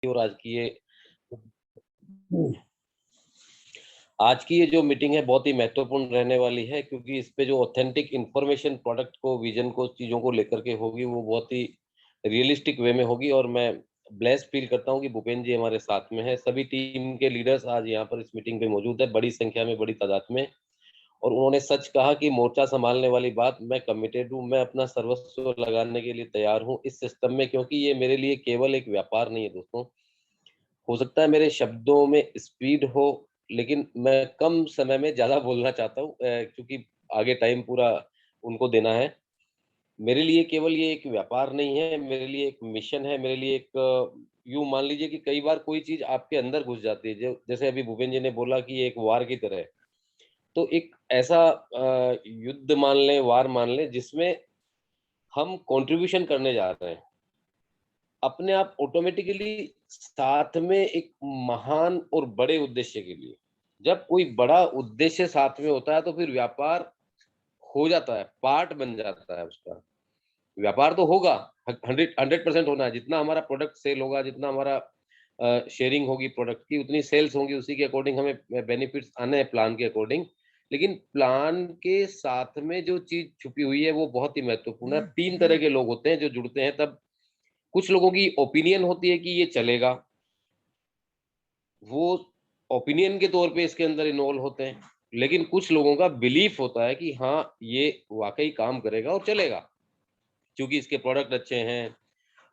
और आज की ये जो मीटिंग है बहुत ही महत्वपूर्ण रहने वाली है, क्योंकि इस पे जो ऑथेंटिक इन्फॉर्मेशन प्रोडक्ट को, विजन को, चीज़ों को लेकर के होगी, वो बहुत ही रियलिस्टिक वे में होगी। और मैं ब्लेस्ड फील करता हूँ कि भूपेंद्र जी हमारे साथ में है। सभी टीम के लीडर्स आज यहाँ पर इस मीटिंग पे मौजूद है, बड़ी संख्या में, बड़ी तादाद में। और उन्होंने सच कहा कि मोर्चा संभालने वाली बात, मैं कमिटेड हूँ, मैं अपना सर्वस्व लगाने के लिए तैयार हूँ इस सिस्टम में, क्योंकि ये मेरे लिए केवल एक व्यापार नहीं है दोस्तों। हो सकता है मेरे शब्दों में स्पीड हो, लेकिन मैं कम समय में ज़्यादा बोलना चाहता हूँ, क्योंकि आगे टाइम पूरा उनको देना है। मेरे लिए केवल ये एक व्यापार नहीं है, मेरे लिए एक मिशन है, मेरे लिए एक यूँ मान लीजिए कि कई बार कोई चीज़ आपके अंदर घुस जाती है। जो जैसे अभी भूपेंद्र जी ने बोला कि ये एक वार की तरह है। तो एक ऐसा युद्ध मान लें, वार मान लें, जिसमें हम कंट्रीब्यूशन करने जा रहे हैं। अपने आप ऑटोमेटिकली साथ में एक महान और बड़े उद्देश्य के लिए। जब कोई बड़ा उद्देश्य साथ में होता है तो फिर व्यापार हो जाता है, पार्ट बन जाता है उसका। व्यापार तो होगा, 100% होना है। जितना हमारा प्रोडक्ट सेल होगा, जितना हमारा शेयरिंग होगी प्रोडक्ट की, उतनी सेल्स होंगी, उसी के अकॉर्डिंग हमें बेनिफिट्स आने हैं प्लान के अकॉर्डिंग। लेकिन प्लान के साथ में जो चीज़ छुपी हुई है वो बहुत ही महत्वपूर्ण है। 3 तरह के लोग होते हैं जो जुड़ते हैं तब। कुछ लोगों की ओपिनियन होती है कि ये चलेगा, वो ओपिनियन के तौर पे इसके अंदर इन्वॉल्व होते हैं। लेकिन कुछ लोगों का बिलीफ होता है कि हाँ, ये वाक़ई काम करेगा और चलेगा, क्योंकि इसके प्रोडक्ट अच्छे हैं,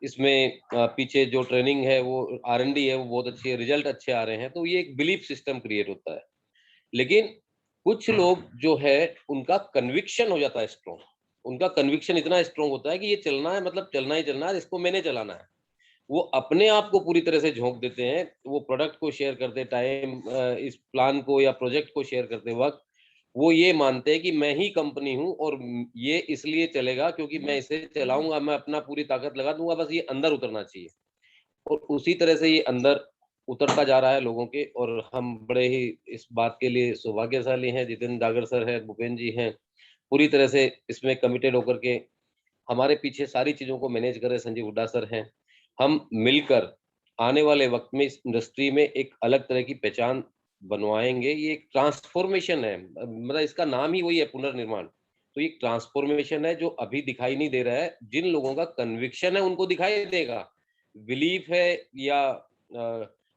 इसमें पीछे जो ट्रेनिंग है वो R&D है, वो बहुत अच्छी है, रिजल्ट अच्छे आ रहे हैं, तो ये एक बिलीफ सिस्टम क्रिएट होता है। लेकिन कुछ लोग जो है, उनका कन्विक्शन हो जाता है स्ट्रॉन्ग। उनका कन्विक्शन इतना स्ट्रॉन्ग होता है कि ये चलना है, मतलब चलना ही चलना है, इसको मैंने चलाना है। वो अपने आप को पूरी तरह से झोंक देते हैं। वो प्रोडक्ट को शेयर करते टाइम, इस प्लान को या प्रोजेक्ट को शेयर करते वक़्त, वो ये मानते हैं कि मैं ही कंपनी हूँ और ये इसलिए चलेगा क्योंकि मैं इसे चलाऊँगा, मैं अपना पूरी ताकत लगा दूँगा, बस ये अंदर उतरना चाहिए। और उसी तरह से ये अंदर उतरता जा रहा है लोगों के। और हम बड़े ही इस बात के लिए सौभाग्यशाली हैं, जितेंद्र डागर सर हैं, भूपेंद्र जी हैं, पूरी तरह से इसमें कमिटेड होकर के हमारे पीछे सारी चीज़ों को मैनेज कर रहे संजीव हुड्डा सर हैं। हम मिलकर आने वाले वक़्त में इस इंडस्ट्री में एक अलग तरह की पहचान बनवाएँगे। ये एक ट्रांसफ़ॉर्मेशन है, मतलब इसका नाम ही वही है, पुनर्निर्माण। तो ये ट्रांसफ़ॉर्मेशन है जो अभी दिखाई नहीं दे रहा है। जिन लोगों का कन्विक्शन है उनको दिखाई देगा। बिलीफ है या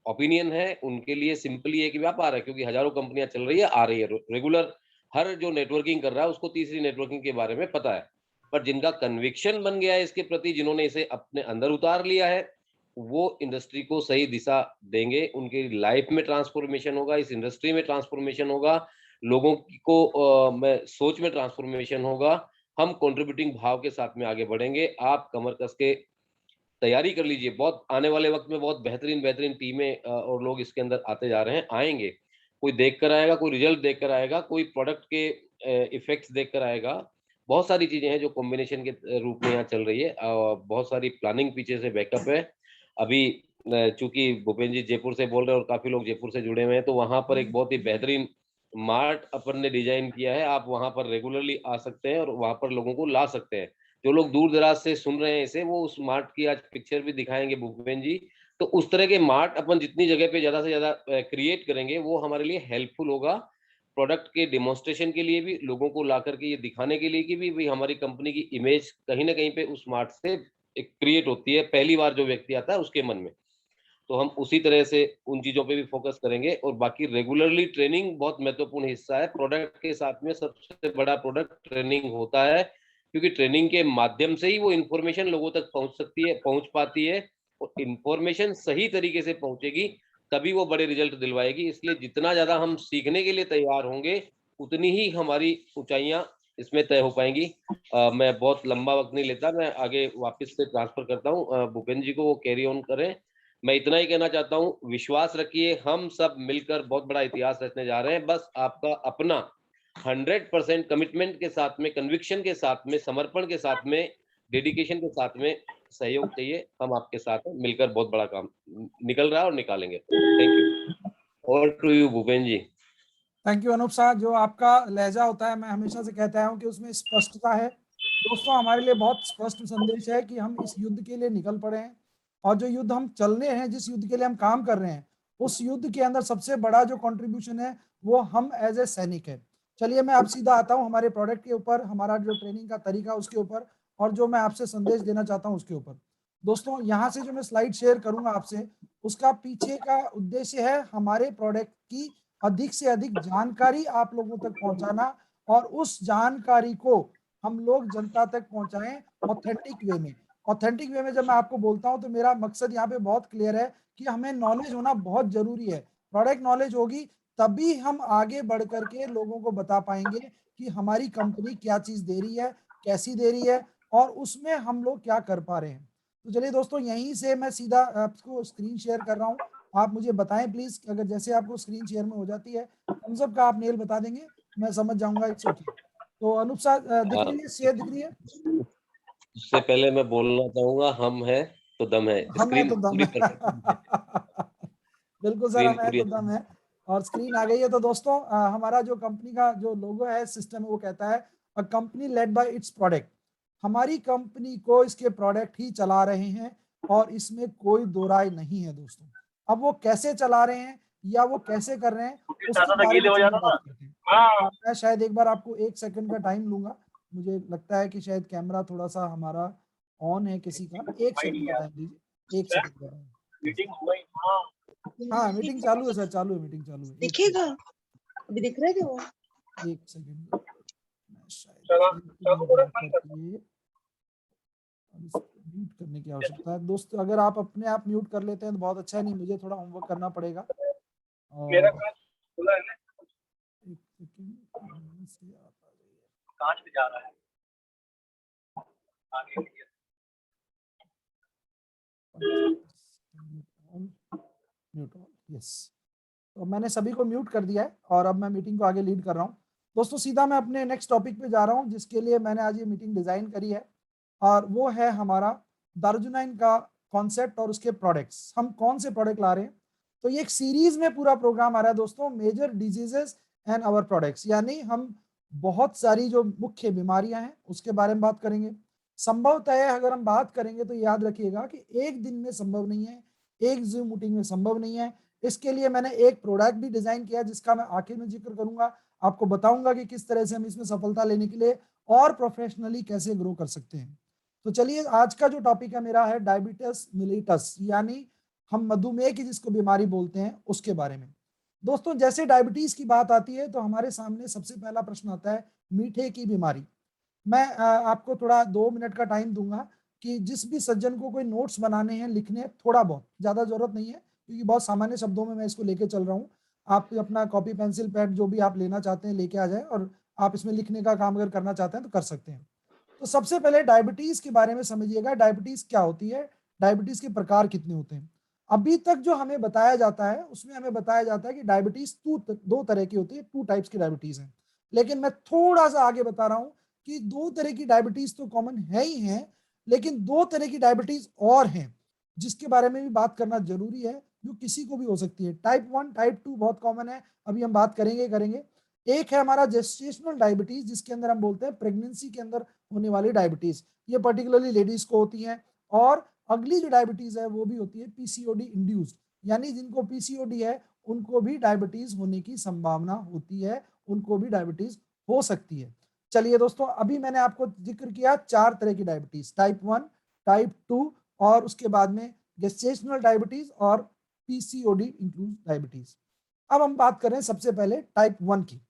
ओपिनियन है, उनके लिए सिंपली एक व्यापार है, क्योंकि हज़ारों कंपनियाँ चल रही है, आ रही है। रेगुलर हर जो नेटवर्किंग कर रहा है उसको तीसरी नेटवर्किंग के बारे में पता है। पर जिनका कन्विक्शन बन गया है इसके प्रति, जिन्होंने इसे अपने अंदर उतार लिया है, वो इंडस्ट्री को सही दिशा देंगे। उनकी लाइफ में ट्रांसफॉर्मेशन होगा, इस इंडस्ट्री में ट्रांसफॉर्मेशन होगा, लोगों को में सोच में ट्रांसफॉर्मेशन होगा। हम कंट्रीब्यूटिंग भाव के साथ में आगे बढ़ेंगे। आप कमर कस के तैयारी कर लीजिए। बहुत आने वाले वक़्त में बहुत बेहतरीन टीमें और लोग इसके अंदर आते जा रहे हैं, आएँगे। कोई देख कर आएगा, कोई रिज़ल्ट देख कर आएगा, कोई प्रोडक्ट के इफ़ेक्ट्स देख कर आएगा। बहुत सारी चीज़ें हैं जो कॉम्बिनेशन के रूप में यहाँ चल रही है। बहुत सारी प्लानिंग पीछे से बैकअप है। अभी चूँकि भूपेंद्र जी जयपुर से बोल रहे हैं और काफ़ी लोग जयपुर से जुड़े हुए हैं, तो वहाँ पर एक बहुत ही बेहतरीन मार्ट अपन ने डिज़ाइन किया है। आप वहाँ पर रेगुलरली आ सकते हैं और वहाँ पर लोगों को ला सकते हैं। जो लोग दूर-दराज से सुन रहे हैं इसे, वो उस मार्ट की आज पिक्चर भी दिखाएँगे भूपेंद्र जी। तो उस तरह के मार्ट अपन जितनी जगह पे ज़्यादा से ज़्यादा क्रिएट करेंगे, वो हमारे लिए हेल्पफुल होगा। प्रोडक्ट के डेमोंस्ट्रेशन के लिए भी, लोगों को ला कर के ये दिखाने के लिए कि भी भई हमारी कंपनी की इमेज कहीं न कहीं पे उस मार्ट से एक क्रिएट होती है, पहली बार जो व्यक्ति आता है उसके मन में। तो हम उसी तरह से उन चीज़ों पे भी फ़ोकस करेंगे। और बाकी रेगुलरली ट्रेनिंग बहुत महत्वपूर्ण हिस्सा है। प्रोडक्ट के साथ में सबसे बड़ा प्रोडक्ट ट्रेनिंग होता है, क्योंकि ट्रेनिंग के माध्यम से ही वो इन्फॉर्मेशन लोगों तक पहुँच सकती है, पहुँच पाती है। और इन्फॉर्मेशन सही तरीके से पहुँचेगी, तभी वो बड़े रिज़ल्ट दिलवाएगी। इसलिए जितना ज़्यादा हम सीखने के लिए तैयार होंगे, उतनी ही हमारी ऊँचाइयाँ इसमें तय हो पाएँगी। मैं बहुत लंबा वक़्त नहीं लेता, मैं आगे वापस से ट्रांसफ़र करता हूँ भूपेंद्र जी को, वो कैरी ऑन करें। मैं इतना ही कहना चाहता हूँ, विश्वास रखिए, हम सब मिलकर बहुत बड़ा इतिहास रचने जा रहे हैं। बस आपका अपना 100% कमिटमेंट के साथ में, कन्विक्शन के साथ में, समर्पण के साथ में, डेडिकेशन के साथ में सहयोग चाहिए। हम आपके साथ हैं, मिलकर बहुत बड़ा काम निकल रहा है और निकालेंगे। Thank you. Over to you Bhupendra ji. Thank you Anoop साहब। जो आपका लहजा होता है, मैं हमेशा से कहता हूं कि उसमें स्पष्टता है। दोस्तों, हमारे लिए बहुत स्पष्ट संदेश है कि हम इस युद्ध के लिए निकल पड़े हैं। और जो युद्ध हम चल रहे हैं, जिस युद्ध के लिए हम काम कर रहे हैं, उस युद्ध के अंदर सबसे बड़ा जो कंट्रीब्यूशन है वो हम एज ए सैनिक है। चलिए मैं अब सीधा आता हूँ हमारे प्रोडक्ट के ऊपर, हमारा जो ट्रेनिंग का तरीका उसके ऊपर, और जो मैं आपसे संदेश देना चाहता हूँ उसके ऊपर। दोस्तों यहाँ से जो मैं स्लाइड शेयर करूंगा आपसे, उसका पीछे का उद्देश्य है हमारे प्रोडक्ट की अधिक से अधिक जानकारी आप लोगों तक पहुंचाना, और उस जानकारी को हम लोग जनता तक पहुंचाएं ऑथेंटिक वे में। ऑथेंटिक वे में जब मैं आपको बोलता हूं तो मेरा मकसद यहाँ पे बहुत क्लियर है कि हमें नॉलेज होना बहुत जरूरी है। प्रोडक्ट नॉलेज होगी तभी हम आगे बढ़ करके लोगों को बता पाएंगे कि हमारी कंपनी क्या चीज दे रही है, कैसी दे रही है, और उसमें हम लोग क्या कर पा रहे हैं। तो चलिए दोस्तों, यहीं से मैं सीधा आपको स्क्रीन शेयर कर रहा हूँ। आप मुझे बताएं प्लीज, अगर जैसे आपको स्क्रीन शेयर में हो जाती है, थम्स अप का आप मेल बता देंगे, मैं समझ जाऊंगा, इट्स ओके। तो अनूप साहब दिख रही है, शेयर दिख रही है? उससे पहले मैं बोलना चाहूंगा, हम है तो दम है। हम है स्क्रीन तो दम पूरी है। परफेक्ट है। बिल्कुल सर, स्क्रीन हम है पूरी तो दम है। और स्क्रीन आ गई है। तो दोस्तों हमारा जो कंपनी का जो लोगो है, सिस्टम है, वो कहता है a company led by it's product. हमारी कंपनी को इसके प्रोडक्ट ही चला रहे हैं, और इसमें कोई दो राय नहीं है दोस्तों। अब वो कैसे चला रहे हैं या वो कैसे कर रहे हैं, उसके बारे में चलिए बात करते हैं। तो मैं शायद एक बार आपको 1 सेकंड का टाइम लूंगा। मुझे लगता है कि शायद कैमरा थोड़ा सा हमारा ऑन है किसी का। 1 सेकंड का टाइम दीजिए, 1 सेकंड का। मीटिंग हो गई। हाँ, हाँ मीटिंग चालू है सर, चालू है, मीटिंग चालू है। दिखेगा अभी दिख रहा है क्या वो? 1 सेकंड, मैं शायद चलो शेयर को चलो बंद करके अब इसको म्यूट करने की आवश्यकता है। दोस्त अगर आप अपने आप म्यूट कर लेते हैं तो बहुत अच्छा है, नहीं मुझे थोड़ा होमवर्क करना पड़ेगा। मेरा और कांच खुला है ना, 1 सेकंड, यहाँ से आप आ जाइए। कांच पे जा रहा है आगे। Mute all, yes. तो मैंने सभी को म्यूट कर दिया है, और अब मैं मीटिंग को आगे लीड कर रहा हूँ। दोस्तों सीधा मैं अपने नेक्स्ट टॉपिक पे जा रहा हूँ, जिसके लिए मैंने आज ये मीटिंग डिजाइन करी है, और वो है हमारा दारुजुनाइन का कॉन्सेप्ट और उसके प्रोडक्ट्स। हम कौन से प्रोडक्ट ला रहे हैं, तो ये एक सीरीज में पूरा प्रोग्राम आ रहा है दोस्तों, major diseases and our products. यानी हम बहुत सारी जो मुख्य बीमारियां हैं उसके बारे में बात करेंगे। संभवतः अगर हम बात करेंगे तो याद रखिएगा कि एक दिन में संभव नहीं है, एक जूम मीटिंग में संभव नहीं है। इसके लिए मैंने एक प्रोडक्ट भी डिजाइन किया, जिसका मैं आखिर में जिक्र करूंगा, आपको बताऊंगा कि किस तरह से हम इसमें सफलता लेने के लिए और प्रोफेशनली कैसे ग्रो कर सकते हैं। तो चलिए, आज का जो टॉपिक है मेरा है डायबिटीज मिलिटस, यानी हम मधुमेह की जिसको बीमारी बोलते हैं उसके बारे में। दोस्तों जैसे डायबिटीज की बात आती है तो हमारे सामने सबसे पहला प्रश्न आता है मीठे की बीमारी। मैं आपको थोड़ा 2 मिनट का टाइम दूंगा कि जिस भी सज्जन को कोई नोट्स बनाने हैं, लिखने हैं, थोड़ा बहुत, ज्यादा जरूरत नहीं है क्योंकि बहुत सामान्य शब्दों में मैं इसको लेके चल रहा हूँ। आप अपना कॉपी पेंसिल पैड जो भी आप लेना चाहते हैं लेके आ जाए, और आप इसमें लिखने का काम अगर करना चाहते हैं तो कर सकते हैं। तो सबसे पहले डायबिटीज के बारे में समझिएगा, डायबिटीज क्या होती है, डायबिटीज के प्रकार कितने होते हैं। अभी तक जो हमें बताया जाता है उसमें हमें बताया जाता है कि डायबिटीज दो तरह की होती है, 2 टाइप्स की डायबिटीज है। लेकिन मैं थोड़ा सा आगे बता रहा हूं कि 2 तरह की डायबिटीज तो कॉमन है ही है, लेकिन 2 तरह की डायबिटीज और हैं जिसके बारे में भी बात करना जरूरी है, जो किसी को भी हो सकती है। टाइप 1 टाइप 2 बहुत कॉमन है, अभी हम बात करेंगे। एक है हमारा जेस्टेशनल डायबिटीज, जिसके अंदर हम बोलते हैं प्रेगनेंसी के अंदर होने वाली डायबिटीज, ये पर्टिकुलरली लेडीज को होती है। और अगली जो डायबिटीज है वो भी होती है पीसीओडी इंड्यूस्ड, यानी जिनको पीसीओडी है उनको भी डायबिटीज होने की संभावना होती है, उनको भी डायबिटीज हो सकती है। चलिए दोस्तों, अभी मैंने आपको जिक्र किया 4 तरह की डायबिटीज, टाइप 1, टाइप 2, और उसके बाद में गेस्टेशनल डायबिटीज और पीसीओडी इंक्लूड डायबिटीज। अब हम बात करें सबसे पहले टाइप 1 की।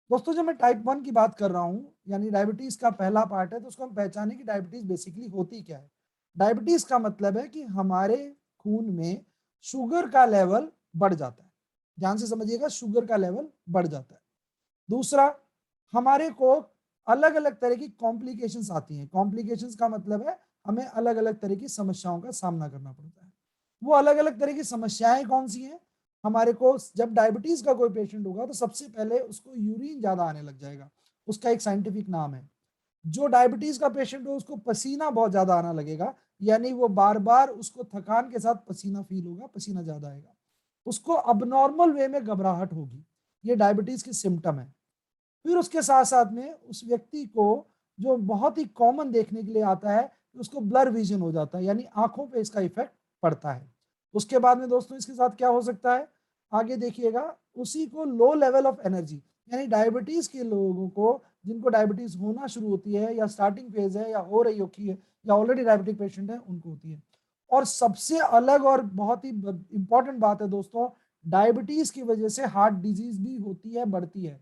दोस्तों जब मैं टाइप 1 की बात कर रहा हूं, यानी डायबिटीज का पहला पार्ट है, तो उसको हम पहचाने की डायबिटीज बेसिकली होती क्या है। डायबिटीज का मतलब है कि हमारे खून में शुगर का लेवल बढ़ जाता है। ध्यान से समझिएगा, शुगर का लेवल बढ़ जाता है। दूसरा, हमारे को अलग अलग तरह की कॉम्प्लिकेशंस आती हैं। कॉम्प्लिकेशंस का मतलब है हमें अलग अलग तरह की समस्याओं का सामना करना पड़ता है। वो अलग अलग तरह की समस्याएं कौन सी हैं? हमारे को जब डायबिटीज का कोई पेशेंट होगा तो सबसे पहले उसको यूरिन ज्यादा आने लग जाएगा, उसका एक साइंटिफिक नाम है। जो डायबिटीज का पेशेंट हो उसको पसीना बहुत ज्यादा आना लगेगा, यानी वो बार बार उसको थकान के साथ पसीना फील होगा, पसीना ज्यादा आएगा। उसको अबनॉर्मल वे में घबराहट होगी, ये डायबिटीज की सिम्टम है। फिर उसके साथ साथ में उस व्यक्ति को जो बहुत ही कॉमन देखने के लिए आता है, उसको ब्लर विजन हो जाता है, यानी आंखों पे इसका इफेक्ट पड़ता है। उसके बाद में दोस्तों इसके साथ क्या हो सकता है, आगे देखिएगा, उसी को लो लेवल ऑफ एनर्जी, यानी डायबिटीज के लोगों को, जिनको डायबिटीज होना शुरू होती है या स्टार्टिंग फेज है या हो रही होती है या ऑलरेडी डायबिटिक पेशेंट है, उनको होती है। और सबसे अलग और बहुत ही इंपॉर्टेंट बात है दोस्तों, डायबिटीज की वजह से हार्ट डिजीज भी होती है, बढ़ती है।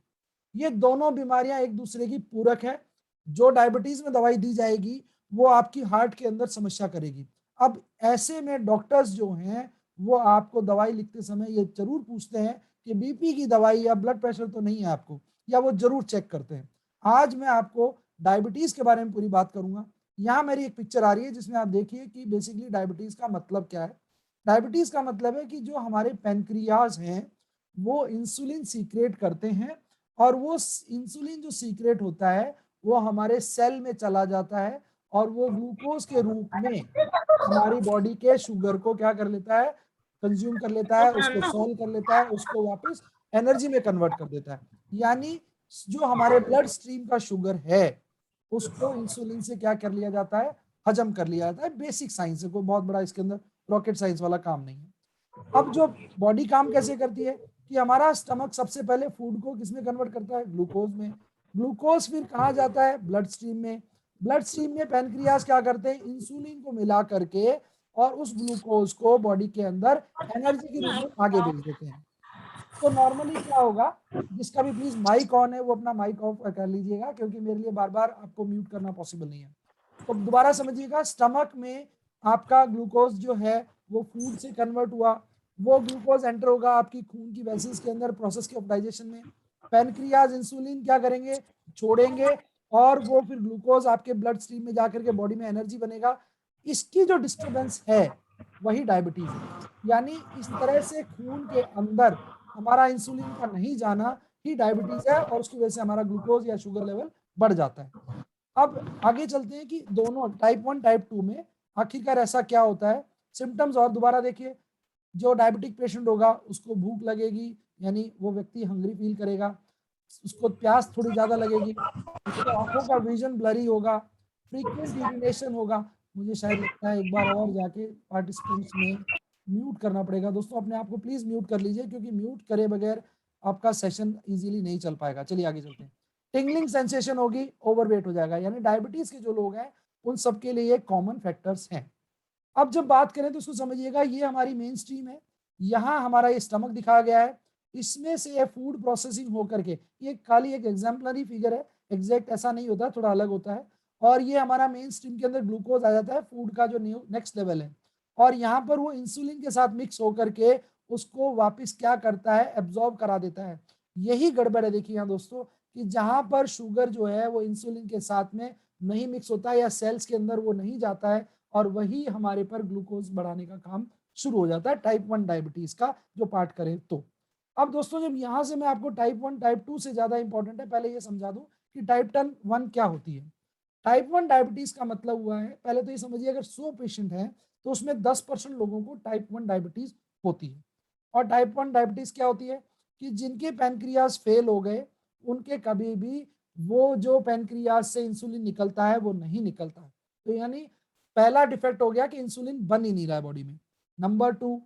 ये दोनों बीमारियां एक दूसरे की पूरक है। जो डायबिटीज में दवाई दी जाएगी वो आपकी हार्ट के अंदर समस्या करेगी। अब ऐसे में डॉक्टर्स जो हैं वो आपको दवाई लिखते समय ये जरूर पूछते हैं कि बीपी की दवाई या ब्लड प्रेशर तो नहीं है आपको, या वो जरूर चेक करते हैं। आज मैं आपको डायबिटीज के बारे में पूरी बात करूंगा। यहाँ मेरी एक पिक्चर आ रही है जिसमें आप देखिए कि बेसिकली डायबिटीज का मतलब क्या है। डायबिटीज का मतलब है कि जो हमारे पैनक्रियाज हैं वो इंसुलिन सीक्रेट करते हैं, और वो इंसुलिन जो सीक्रेट होता है वो हमारे सेल में चला जाता है, और वो ग्लूकोज के रूप में हमारी बॉडी के शुगर को क्या कर लेता है, कंज्यूम कर लेता है, उसको सॉल्व कर लेता है, उसको वापस एनर्जी में कन्वर्ट कर देता है। यानी जो हमारे ब्लड स्ट्रीम का शुगर है उसको इंसुलिन से क्या कर लिया जाता है, हजम कर लिया जाता है। बेसिक साइंस है, कोई बहुत बड़ा इसके अंदर रॉकेट साइंस वाला काम नहीं है। अब जो बॉडी काम कैसे करती है कि हमारा स्टमक सबसे पहले फूड को किसमें कन्वर्ट करता है, ग्लूकोज में। ग्लूकोज फिर कहाँ जाता है, ब्लड स्ट्रीम में। ब्लड स्ट्रीम में पैनक्रियाज क्या करते हैं, इंसुलिन को मिला करके और उस ग्लूकोज को बॉडी के अंदर एनर्जी के रूप में आगे भेज देते हैं। तो नॉर्मली क्या होगा, जिसका भी प्लीज माइक ऑन है वो अपना माइक ऑफ कर लीजिएगा, क्योंकि मेरे लिए बार बार आपको म्यूट करना पॉसिबल नहीं है। तो दोबारा समझिएगा, स्टमक में आपका ग्लूकोज जो है वो फूड से कन्वर्ट हुआ, वो ग्लूकोज एंटर होगा आपकी खून की वेसल्स के अंदर प्रोसेस के ऑप्टाइजेशन में। पैनक्रियाज इंसुलिन क्या करेंगे, छोड़ेंगे, और वो फिर ग्लूकोज आपके ब्लड स्ट्रीम में जाकर के बॉडी में एनर्जी बनेगा। इसकी जो डिस्टर्बेंस है वही डायबिटीज है। यानी इस तरह से खून के अंदर हमारा इंसुलिन का नहीं जाना ही डायबिटीज है, और उसकी वजह से हमारा ग्लूकोज या शुगर लेवल बढ़ जाता है। अब आगे चलते हैं कि दोनों टाइप 1 टाइप 2 में आखिरकार ऐसा क्या होता है, सिम्टम्स और दोबारा देखिए। जो डायबिटिक पेशेंट होगा उसको भूख लगेगी, यानी वो व्यक्ति हंग्री फील करेगा, उसको प्यास थोड़ी ज्यादा लगेगी, उसको आंखों का विजन ब्लरी होगा, फ्रीक्वेंट यूरिनेशन होगा। मुझे शायद लगता है एक बार और जाके पार्टिसिपेंट्स में म्यूट करना पड़ेगा। दोस्तों अपने आप को प्लीज म्यूट कर लीजिए, क्योंकि म्यूट करे बगैर आपका सेशन इजीली नहीं चल पाएगा। चलिए आगे चलते हैं। टिंगलिंग सेंसेशन होगी, ओवरवेट हो जाएगा, यानी डायबिटीज के जो लोग हैं उन सबके लिए ये कॉमन फैक्टर्स हैं। अब जब बात करें तो इसको समझिएगा, ये हमारी मेन स्ट्रीम है। यहाँ हमारा ये स्टमक दिखाया गया है, इसमें से फूड प्रोसेसिंग होकर के, ये खाली एक एग्जाम्पलरी फिगर है, एग्जैक्ट ऐसा नहीं होता, थोड़ा अलग होता है। और ये हमारा मेन स्ट्रीम के अंदर ग्लूकोज आ जाता है, फूड का जो नेक्स्ट लेवल है, और यहाँ पर वो इंसुलिन के साथ मिक्स होकर के उसको वापस क्या करता है, एब्जॉर्ब करा देता है। यही गड़बड़ है देखिए यहाँ दोस्तों, कि जहां पर शुगर जो है वो इंसुलिन के साथ में नहीं मिक्स होता है या सेल्स के अंदर वो नहीं जाता है, और वही हमारे पर ग्लूकोज बढ़ाने का काम शुरू हो जाता है टाइप 1 डायबिटीज का जो पार्ट करें तो। अब दोस्तों जब यहां से मैं आपको टाइप 1 टाइप 2 से ज्यादा इंपॉर्टेंट है, पहले ये समझा दूं कि टाइप 1 क्या होती है। टाइप 1 डायबिटीज का मतलब हुआ है, पहले तो ये समझिए, अगर 100 पेशेंट हैं तो उसमें 10% लोगों को टाइप 1 डायबिटीज होती है। और टाइप 1 डायबिटीज क्या होती है कि जिनके पैनक्रियाज फेल हो गए, उनके कभी भी वो जो पैनक्रियाज से इंसुलिन निकलता है वो नहीं निकलता है। तो यानी पहला डिफेक्ट हो गया कि इंसुलिन बन ही नहीं रहा है बॉडी में। नंबर 2,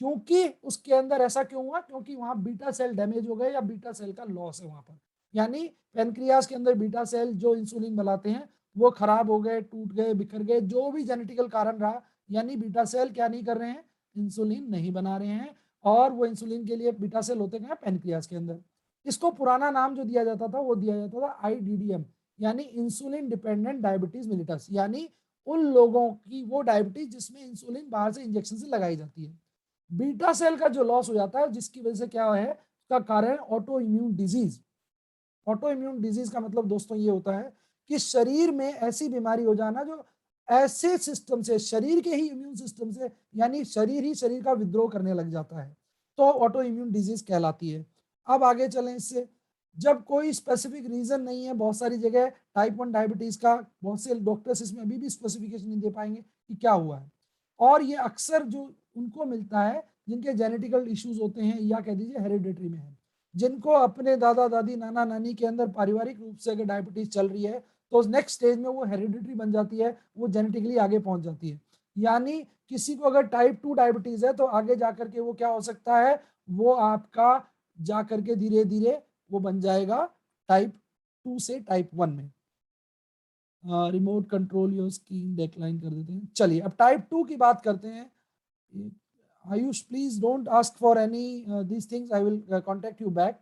क्योंकि उसके अंदर ऐसा क्यों हुआ, क्योंकि वहां बीटा सेल डैमेज हो गए या बीटा सेल का लॉस है वहां पर। यानी पेनक्रियाज के अंदर बीटा सेल जो इंसुलिन बनाते हैं वो खराब हो गए, टूट गए, बिखर गए, जो भी जेनेटिकल कारण रहा, यानी बीटा सेल क्या नहीं कर रहे हैं, इंसुलिन नहीं बना रहे हैं, और वो इंसुलिन के लिए बीटा सेल होते हैं पेनक्रियाज के अंदर। इसको पुराना नाम जो दिया जाता था वो दिया जाता था IDDM, यानी इंसुलिन डिपेंडेंट डायबिटीज मिलिटस, यानी उन लोगों की वो डायबिटीज जिसमें इंसुलिन बाहर से इंजेक्शन से लगाई जाती है। बीटा सेल का जो लॉस हो जाता है जिसकी वजह से क्या है, उसका कारण auto immune disease. Auto immune disease का मतलब दोस्तों ये होता है कि शरीर में ऐसी बीमारी हो जाना जो ऐसे सिस्टम से, शरीर के ही इम्यून सिस्टम से, यानी शरीर ही शरीर का विद्रोह करने लग जाता है, तो ऑटो इम्यून डिजीज कहलाती है। अब आगे चलें इससे, जब कोई स्पेसिफिक रीजन नहीं है, बहुत सारी जगह टाइप 1 डायबिटीज का बहुत से डॉक्टर्स इसमें अभी भी स्पेसिफिकेशन नहीं दे पाएंगे कि क्या हुआ है, और ये अक्सर जो उनको मिलता है जिनके जेनेटिकल इश्यूज होते हैं या कह दीजिए हेरिडिटरी में है, जिनको अपने दादा दादी नाना नानी के अंदर पारिवारिक रूप से अगर डायबिटीज चल रही है तो नेक्स्ट स्टेज में वो हेरिडिटरी बन जाती है, वो जेनेटिकली आगे पहुंच जाती है। यानी किसी को अगर टाइप 2 डायबिटीज है तो आगे जाकर के वो क्या हो सकता है, वो आपका जाकर के धीरे धीरे वो बन जाएगा टाइप 2 से टाइप 1 में। Remote control your screen decline कर देते हैं। चलिए अब टाइप 2 की बात करते हैं। Ayush please don't ask for any this things, I will contact you back.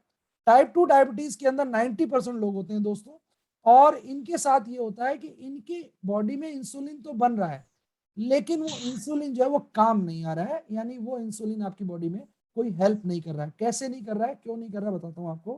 Type 2 diabetes के अंदर 90% लोग होते हैं दोस्तों, और इनके साथ ये होता है कि इनकी बॉडी में इंसुलिन तो बन रहा है, लेकिन वो इंसुलिन जो है वो काम नहीं आ रहा है, यानी वो इंसुलिन आपकी बॉडी में कोई हेल्प नहीं कर रहा है। कैसे नहीं कर रहा है, क्यों नहीं कर रहा है, बताता हूँ आपको।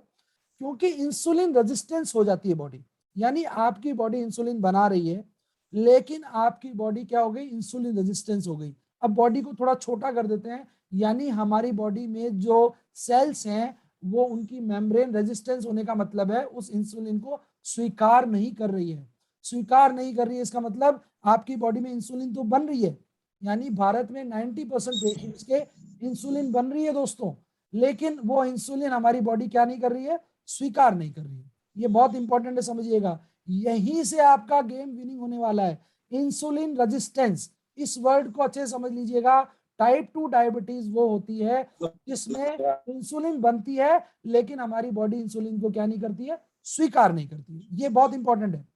क्योंकि इंसुलिन रेजिस्टेंस हो जाती है बॉडी, यानी आपकी बॉडी इंसुलिन बना रही है, लेकिन आपकी बॉडी क्या हो गई, इंसुलिन रेजिस्टेंस हो गई। अब बॉडी को थोड़ा छोटा कर देते हैं, यानी हमारी बॉडी में जो सेल्स हैं वो उनकी मेम्ब्रेन रेजिस्टेंस होने का मतलब है उस इंसुलिन को स्वीकार नहीं कर रही है। स्वीकार नहीं कर रही है इसका मतलब आपकी बॉडी में इंसुलिन तो बन रही है, यानी भारत में 90% पेशेंट्स के इंसुलिन बन रही है दोस्तों, लेकिन वो इंसुलिन हमारी बॉडी क्या नहीं कर रही है, स्वीकार नहीं कर रही है। ये बहुत इंपॉर्टेंट है, समझिएगा। यहीं से आपका गेम विनिंग होने वाला है। इंसुलिन रेजिस्टेंस, इस वर्ड को अच्छे से समझ लीजिएगा। टाइप 2 डायबिटीज वो होती है जिसमें इंसुलिन बनती है, लेकिन हमारी बॉडी इंसुलिन को क्या नहीं करती है, स्वीकार नहीं करती है। ये बहुत इंपॉर्टेंट है।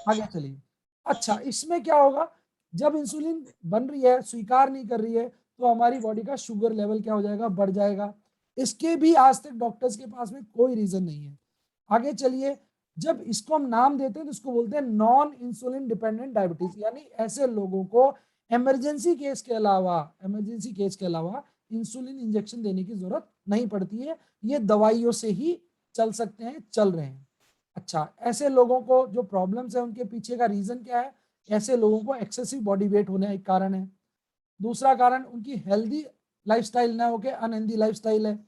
आगे चलिए। अच्छा, इसमें क्या होगा, जब इंसुलिन बन रही है, स्वीकार नहीं कर रही है, तो हमारी बॉडी का शुगर लेवल क्या हो जाएगा, बढ़ जाएगा। इसके भी आज तक डॉक्टर्स के पास में कोई रीजन नहीं है। आगे चलिए। जब इसको हम नाम देते हैं तो इसको बोलते हैं नॉन इंसुलिन डिपेंडेंट डायबिटीज, यानी ऐसे लोगों को इमरजेंसी केस के अलावा इंसुलिन इंजेक्शन देने की जरूरत नहीं पड़ती है, ये दवाइयों से ही चल सकते हैं, चल रहे हैं। अच्छा, ऐसे लोगों को जो प्रॉब्लम्स है उनके पीछे का रीजन क्या है, ऐसे लोगों को एक्सेसिव बॉडी वेट होने एक कारण है। दूसरा कारण उनकी हेल्दी लाइफस्टाइल ना होके अनहेल्दी लाइफस्टाइल है।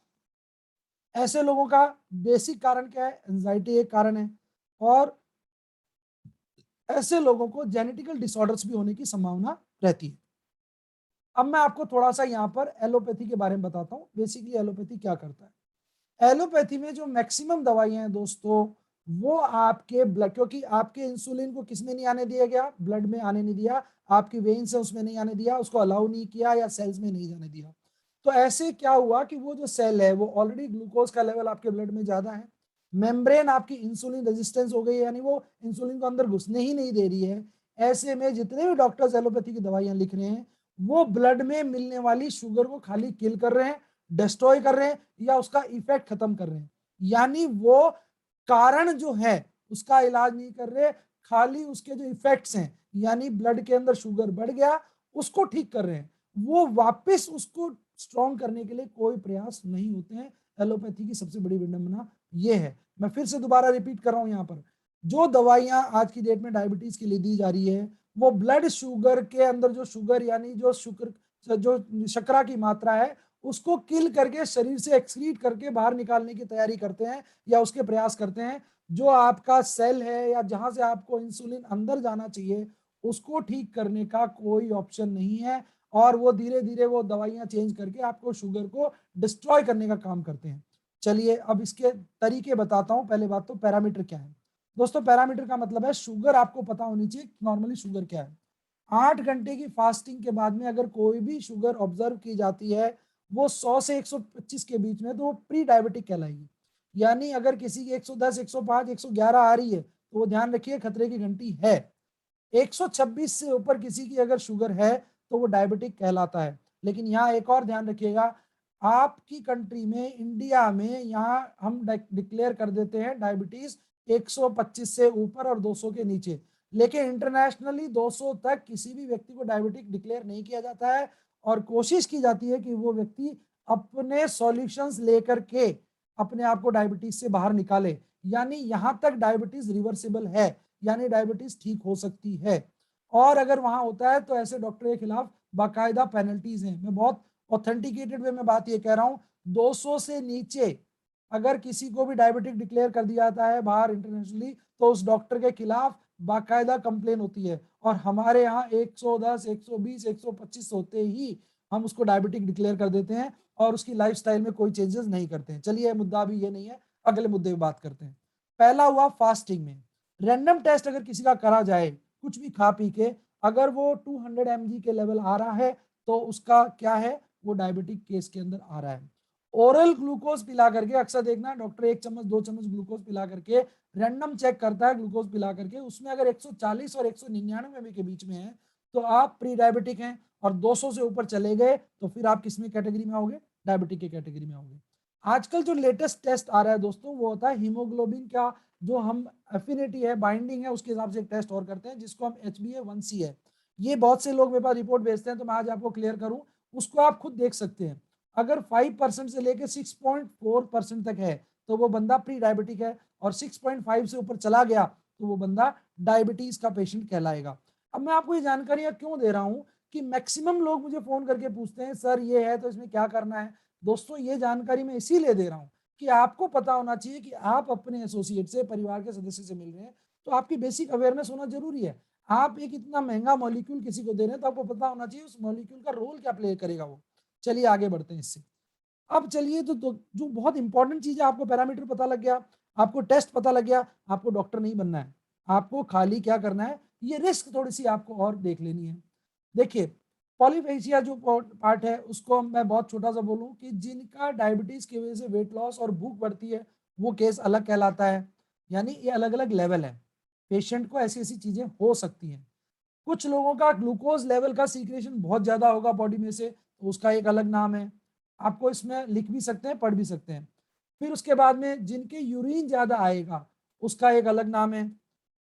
ऐसे लोगों का बेसिक कारण क्या है, एंजाइटी एक कारण है, और ऐसे लोगों को जेनेटिकल डिसऑर्डर्स भी होने की संभावना रहती है। अब मैं आपको थोड़ा सा यहाँ पर एलोपैथी के बारे में बताता हूँ। बेसिकली एलोपैथी क्या करता है। एलोपैथी में जो मैक्सिमम दवाइयां हैं दोस्तों, वो आपके ब्लड, क्योंकि आपके इंसुलिन को किसमें नहीं आने दिया गया, ब्लड में आने नहीं दिया, आपकी वेन्स है उसमें नहीं आने दिया, उसको अलाउ नहीं किया, या सेल्स में नहीं जाने दिया। तो ऐसे क्या हुआ कि वो जो सेल है वो ऑलरेडी ग्लूकोज का लेवल आपके ब्लड में ज्यादा है, मेम्ब्रेन आपकी इंसुलिन रेजिस्टेंस हो गई है, यानी वो इंसुलिन को अंदर घुसने ही नहीं दे रही है। ऐसे में जितने भी डॉक्टर्स एलोपैथी की दवाइयां लिख रहे हैं, वो ब्लड में मिलने वाली शुगर को खाली किल कर रहे हैं, डिस्ट्रॉय कर रहे हैं, या उसका इफेक्ट खत्म कर रहे हैं। यानी वो कारण जो है उसका इलाज नहीं कर रहे, खाली उसके जो इफेक्ट्स हैं, यानी ब्लड के अंदर शुगर बढ़ गया उसको ठीक कर रहे हैं। वो वापस उसको स्ट्रॉन्ग करने के लिए कोई प्रयास नहीं होते हैं। एलोपैथी की सबसे बड़ी विडंबना ये है। मैं फिर से दोबारा रिपीट कर रहा हूं, यहाँ पर जो दवाइयां आज की डेट में डायबिटीज के लिए दी जा रही है, वो ब्लड शुगर के अंदर जो शुगर, यानी जो शर्करा की मात्रा है उसको किल करके शरीर से एक्सक्रीट करके बाहर निकालने की तैयारी करते हैं, या उसके प्रयास करते हैं। जो आपका सेल है या जहां से आपको इंसुलिन अंदर जाना चाहिए उसको ठीक करने का कोई ऑप्शन नहीं है, और वो धीरे धीरे वो दवाइयां चेंज करके आपको शुगर को डिस्ट्रॉय करने का काम करते हैं। चलिए अब इसके तरीके बताता हूं। पहले बात तो पैरामीटर क्या है दोस्तों। पैरामीटर का मतलब है शुगर आपको पता होनी चाहिए नॉर्मली शुगर क्या है। 8 घंटे की फास्टिंग के बाद में अगर कोई भी शुगर ऑब्जर्व की जाती है वो 100 से 125 के बीच में, तो वो प्री डायबिटिक कहलाएगी। यानी अगर किसी की 110, 105, 111 आ रही है तो वो ध्यान रखिए खतरे की घंटी है। 126 से ऊपर किसी की अगर शुगर है तो वो डायबिटिक कहलाता है। लेकिन यहाँ एक और ध्यान रखिएगा, आपकी कंट्री में, इंडिया में, यहाँ हम डिक्लेयर कर देते हैं डायबिटीज 125 से ऊपर और 200 के नीचे, लेकिन इंटरनेशनली 200 तक किसी भी व्यक्ति को डायबिटिक डिक्लेयर नहीं किया जाता है, और कोशिश की जाती है कि वो व्यक्ति अपने सॉल्यूशंस लेकर के अपने आप को डायबिटीज से बाहर निकाले। यानी यहाँ तक डायबिटीज रिवर्सिबल है, यानी डायबिटीज ठीक हो सकती है। और अगर वहां होता है तो ऐसे डॉक्टर के खिलाफ बाकायदा पेनल्टीज हैं। मैं बहुत ऑथेंटिकेटेड वे में बात ये कह रहा हूँ, 200 से नीचे अगर किसी को भी डायबिटिक डिक्लेयर कर दिया जाता है बाहर इंटरनेशनली, तो उस डॉक्टर के खिलाफ बाकायदा कंप्लेन होती है। और हमारे यहाँ 110, 120, 125 होते ही हम उसको डायबिटिक डिक्लेयर कर देते हैं और उसकी लाइफस्टाइल में कोई चेंजेस नहीं करते हैं। चलिए मुद्दा अभी ये नहीं है, अगले मुद्दे पे बात करते हैं। पहला हुआ फास्टिंग में। रैंडम टेस्ट अगर किसी का करा जाए कुछ भी खा पी के, अगर वो 200 mg के लेवल आ रहा है तो उसका क्या है, वो डायबिटिक केस के अंदर आ रहा है। ओरल ग्लूकोज पिला करके, अक्सर देखना डॉक्टर 1 चम्मच 2 चम्मच ग्लूकोज पिला करके रैंडम चेक करता है ग्लूकोज पिला करके, उसमें अगर 140 और 199 के बीच में है तो आप प्री डायबिटिक हैं, और 200 से ऊपर चले गए तो फिर आप किस में कैटेगरी में आओगे, डायबिटिक के कैटेगरी में आओगे। आजकल जो लेटेस्ट टेस्ट आ रहा है दोस्तों वो होता है हीमोग्लोबिन का, जो हम एफिनिटी है, बाइंडिंग है, उसके हिसाब से एक टेस्ट और करते हैं जिसको हम HbA1c है। ये बहुत से लोग मेरे पास रिपोर्ट भेजते हैं तो मैं आज आपको क्लियर करूं, उसको आप खुद देख सकते हैं। अगर 5% से लेकर 6.4% तक है तो वो बंदा प्री डायबिटिक है, और 6.5 से ऊपर चला गया तो वो बंदा डायबिटीज का पेशेंट कहलाएगा। अब मैं आपको ये जानकारियां क्यों दे रहा हूं कि मैक्सिमम लोग मुझे फोन करके पूछते हैं सर ये है तो इसमें क्या करना है। दोस्तों ये जानकारी मैं इसीलिए दे रहा हूं कि आपको पता होना चाहिए कि आप अपने एसोसिएट से, परिवार के सदस्य से मिल रहे हैं तो आपकी बेसिक अवेयरनेस होना जरूरी है। आप एक इतना महंगा मॉलिक्यूल किसी को दे रहे हैं तो आपको पता होना चाहिए उस मॉलिक्यूल का रोल क्या प्ले करेगा वो। चलिए आगे बढ़ते हैं इससे। अब चलिए तो जो बहुत इंपॉर्टेंट चीज है, आपको पैरामीटर पता लग गया, आपको टेस्ट पता लग गया, आपको डॉक्टर नहीं बनना है, आपको खाली क्या करना है, ये रिस्क थोड़ी सी आपको और देख लेनी है। देखिए पॉलीफेसिया जो पार्ट है उसको मैं बहुत छोटा सा बोलूं कि जिनका डायबिटीज की वजह से वेट लॉस और भूख बढ़ती है वो केस अलग कहलाता है, यानी ये अलग अलग लेवल है। पेशेंट को ऐसी ऐसी चीजें हो सकती हैं। कुछ लोगों का ग्लूकोज लेवल का सीक्रेशन बहुत ज्यादा होगा बॉडी में से तो उसका एक अलग नाम है, आपको इसमें लिख भी सकते हैं, पढ़ भी सकते हैं। फिर उसके बाद में जिनके यूरिन ज्यादा आएगा उसका एक अलग नाम है।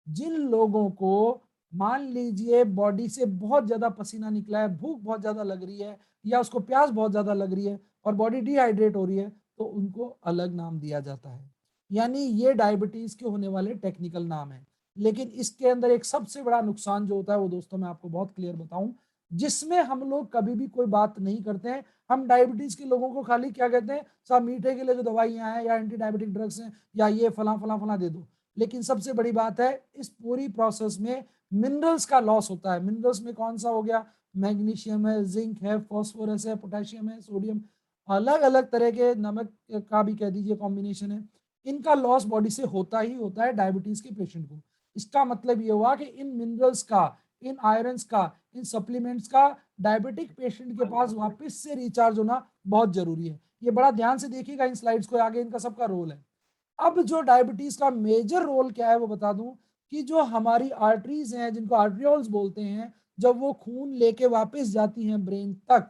जिन लोगों को मान लीजिए बॉडी से बहुत ज्यादा पसीना निकला है, भूख बहुत ज्यादा लग रही है, या उसको प्यास बहुत ज्यादा लग रही है और बॉडी डिहाइड्रेट हो रही है तो उनको अलग नाम दिया जाता है। यानी ये डायबिटीज के होने वाले टेक्निकल नाम है। लेकिन इसके अंदर एक सबसे बड़ा नुकसान जो होता है वो दोस्तों मैं आपको बहुत क्लियर बताऊं, जिसमें हम लोग कभी भी कोई बात नहीं करते हैं। हम डायबिटीज के लोगों को खाली क्या कहते हैं, साहब मीठे के लिए जो दवाइयां हैं या एंटी डायबिटिक ड्रग्स हैं या ये फला फला फला दे दो। लेकिन सबसे बड़ी बात है इस पूरी प्रोसेस में मिनरल्स का लॉस होता है। मिनरल्स में कौन सा हो गया, मैग्नीशियम है, जिंक है, फास्फोरस है, पोटेशियम है, सोडियम, अलग अलग तरह के नमक का भी कह दीजिए कॉम्बिनेशन है। इनका लॉस बॉडी से होता ही होता है डायबिटीज के पेशेंट को। इसका मतलब ये हुआ कि इन मिनरल्स का, इन आयरन्स का, इन सप्लीमेंट्स का डायबिटिक पेशेंट के पास वापस से रिचार्ज होना बहुत जरूरी है। ये बड़ा ध्यान से देखिएगा इन स्लाइड्स को, आगे इनका सबका रोल है। अब जो डायबिटीज का मेजर रोल क्या है वो बता दूं कि जो हमारी आर्टरीज हैं जिनको आर्ट्रियोल्स बोलते हैं, जब वो खून लेके वापस जाती हैं ब्रेन तक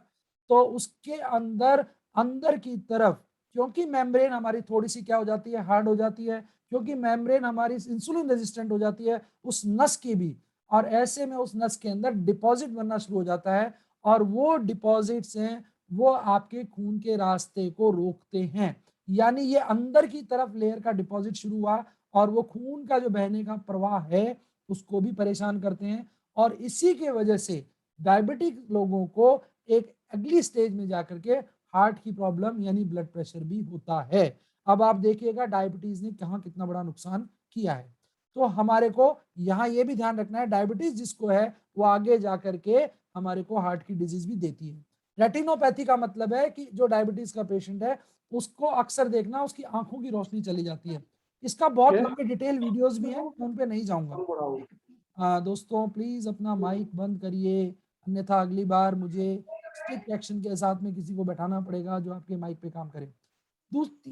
तो उसके अंदर अंदर की तरफ, क्योंकि मेम्ब्रेन हमारी थोड़ी सी क्या हो जाती है, हार्ड हो जाती है, क्योंकि मेम्ब्रेन हमारी इंसुलिन रेजिस्टेंट हो जाती है उस नस की भी, और ऐसे में उस नस के अंदर डिपॉजिट बनना शुरू हो जाता है, और वो डिपॉजिट्स हैं वो आपके खून के रास्ते को रोकते हैं। यानी ये अंदर की तरफ लेयर का डिपॉजिट शुरू हुआ और वो खून का जो बहने का प्रवाह है उसको भी परेशान करते हैं, और इसी के वजह से डायबिटिक लोगों को एक अगली स्टेज में जाकर के हार्ट की प्रॉब्लम यानी ब्लड प्रेशर भी होता है। अब आप देखिएगा डायबिटीज ने कहाँ कितना बड़ा नुकसान किया है। तो हमारे को यहाँ ये भी ध्यान रखना है डायबिटीज जिसको है वो आगे जाकर के हमारे को हार्ट की डिजीज भी देती है। रेटिनोपैथी का मतलब है कि जो डायबिटीज का पेशेंट है उसको अक्सर देखना उसकी आंखों की रोशनी चली जाती है। इसका बहुत लंबे डिटेल वीडियोस भी हैं, उन पे नहीं जाऊंगा। दोस्तों प्लीज अपना माइक बंद करिए, अन्यथा अगली बार मुझे स्ट्रिक्ट एक्शन के साथ में किसी को बैठाना पड़ेगा जो आपके माइक पे काम करे।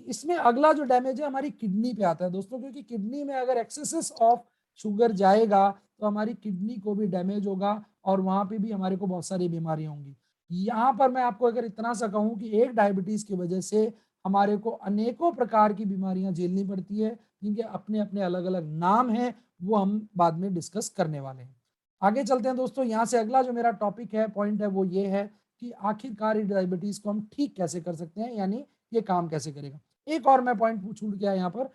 इसमें अगला जो डैमेज है हमारी किडनी पे आता है दोस्तों, क्योंकि किडनी में अगर एक्सेस ऑफ शुगर जाएगा तो हमारी किडनी को भी डैमेज होगा और वहां पे भी हमारे को बहुत सारी बीमारियां होंगी। यहाँ पर मैं आपको अगर इतना सा कहूँ कि एक डायबिटीज की वजह से हमारे को अनेकों प्रकार की बीमारियां झेलनी पड़ती है जिनके अपने अपने अलग अलग नाम हैं, वो हम बाद में डिस्कस करने वाले हैं। आगे चलते हैं दोस्तों। यहाँ से अगला जो मेरा टॉपिक है, पॉइंट है, वो ये है कि आखिरकार डायबिटीज को हम ठीक कैसे कर सकते हैं, यानी ये काम कैसे करेगा। एक और मैं पॉइंट छूट गया यहाँ पर,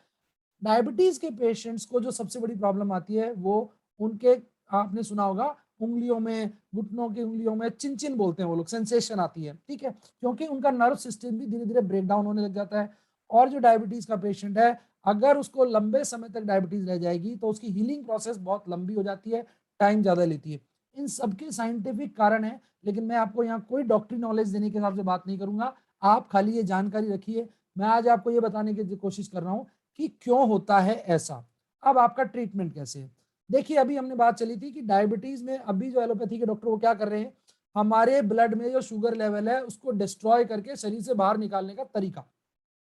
डायबिटीज के पेशेंट्स को जो सबसे बड़ी प्रॉब्लम आती है वो उनके, आपने सुना होगा उंगलियों में, घुटनों की उंगलियों में चिन बोलते हैं वो लोग, सेंसेशन आती है, ठीक है, क्योंकि उनका नर्व सिस्टम भी धीरे धीरे ब्रेक डाउन होने लग जाता है। और जो डायबिटीज का पेशेंट है अगर उसको लंबे समय तक डायबिटीज रह जाएगी तो उसकी हीलिंग प्रोसेस बहुत लंबी हो जाती है, टाइम ज्यादा लेती है। इन सबके साइंटिफिक कारण है, लेकिन मैं आपको यहाँ कोई डॉक्टरी नॉलेज देने के हिसाब से बात नहीं करूंगा, आप खाली ये जानकारी रखिए। मैं आज आपको ये बताने की कोशिश कर रहा हूँ कि क्यों होता है ऐसा। अब आपका ट्रीटमेंट कैसे है। देखिए अभी हमने बात चली थी कि डायबिटीज में अभी जो एलोपैथी के डॉक्टर वो क्या कर रहे हैं, हमारे ब्लड में जो शुगर लेवल है उसको डिस्ट्रॉय करके शरीर से बाहर निकालने का तरीका।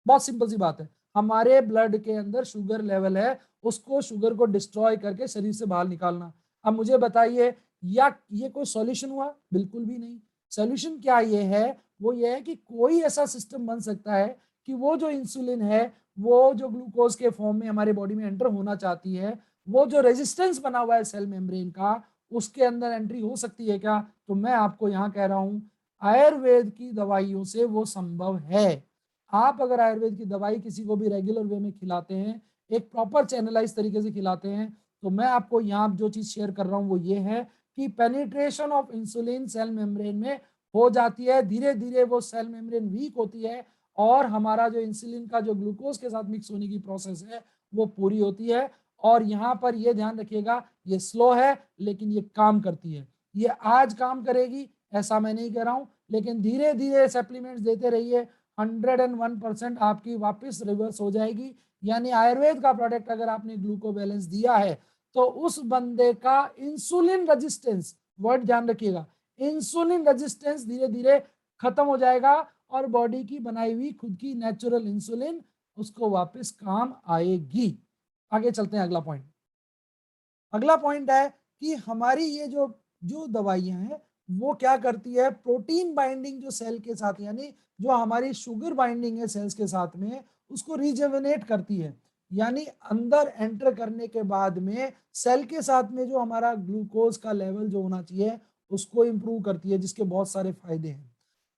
बहुत सिंपल सी बात है, हमारे ब्लड के अंदर शुगर लेवल है, उसको शुगर को डिस्ट्रॉय करके शरीर से बाहर निकालना। अब मुझे बताइए, या ये कोई सॉल्यूशन हुआ? बिल्कुल भी नहीं। सॉल्यूशन क्या ये है, वो ये है कि कोई ऐसा सिस्टम बन सकता है कि वो जो इंसुलिन है, वो जो ग्लूकोज के फॉर्म में हमारे बॉडी में एंटर होना चाहती है, वो जो रेजिस्टेंस बना हुआ है सेल मेम्ब्रेन का, उसके अंदर एंट्री हो सकती है क्या? तो मैं आपको यहाँ कह रहा हूँ, आयुर्वेद की दवाइयों से वो संभव है। आप अगर आयुर्वेद की दवाई किसी को भी रेगुलर वे में खिलाते हैं, एक प्रॉपर चैनलाइज तरीके से खिलाते हैं, तो मैं आपको यहाँ जो चीज शेयर कर रहा हूँ वो ये है कि penetration of insulin cell membrane में हो जाती है। धीरे धीरे वो सेल मेम्ब्रेन वीक होती है और हमारा जो इंसुलिन का जो ग्लूकोज के साथ मिक्स होने की प्रोसेस है वो पूरी होती है। और यहाँ पर ये ध्यान रखिएगा, ये स्लो है लेकिन ये काम करती है। ये आज काम करेगी ऐसा मैं नहीं कह रहा हूँ, लेकिन धीरे धीरे सप्लीमेंट्स देते रहिए, 101% आपकी वापस रिवर्स हो जाएगी। यानी आयुर्वेद का प्रोडक्ट अगर आपने ग्लूको बैलेंस दिया है तो उस बंदे का इंसुलिन रेजिस्टेंस, वर्ड ध्यान रखिएगा, इंसुलिन रेजिस्टेंस धीरे धीरे खत्म हो जाएगा और बॉडी की बनाई हुई खुद की नेचुरल इंसुलिन उसको वापस काम आएगी। आगे चलते हैं अगला पॉइंट। अगला पॉइंट है कि हमारी ये जो जो दवाइयां हैं वो क्या करती है, प्रोटीन बाइंडिंग जो सेल के साथ, यानी जो हमारी शुगर बाइंडिंग है सेल्स के साथ में, उसको रिजेवनेट करती है। यानी अंदर एंटर करने के बाद में सेल के साथ में जो हमारा ग्लूकोज का लेवल जो होना चाहिए उसको इंप्रूव करती है, जिसके बहुत सारे फायदे हैं।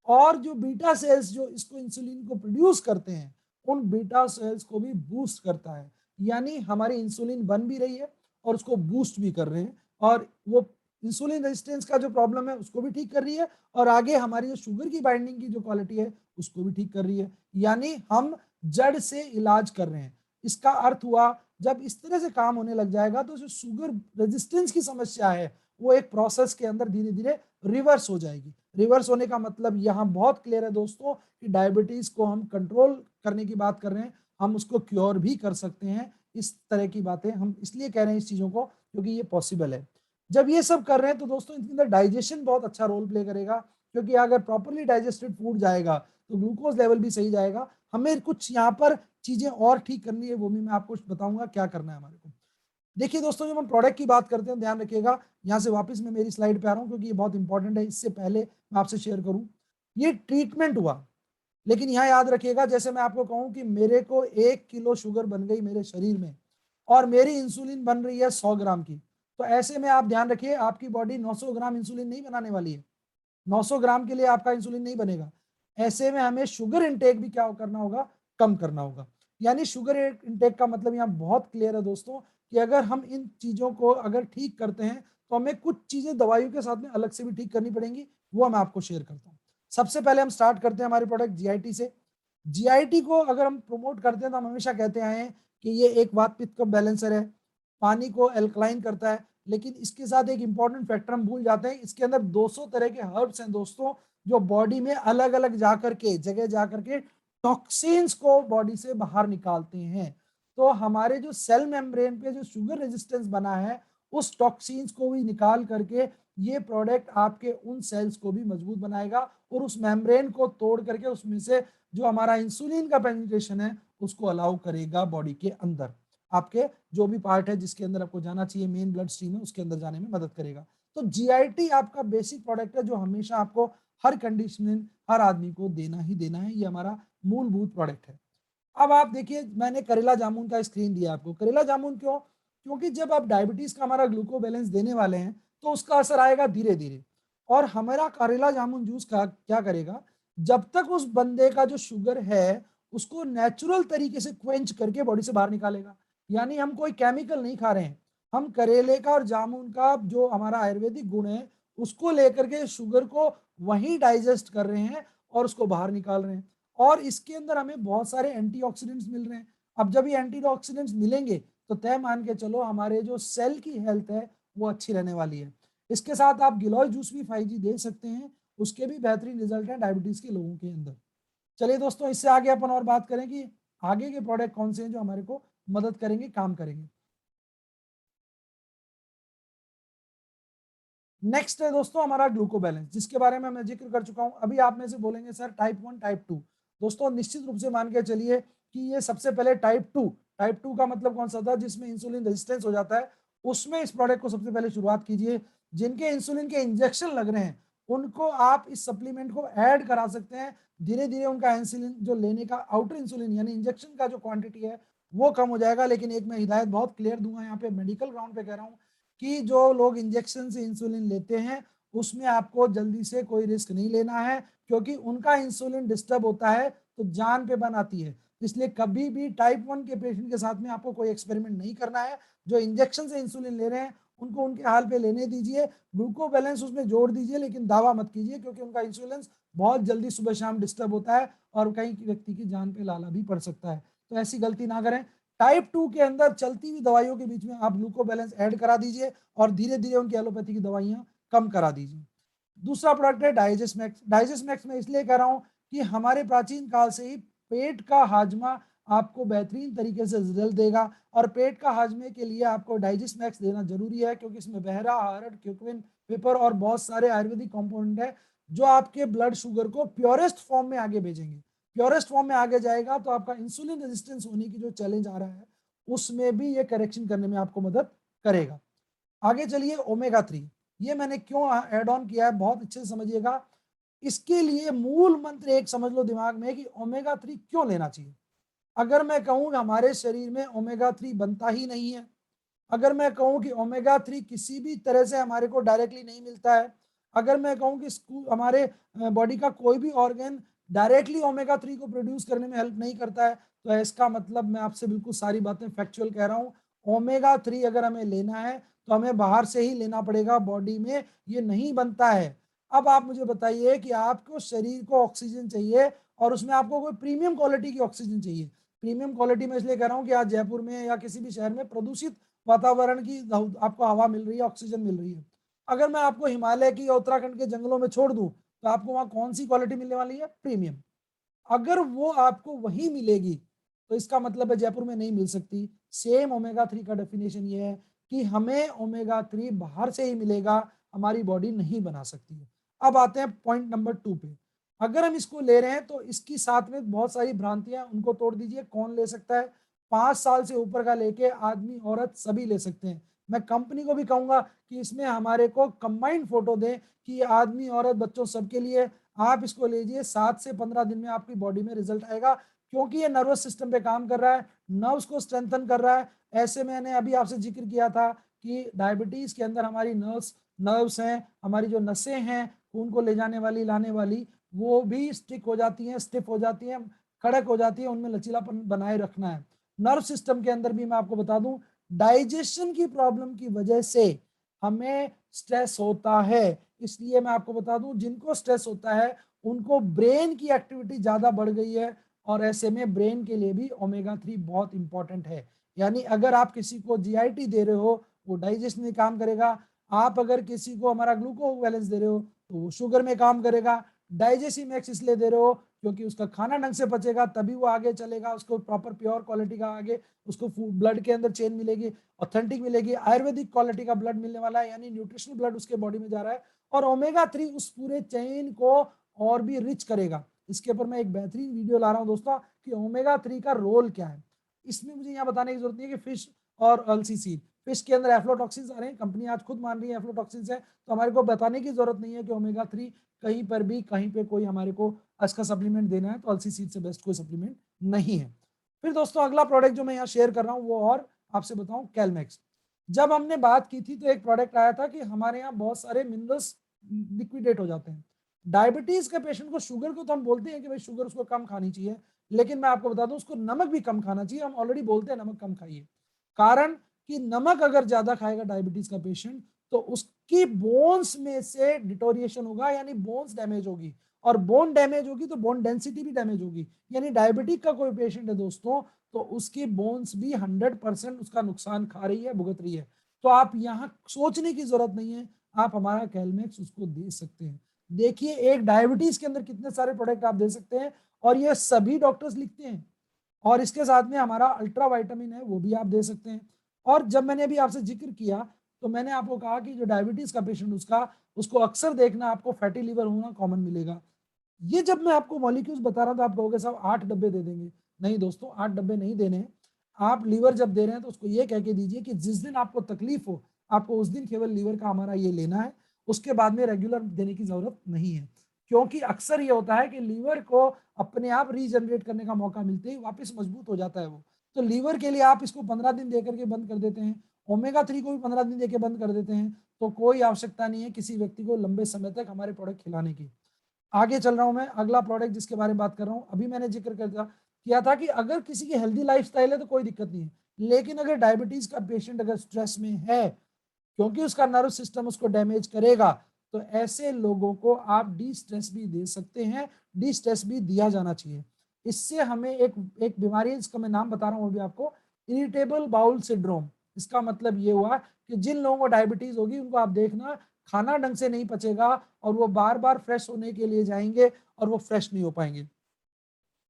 और जो बीटा सेल्स जो इसको इंसुलिन को प्रोड्यूस करते हैं, उन बीटा सेल्स को भी बूस्ट करता है। यानी हमारी इंसुलिन बन भी रही है और उसको बूस्ट भी कर रहे हैं, और वो इंसुलिन रेजिस्टेंस का जो प्रॉब्लम है उसको भी ठीक कर रही है, और आगे हमारी जो शुगर की बाइंडिंग की जो क्वालिटी है उसको भी ठीक कर रही है। यानी हम जड़ से इलाज कर रहे हैं। इसका अर्थ हुआ, जब इस तरह से काम होने लग जाएगा तो जो शुगर रेजिस्टेंस की समस्या है वो एक प्रोसेस के अंदर धीरे धीरे रिवर्स हो जाएगी। रिवर्स होने का मतलब यहाँ बहुत क्लियर है दोस्तों कि डायबिटीज को हम कंट्रोल करने की बात कर रहे हैं, हम उसको क्योर भी कर सकते हैं। इस तरह की बातें हम इसलिए कह रहे हैं इस चीजों को क्योंकि ये पॉसिबल है। जब ये सब कर रहे हैं तो दोस्तों इसके अंदर डाइजेशन बहुत अच्छा रोल प्ले करेगा, क्योंकि अगर प्रॉपरली डाइजेस्टेड फूड जाएगा तो ग्लूकोज लेवल भी सही जाएगा। हमें कुछ यहाँ पर चीजें और ठीक करनी है, वो भी मैं आपको बताऊंगा क्या करना है हमारे को। देखिए दोस्तों, जब हम प्रोडक्ट की बात करते हैं ध्यान रखिएगा, यहाँ से वापस मैं मेरी स्लाइड पे आ रहा हूँ क्योंकि ये बहुत इंपॉर्टेंट है। इससे पहले मैं आपसे शेयर करूँ, ये ट्रीटमेंट हुआ, लेकिन यहाँ याद रखिएगा, जैसे मैं आपको कहूँ कि मेरे को 1 किलो शुगर बन गई मेरे शरीर में और मेरी इंसुलिन बन रही है 100 ग्राम की, तो ऐसे में आप ध्यान रखिए आपकी बॉडी 900 ग्राम इंसुलिन नहीं बनाने वाली है। 900 ग्राम के लिए आपका इंसुलिन नहीं बनेगा। ऐसे में हमें शुगर इंटेक भी क्या करना होगा, कम करना होगा। यानी शुगर इंटेक का मतलब यहाँ बहुत क्लियर है दोस्तों कि अगर हम इन चीजों को अगर ठीक करते हैं तो हमें कुछ चीजें दवाइयों के साथ में अलग से भी ठीक करनी पड़ेंगी, वो मैं आपको शेयर करता हूँ। सबसे पहले हम स्टार्ट करते हैं हमारे प्रोडक्ट जीआईटी से। जीआईटी को अगर हम प्रमोट करते हैं तो हम हमेशा कहते आए हैं कि ये एक वात पित्त का बैलेंसर है, पानी को एल्कलाइन करता है, लेकिन इसके साथ एक इंपॉर्टेंट फैक्टर हम भूल जाते हैं, इसके अंदर 200 तरह के हर्ब्स हैं दोस्तों, जो बॉडी में अलग अलग जाकर के जगह जाकर के टॉक्सिन्स को बॉडी से बाहर निकालते हैं। तो हमारे जो सेल मेम्ब्रेन पे जो शुगर रेजिस्टेंस बना है उस टॉक्सिन्स को भी निकाल करके ये प्रोडक्ट आपके उन सेल्स को भी मजबूत बनाएगा और उस मेम्ब्रेन को तोड़ करके उसमें से जो हमारा इंसुलिन का पेनिट्रेशन है उसको अलाउ करेगा बॉडी के अंदर, आपके जो भी पार्ट है जिसके अंदर आपको जाना चाहिए, मेन ब्लड स्ट्रीम है उसके अंदर जाने में मदद करेगा। तो जीआईटी आपका बेसिक प्रोडक्ट है जो हमेशा आपको हर कंडीशन में हर आदमी को देना ही देना है, ये हमारा मूलभूत प्रोडक्ट है। अब आप देखिए, मैंने करेला जामुन का स्क्रीन दिया आपको। करेला जामुन क्यों? क्योंकि जब आप डायबिटीज का हमारा ग्लूको बैलेंस देने वाले हैं तो उसका असर आएगा धीरे धीरे, और हमारा करेला जामुन जूस का क्या करेगा, जब तक उस बंदे का जो शुगर है उसको नेचुरल तरीके से क्वेंच करके बॉडी से बाहर निकालेगा। यानी हम कोई केमिकल नहीं खा रहे हैं, हम करेले का और जामुन का जो हमारा आयुर्वेदिक गुण है उसको लेकर के शुगर को वहीं डाइजेस्ट कर रहे हैं और उसको बाहर निकाल रहे हैं, और इसके अंदर हमें बहुत सारे एंटीऑक्सीडेंट्स मिल रहे हैं। अब जब ये एंटीऑक्सीडेंट्स मिलेंगे तो तय मान के चलो हमारे जो सेल की हेल्थ है वो अच्छी रहने वाली है। इसके साथ आप गिलोय जूस भी 5G दे सकते हैं, उसके भी बेहतरीन रिजल्ट हैं डायबिटीज के लोगों के अंदर। चलिए दोस्तों, इससे आगे अपन और बात करें कि आगे के प्रोडक्ट कौन से हैं जो हमारे को मदद करेंगे, काम करेंगे। नेक्स्ट है दोस्तों हमारा ग्लूकोबैलेंस, जिसके बारे में मैं जिक्र कर चुका हूं। अभी आप में से बोलेंगे सर टाइप 1 टाइप 2, दोस्तों निश्चित रूप से मान के चलिए कि ये सबसे पहले टाइप 2 का मतलब कौन सा था, जिसमें इंसुलिन रेजिस्टेंस हो जाता है, उसमें इस प्रोडक्ट को सबसे पहले शुरुआत कीजिए। जिनके इंसुलिन के इंजेक्शन लग रहे हैं उनको आप इस सप्लीमेंट को ऐड करा सकते हैं। धीरे धीरे उनका इंसुलिन जो लेने का आउटर इंसुलिन यानी इंजेक्शन का जो क्वांटिटी है वो कम हो जाएगा। लेकिन एक मैं हिदायत बहुत क्लियर दूंगा यहाँ पे, मेडिकल ग्राउंड पे कह रहा हूँ कि जो लोग इंजेक्शन से इंसुलिन लेते हैं उसमें आपको जल्दी से कोई रिस्क नहीं लेना है, क्योंकि उनका इंसुलिन डिस्टर्ब होता है तो जान पे बन आती है। इसलिए कभी भी टाइप 1 के पेशेंट के साथ में आपको कोई एक्सपेरिमेंट नहीं करना है। जो इंजेक्शन से इंसुलिन ले रहे हैं उनको उनके हाल पे लेने दीजिए, ग्लूको बैलेंस उसमें जोड़ दीजिए, लेकिन दावा मत कीजिए, क्योंकि उनका इंसुलिन बहुत जल्दी सुबह शाम डिस्टर्ब होता है और कई व्यक्ति की जान पे लाला भी पड़ सकता है। तो ऐसी गलती ना करें। टाइप 2 के अंदर चलती हुई दवाइयों के बीच में आप ग्लूको बैलेंस ऐड करा दीजिए और धीरे धीरे उनकी एलोपैथी की दवाइयां कम करा दीजिए। दूसरा प्रोडक्ट है डाइजेस्ट मैक्स। डाइजेस्ट मैक्स में इसलिए कह रहा हूं कि हमारे प्राचीन काल से ही पेट का हाजमा आपको बेहतरीन तरीके से रिजल्ट देगा, और पेट का हाजमे के लिए आपको डाइजेस्ट मैक्स देना जरूरी है, क्योंकि इसमें बहरा, हरड़, क्यूक्विन, पेपर और बहुत सारे आयुर्वेदिक कंपोनेंट है जो आपके ब्लड शुगर को प्योरेस्ट फॉर्म में आगे भेजेंगे। प्योरेस्ट फॉर्म में आगे जाएगा तो आपका इंसुलिन रेजिस्टेंस होने की जो चैलेंज आ रहा है उसमें भी ये करेक्शन करने में आपको मदद करेगा। आगे चलिए ओमेगा 3, ये मैंने क्यों ऐड ऑन किया है बहुत अच्छे से समझिएगा। इसके लिए मूल मंत्र एक समझ लो दिमाग में कि ओमेगा 3 क्यों लेना चाहिए। अगर मैं कहूं हमारे शरीर में ओमेगा 3 बनता ही नहीं है, अगर मैं कहूं कि ओमेगा 3 किसी भी तरह से हमारे को डायरेक्टली नहीं मिलता है, अगर मैं कहूं कि हमारे बॉडी का कोई भी ऑर्गन डायरेक्टली ओमेगा 3 को प्रोड्यूस करने में हेल्प नहीं करता है, तो इसका मतलब मैं आपसे बिल्कुल सारी बातें फैक्चुअल कह रहा हूं। ओमेगा 3 अगर हमें लेना है तो हमें बाहर से ही लेना पड़ेगा, बॉडी में ये नहीं बनता है। अब आप मुझे बताइए कि आपको शरीर को ऑक्सीजन चाहिए और उसमें आपको कोई प्रीमियम क्वालिटी की ऑक्सीजन चाहिए। प्रीमियम क्वालिटी में इसलिए कह रहा हूं कि आज जयपुर में या किसी भी शहर में प्रदूषित वातावरण की आपको हवा मिल रही है, ऑक्सीजन मिल रही है। अगर मैं आपको हिमालय की या उत्तराखंड के जंगलों में छोड़ दूं तो आपको वहां कौन सी क्वालिटी मिलने वाली है? प्रीमियम। अगर वो आपको वही मिलेगी तो इसका मतलब है जयपुर में नहीं मिल सकती। सेम ओमेगा 3 का डेफिनेशन ये है कि हमें ओमेगा 3 बाहर से ही मिलेगा, हमारी बॉडी नहीं बना सकती है। अब आते हैं पॉइंट नंबर 2 पे। अगर हम इसको ले रहे हैं तो इसकी साथ में बहुत सारी भ्रांतियां, उनको तोड़ दीजिए। कौन ले सकता है? 5 साल से ऊपर का लेके आदमी औरत सभी ले सकते हैं। मैं कंपनी को भी कहूंगा कि इसमें हमारे को कंबाइंड फोटो दें कि आदमी औरत बच्चों सबके लिए। आप इसको लीजिए, 7 से 15 दिन में आपकी बॉडी में रिजल्ट आएगा, क्योंकि ये नर्वस सिस्टम पे काम कर रहा है, नर्व्स को स्ट्रेंथन कर रहा है। ऐसे मैंने अभी आपसे जिक्र किया था कि डायबिटीज के अंदर हमारी नर्व्स हैं, हमारी जो नसें हैं खून को ले जाने वाली लाने वाली, वो भी स्टिक हो जाती हैं, स्टिफ हो जाती हैं, कड़क हो जाती है, उनमें लचीलापन बनाए रखना है। नर्व सिस्टम के अंदर भी मैं आपको बता दूं, डाइजेशन की प्रॉब्लम की वजह से हमें स्ट्रेस होता है। इसलिए मैं आपको बता दूं, जिनको स्ट्रेस होता है उनको ब्रेन की एक्टिविटी ज्यादा बढ़ गई है, और ऐसे में ब्रेन के लिए भी ओमेगा 3 बहुत इंपॉर्टेंट है। यानी अगर आप किसी को जीआईटी दे रहे हो वो डाइजेशन में काम करेगा, आप अगर किसी को हमारा ग्लूको बैलेंस दे रहे हो तो वो शुगर में काम करेगा। डाइजेसिव मैक्स इसलिए दे रहे हो क्योंकि उसका खाना ढंग से पचेगा तभी वो आगे चलेगा, उसको प्रॉपर प्योर क्वालिटी का आगे उसको ब्लड के अंदर चेन मिलेगी, ऑथेंटिक मिलेगी, आयुर्वेदिक क्वालिटी का ब्लड मिलने वाला है, यानी न्यूट्रिशनल ब्लड उसके बॉडी में जा रहा है। और ओमेगा 3 उस पूरे चेन को और भी रिच करेगा। इसके ऊपर मैं एक बेहतरीन वीडियो ला रहा हूं दोस्तों कि ओमेगा 3 का रोल क्या है। इसमें मुझे यहाँ बताने की जरूरत नहीं है कि फिश और अलसी सीड, फिश के अंदर एफ्लोटॉक्सिन्स आ रहे हैं, कंपनी आज खुद मान रही है एफ्लोटॉक्सिन्स है, तो हमारे को बताने की जरूरत नहीं है कि ओमेगा 3 कहीं पर भी कहीं पे कोई हमारे को इसका सप्लीमेंट देना है तो अलसी सीड से बेस्ट कोई सप्लीमेंट नहीं है। फिर दोस्तों अगला प्रोडक्ट जो मैं यहाँ शेयर कर रहा हूँ वो और आपसे बताऊं कैलमैक्स। जब हमने बात की थी तो एक प्रोडक्ट आया था कि हमारे यहाँ बहुत सारे मिनरल्स लिक्विडेट हो जाते हैं। डायबिटीज के पेशेंट को, शुगर को तो हम बोलते हैं कि भाई शुगर उसको कम खानी चाहिए, लेकिन मैं आपको बता दूं उसको नमक भी कम खाना चाहिए। हम ऑलरेडी बोलते हैं नमक कम खाइए, कारण कि नमक अगर ज्यादा खाएगा डायबिटीज का पेशेंट तो उसकी बोन्स में से डिटोरिएशन होगा, यानी बोन्स डैमेज होगी, और बोन डैमेज होगी तो बोन डेंसिटी भी डैमेज होगी। यानी डायबिटिक का कोई पेशेंट है दोस्तों तो उसकी बोन्स भी 100% उसका नुकसान खा रही है, भुगत रही है। तो आप यहाँ सोचने की जरूरत नहीं है, आप हमारा कैलमैक्स उसको दे सकते हैं। देखिए एक डायबिटीज के अंदर कितने सारे प्रोडक्ट आप दे सकते हैं, और ये सभी डॉक्टर्स लिखते हैं। और इसके साथ में हमारा अल्ट्रा विटामिन है वो भी आप दे सकते हैं। और जब मैंने अभी आपसे जिक्र किया तो मैंने आपको कहा कि जो डायबिटीज का पेशेंट उसको अक्सर देखना आपको फैटी लीवर होना कॉमन मिलेगा। ये जब मैं आपको मॉलिक्यूल्स बता रहा हूं तो आप कहोगे साहब 8 डब्बे दे देंगे। नहीं दोस्तों, 8 डब्बे नहीं देने हैं। आप लीवर जब दे रहे हैं तो उसको ये कह के दीजिए कि जिस दिन आपको तकलीफ हो आपको उस दिन केवल लीवर का हमारा ये लेना है, उसके बाद में रेगुलर देने की जरूरत नहीं है। क्योंकि अक्सर ये होता है कि लीवर को अपने आप रीजनरेट करने का मौका मिलते ही वापस मजबूत हो जाता है वो। तो लीवर के लिए आप इसको 15 दिन दे करके बंद कर देते हैं, ओमेगा 3 को भी 15 दिन देके बंद कर देते हैं, तो कोई आवश्यकता नहीं है किसी व्यक्ति को लंबे समय तक हमारे प्रोडक्ट खिलाने की। आगे चल रहा हूं मैं, अगला प्रोडक्ट जिसके बारे में बात कर रहा हूं, अभी मैंने जिक्र किया था कि अगर किसी की हेल्दी लाइफस्टाइल है तो कोई दिक्कत नहीं है, लेकिन अगर डायबिटीज का पेशेंट अगर स्ट्रेस में है क्योंकि उसका नर्व सिस्टम उसको डैमेज करेगा, तो ऐसे लोगों को आप डी स्ट्रेस भी दे सकते हैं, डी स्ट्रेस भी दिया जाना चाहिए। इससे हमें एक एक बीमारी है जिसका मैं नाम बता रहा हूं अभी आपको, इरिटेबल बाउल सिंड्रोम। इसका मतलब ये हुआ कि जिन लोगों को डायबिटीज होगी उनको आप देखना खाना ढंग से नहीं पचेगा और वो बार बार फ्रेश होने के लिए जाएंगे और वो फ्रेश नहीं हो पाएंगे,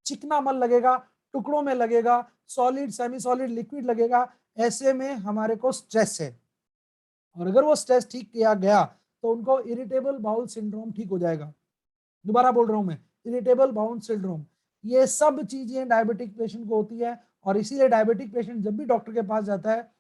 चिकना मन लगेगा, टुकड़ों में लगेगा, सॉलिड सेमी सॉलिड लिक्विड लगेगा। ऐसे में हमारे को स्ट्रेस है और अगर वो स्ट्रेस ठीक किया गया तो उनको इरिटेबल बाउल सिंड्रोम ठीक हो जाएगा। दोबारा बोल रहा हूं मैं, इरिटेबल बाउल सिंड्रोम। ये सब चीजें डायबिटिक पेशेंट को होती है और इसीलिए डायबिटिक पेशेंट जब भी डॉक्टर के पास जाता है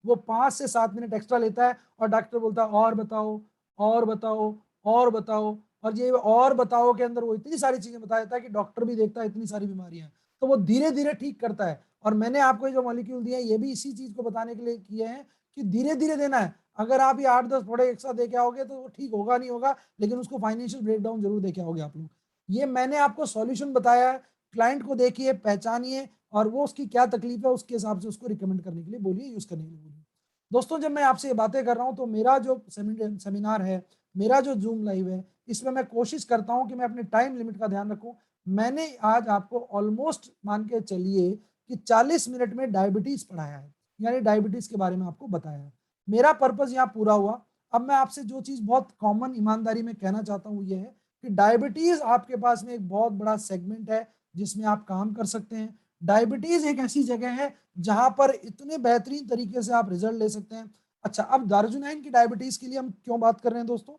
वो 5 से 7 मिनट एक्स्ट्रा लेता है और डॉक्टर बोलता है और बताओ, और बताओ, और बताओ, और ये और बताओ के अंदर वो इतनी सारी चीजें बता देता है कि डॉक्टर भी देखता है इतनी सारी बीमारियां, तो वो धीरे धीरे ठीक करता है। और मैंने आपको जो मॉलिक्यूल दिए हैं ये भी इसी चीज को बताने के लिए किए हैं कि धीरे धीरे देना है। अगर आप ये 8-10 प्रोडक्ट एक साथ देके आओगे तो वो ठीक होगा नहीं होगा, लेकिन उसको फाइनेंशियल ब्रेकडाउन जरूर देके आओगे आप लोग। ये मैंने आपको सॉल्यूशन बताया है, क्लाइंट को देखिए, पहचानिए और वो उसकी क्या तकलीफ है उसके हिसाब से उसको रिकमेंड करने के लिए बोलिए, यूज करने के लिए बोलिए। दोस्तों जब मैं आपसे ये बातें कर रहा हूं तो मेरा जो सेमिनार है, मेरा जो जूम लाइव है, इसमें मैं कोशिश करता हूं कि मैं अपने टाइम लिमिट का ध्यान रखूं। मैंने आज आपको ऑलमोस्ट मान के चलिए कि 40 मिनट में डायबिटीज पढ़ाया है, यानी डायबिटीज के बारे में आपको बताया है। मेरा पर्पज यहाँ पूरा हुआ। अब मैं आपसे जो चीज बहुत कॉमन ईमानदारी में कहना चाहता हूँ ये है कि डायबिटीज आपके पास में एक बहुत बड़ा सेगमेंट है जिसमें आप काम कर सकते हैं। डायबिटीज एक ऐसी जगह है जहां पर इतने बेहतरीन तरीके से आप रिजल्ट ले सकते हैं। अच्छा, अब दार्जुनाइन की डायबिटीज के लिए हम क्यों बात कर रहे हैं दोस्तों,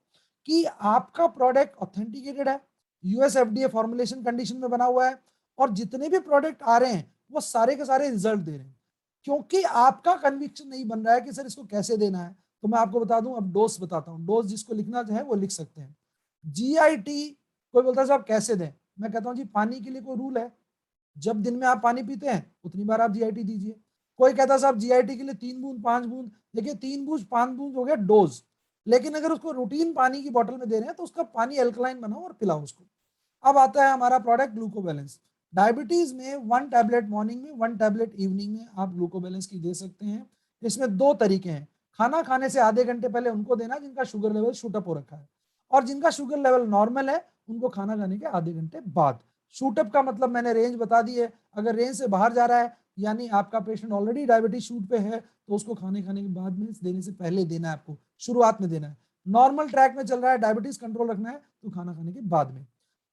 कि आपका प्रोडक्ट ऑथेंटिकेटेड है, यूएस एफडीए फॉर्मुलेशन कंडीशन में बना हुआ है और जितने भी प्रोडक्ट आ रहे हैं वो सारे के सारे रिजल्ट दे रहे हैं। क्योंकि आपका कन्विक्शन नहीं बन रहा है कि सर इसको कैसे देना है, तो मैं आपको बता दूं, अब डोज बताता हूं। डोज जिसको लिखना चाहे वो लिख सकते हैं। जीआईटी, कोई बोलता है साहब कैसे दें, मैं कहता हूं जी पानी के लिए कोई रूल है, जब दिन में आप पानी पीते हैं उतनी बार आप जीआईटी दीजिए। कोई कहता है साहब जीआईटी के लिए 3 बूंद 5 बूंद, देखिए 3 बूंद 5 बूंद हो गया डोज, लेकिन अगर उसको रूटीन पानी की बोतल में दे रहे हैं तो उसका पानी एल्कलाइन बनाओ और पिलाओ उसको। अब आता है हमारा प्रोडक्ट ग्लूको बैलेंस। डायबिटीज में 1 टैबलेट मॉर्निंग में, 1 टैबलेट इवनिंग में आप ग्लूको बैलेंस की दे सकते हैं। इसमें 2 तरीके हैं, खाना खाने से आधे घंटे पहले उनको देना जिनका शुगर लेवल शूट अप हो रखा है, और जिनका शुगर लेवल नॉर्मल है उनको खाना खाने के आधे घंटे बाद। शूट अप का मतलब मैंने रेंज बता दी है, अगर रेंज से बाहर जा रहा है यानी आपका पेशेंट ऑलरेडी डायबिटीज शूट पे है तो उसको खाने खाने के बाद में देने से पहले देना है, आपको शुरुआत में देना है। नॉर्मल ट्रैक में चल रहा है, डायबिटीज कंट्रोल रखना है तो खाना खाने के बाद में।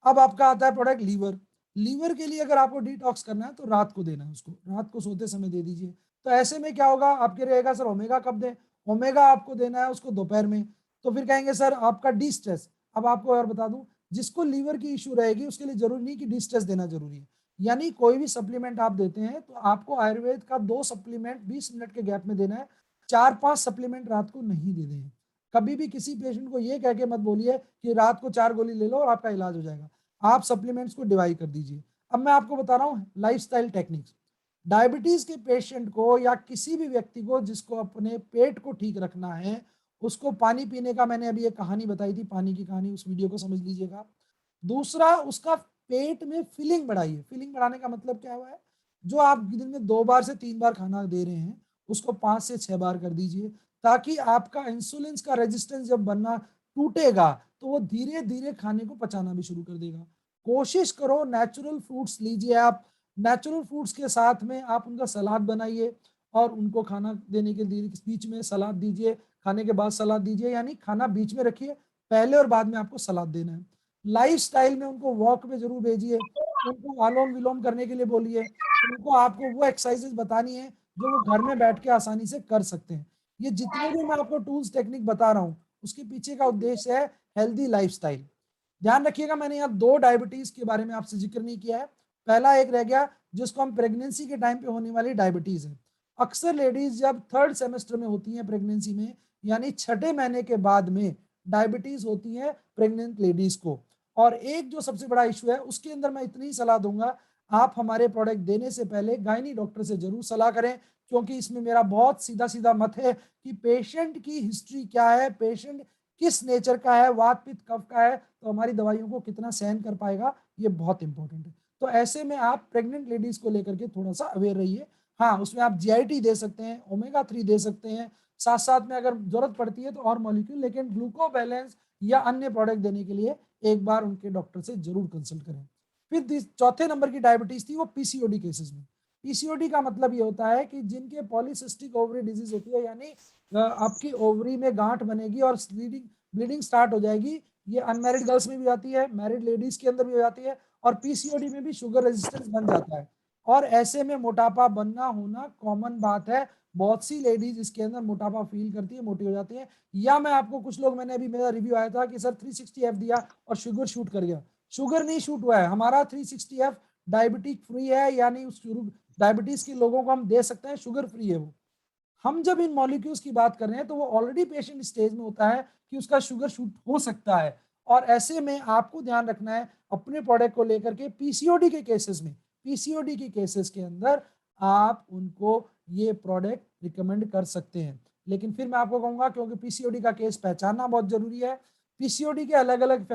अब आपका आता है प्रोडक्ट लीवर। लीवर के लिए अगर आपको डिटॉक्स करना है तो रात को देना है, उसको रात को सोते समय दे दीजिए। तो ऐसे में क्या होगा, आपके रहेगा सर ओमेगा कब दें, ओमेगा आपको देना है उसको दोपहर में। तो फिर कहेंगे सर आपका डी स्ट्रेस। अब आपको और बता दूं, जिसको लीवर की इश्यू रहेगी उसके लिए जरूरी नहीं कि डी स्ट्रेस देना जरूरी है, यानी कोई भी सप्लीमेंट आप देते हैं तो आपको आयुर्वेद का 2 सप्लीमेंट 20 मिनट के गैप में देना है, 4-5 सप्लीमेंट रात को नहीं दे दें। कभी भी किसी पेशेंट को ये कह के मत बोलिए कि रात को 4 गोली ले लो और आपका इलाज हो जाएगा, आप सप्लीमेंट्स को डिवाइड कर दीजिए। अब मैं आपको बता रहा हूँ लाइफस्टाइल टेक्निक्स। डायबिटीज के पेशेंट को या किसी भी व्यक्ति को जिसको अपने पेट को ठीक रखना है, उसको पानी पीने का, मैंने अभी एक कहानी बताई थी पानी की कहानी, उस वीडियो को समझ लीजिएगा। दूसरा, उसका पेट में फिलिंग बढ़ाइए। फिलिंग बढ़ाने का मतलब क्या हुआ है, जो आप दिन में 2 बार से 3 बार खाना दे रहे हैं उसको 5 से 6 बार कर दीजिए, ताकि आपका इंसुलिन का रेजिस्टेंस जब बनना टूटेगा तो वो धीरे धीरे खाने को पचाना भी शुरू कर देगा। कोशिश करो नेचुरल फ्रूट्स लीजिए आप, नेचुरल फ्रूट्स के साथ में आप उनका सलाद बनाइए और उनको खाना देने के बीच में सलाद दीजिए, खाने के बाद सलाद दीजिए, यानी खाना बीच में रखिए, पहले और बाद में आपको सलाद देना है। लाइफस्टाइल में उनको वॉक पे जरूर भेजिए, उनको अनुलोम विलोम करने के लिए बोलिए, उनको आपको वो एक्सरसाइजेस बतानी है जो वो घर में बैठ के आसानी से कर सकते हैं। ये जितने भी मैं आपको टूल्स टेक्निक बता रहा हूँ उसके पीछे का उद्देश्य है हेल्दी लाइफस्टाइल। ध्यान रखिएगा, मैंने यहाँ 2 डायबिटीज के बारे में आपसे जिक्र नहीं किया है। पहला एक रह गया जिसको हम प्रेगनेंसी के टाइम पे होने वाली डायबिटीज है। अक्सर लेडीज जब 3rd सेमेस्टर में होती हैं प्रेगनेंसी में, यानी 6ठे महीने के बाद में डायबिटीज होती है प्रेग्नेंट लेडीज को। और एक जो सबसे बड़ा इशू है उसके अंदर मैं इतनी सलाह दूंगा, आप हमारे प्रोडक्ट देने से पहले गायनी डॉक्टर से जरूर सलाह करें, क्योंकि इसमें मेरा बहुत सीधा सीधा मत है कि पेशेंट की हिस्ट्री क्या है, पेशेंट किस नेचर का है, वात पित्त कफ का है, तो हमारी दवाइयों को कितना सहन कर पाएगा, ये बहुत इंपॉर्टेंट है। तो ऐसे में आप प्रेग्नेंट लेडीज को लेकर के थोड़ा सा अवेयर रहिए। हाँ, उसमें आप जीआईटी दे सकते हैं, ओमेगा 3 दे सकते हैं, साथ साथ में अगर जरूरत पड़ती है तो और मॉलिक्यूल, लेकिन ग्लूको बैलेंस या अन्य प्रोडक्ट देने के लिए एक बार उनके डॉक्टर से जरूर कंसल्ट करें। फिर चौथे नंबर की डायबिटीज थी वो पीसीओडी केसेस में। पीसीओडी का मतलब ये होता है कि जिनके पॉलीसिस्टिक ओवरी डिजीज होती है, यानी आपकी ओवरी में गांठ बनेगी और ब्लीडिंग स्टार्ट हो जाएगी। ये अनमैरिड गर्ल्स में भी आती है, मैरिड लेडीज के अंदर भी हो जाती है, और पीसीओडी में भी शुगर रेजिस्टेंस बन जाता है। और ऐसे में मोटापा बनना होना कॉमन बात है। बहुत सी लेडीज इसके अंदर मोटापा फील करती है, मोटी हो जाती है। या मैं आपको कुछ लोग, मैंने अभी मेरा रिव्यू आया था कि सर 360F दिया और शुगर शूट कर गया। शुगर नहीं शूट हुआ है, हमारा 360F डायबिटिक फ्री है, यानी उस डायबिटीज के लोगों को हम दे सकते हैं, शुगर फ्री है वो। हम जब इन मॉलिक्यूल्स की बात कर रहे हैं तो वो ऑलरेडी पेशेंट स्टेज में होता है कि उसका शुगर शूट हो सकता है। और ऐसे में आपको ध्यान रखना है अपने प्रोडक्ट को लेकर के पीसीओडी के केसेस में, पीसीओडी के केसेस के अंदर आप उनको ये प्रोडक्ट रिकमेंड कर सकते हैं। लेकिन फिर मैं आपको कहूंगा, क्योंकि पीसीओडी का केस पहचानना बहुत जरूरी है। पीसीओडी के अलग अलग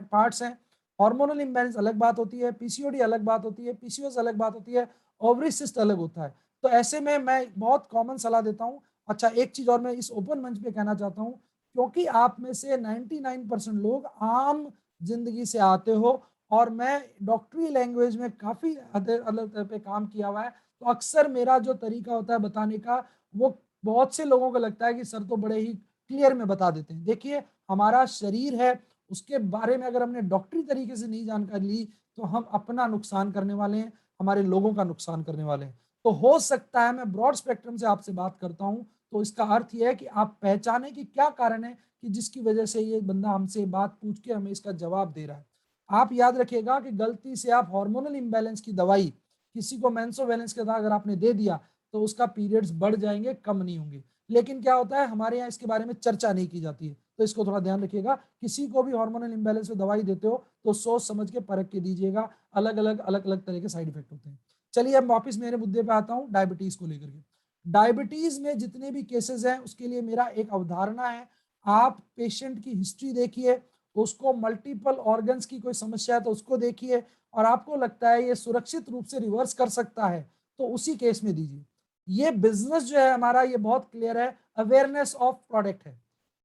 पार्ट्स हैं। हार्मोनल इम्बैलेंस अलग बात होती है, पीसीओडी अलग बात होती है, पीसीओएस अलग बात होती है, ओवरी सिस्ट अलग होता है। तो ऐसे में मैं बहुत कॉमन सलाह देता हूँ। अच्छा, एक चीज और मैं इस ओपन मंच पे कहना चाहता हूँ, क्योंकि आप में से 99% लोग आम जिंदगी से आते हो और मैं डॉक्टरी लैंग्वेज में काफी अलग तरह पे काम किया हुआ है, तो अक्सर मेरा जो तरीका होता है बताने का, वो बहुत से लोगों को लगता है कि सर तो बड़े ही क्लियर में बता देते हैं। देखिए, हमारा शरीर है, उसके बारे में अगर हमने डॉक्टरी तरीके से नहीं जानकारी ली तो हम अपना नुकसान करने वाले हैं, हमारे लोगों का नुकसान करने वाले हैं। तो हो सकता है मैं ब्रॉड स्पेक्ट्रम से आपसे बात करता हूं, तो इसका अर्थ यह है कि आप पहचाने कि क्या कारण है कि जिसकी वजह से ये बंदा हमसे बात पूछ के हमें इसका जवाब दे रहा है। आप याद रखिएगा कि गलती से आप हार्मोनल इम्बैलेंस की दवाई किसी को मेंसोवेलेंस के साथ अगर आपने दे दिया तो उसका पीरियड्स बढ़ जाएंगे, कम नहीं होंगे। लेकिन क्या होता है, हमारे यहाँ इसके बारे में चर्चा नहीं की जाती है, तो इसको थोड़ा ध्यान रखिएगा। किसी को भी हार्मोनल इम्बैलेंस में दवाई देते हो तो सोच समझ के परख के दीजिएगा, अलग अलग तरह के साइड इफेक्ट होते हैं। चलिए अब वापस मेरे मुद्दे पे आता हूँ, डायबिटीज को लेकर के। डायबिटीज में जितने भी केसेस हैं उसके लिए मेरा एक अवधारणा है, आप पेशेंट की हिस्ट्री देखिए, उसको मल्टीपल ऑर्गन्स की कोई समस्या है तो उसको देखिए, और आपको लगता है ये सुरक्षित रूप से रिवर्स कर सकता है तो उसी केस में दीजिए। ये बिजनेस जो है हमारा, ये बहुत क्लियर है, अवेयरनेस ऑफ प्रोडक्ट है।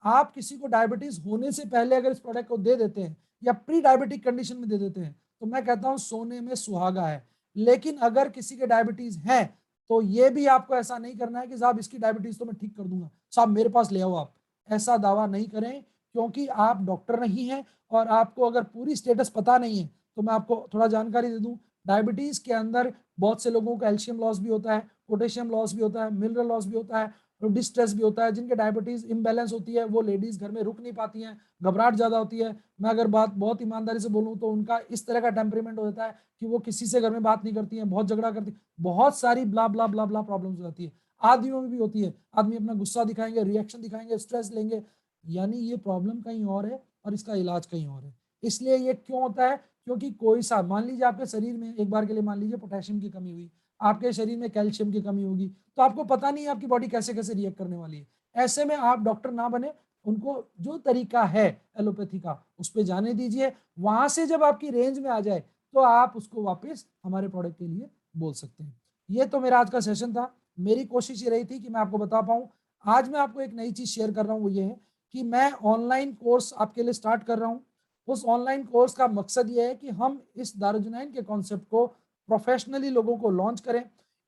आप किसी को डायबिटीज होने से पहले अगर इस प्रोडक्ट को दे देते हैं या प्री डायबिटिक कंडीशन में दे देते हैं तो मैं कहता हूं सोने में सुहागा है। लेकिन अगर किसी के डायबिटीज है तो ये भी आपको ऐसा नहीं करना है कि साहब इसकी डायबिटीज तो मैं ठीक कर दूंगा, साहब मेरे पास ले आओ आप, ऐसा दावा नहीं करें, क्योंकि आप डॉक्टर नहीं हैं और आपको अगर पूरी स्टेटस पता नहीं है। तो मैं आपको थोड़ा जानकारी दे दूं, डायबिटीज के अंदर बहुत से लोगों को कैल्शियम लॉस भी होता है, पोटेशियम लॉस भी होता है, मिनरल लॉस भी होता है, डिस्ट्रेस भी होता है। जिनके डायबिटीज इम्बैलेंस होती है वो लेडीज घर में रुक नहीं पाती हैं, घबराहट ज्यादा होती है। मैं अगर बात बहुत ईमानदारी से बोलूं तो उनका इस तरह का टेम्परेमेंट हो जाता है कि वो किसी से घर में बात नहीं करती हैं, बहुत झगड़ा करती हैं, बहुत सारी ब्ला ब्ला ब्ला ब्ला प्रॉब्लम्स हो जाती है। आदमियों में भी होती है, आदमी अपना गुस्सा दिखाएंगे, रिएक्शन दिखाएंगे, स्ट्रेस लेंगे, यानी ये प्रॉब्लम कहीं और है और इसका इलाज कहीं और है। इसलिए ये क्यों होता है, क्योंकि कोई सा, मान लीजिए आपके शरीर में एक बार के लिए मान लीजिए पोटेशियम की कमी हुई, आपके शरीर में कैल्शियम की कमी होगी, तो आपको पता नहीं है आपकी बॉडी कैसे कैसे रिएक्ट करने वाली है। ऐसे में आप डॉक्टर ना बने, उनको जो तरीका है एलोपैथी का उस पर जाने दीजिए। वहां से जब आपकी रेंज में आ जाए तो आप उसको वापस हमारे प्रोडक्ट के लिए बोल सकते हैं। ये तो मेरा आज का सेशन था। मेरी कोशिश ये रही थी कि मैं आपको बता पाऊं। आज मैं आपको एक नई चीज शेयर कर रहा हूं, वो ये है कि मैं ऑनलाइन कोर्स आपके लिए स्टार्ट कर रहा हूं। उस ऑनलाइन कोर्स का मकसद ये है कि हम इस दारुजुनैन के कॉन्सेप्ट को प्रोफेशनली लोगों को लॉन्च करें।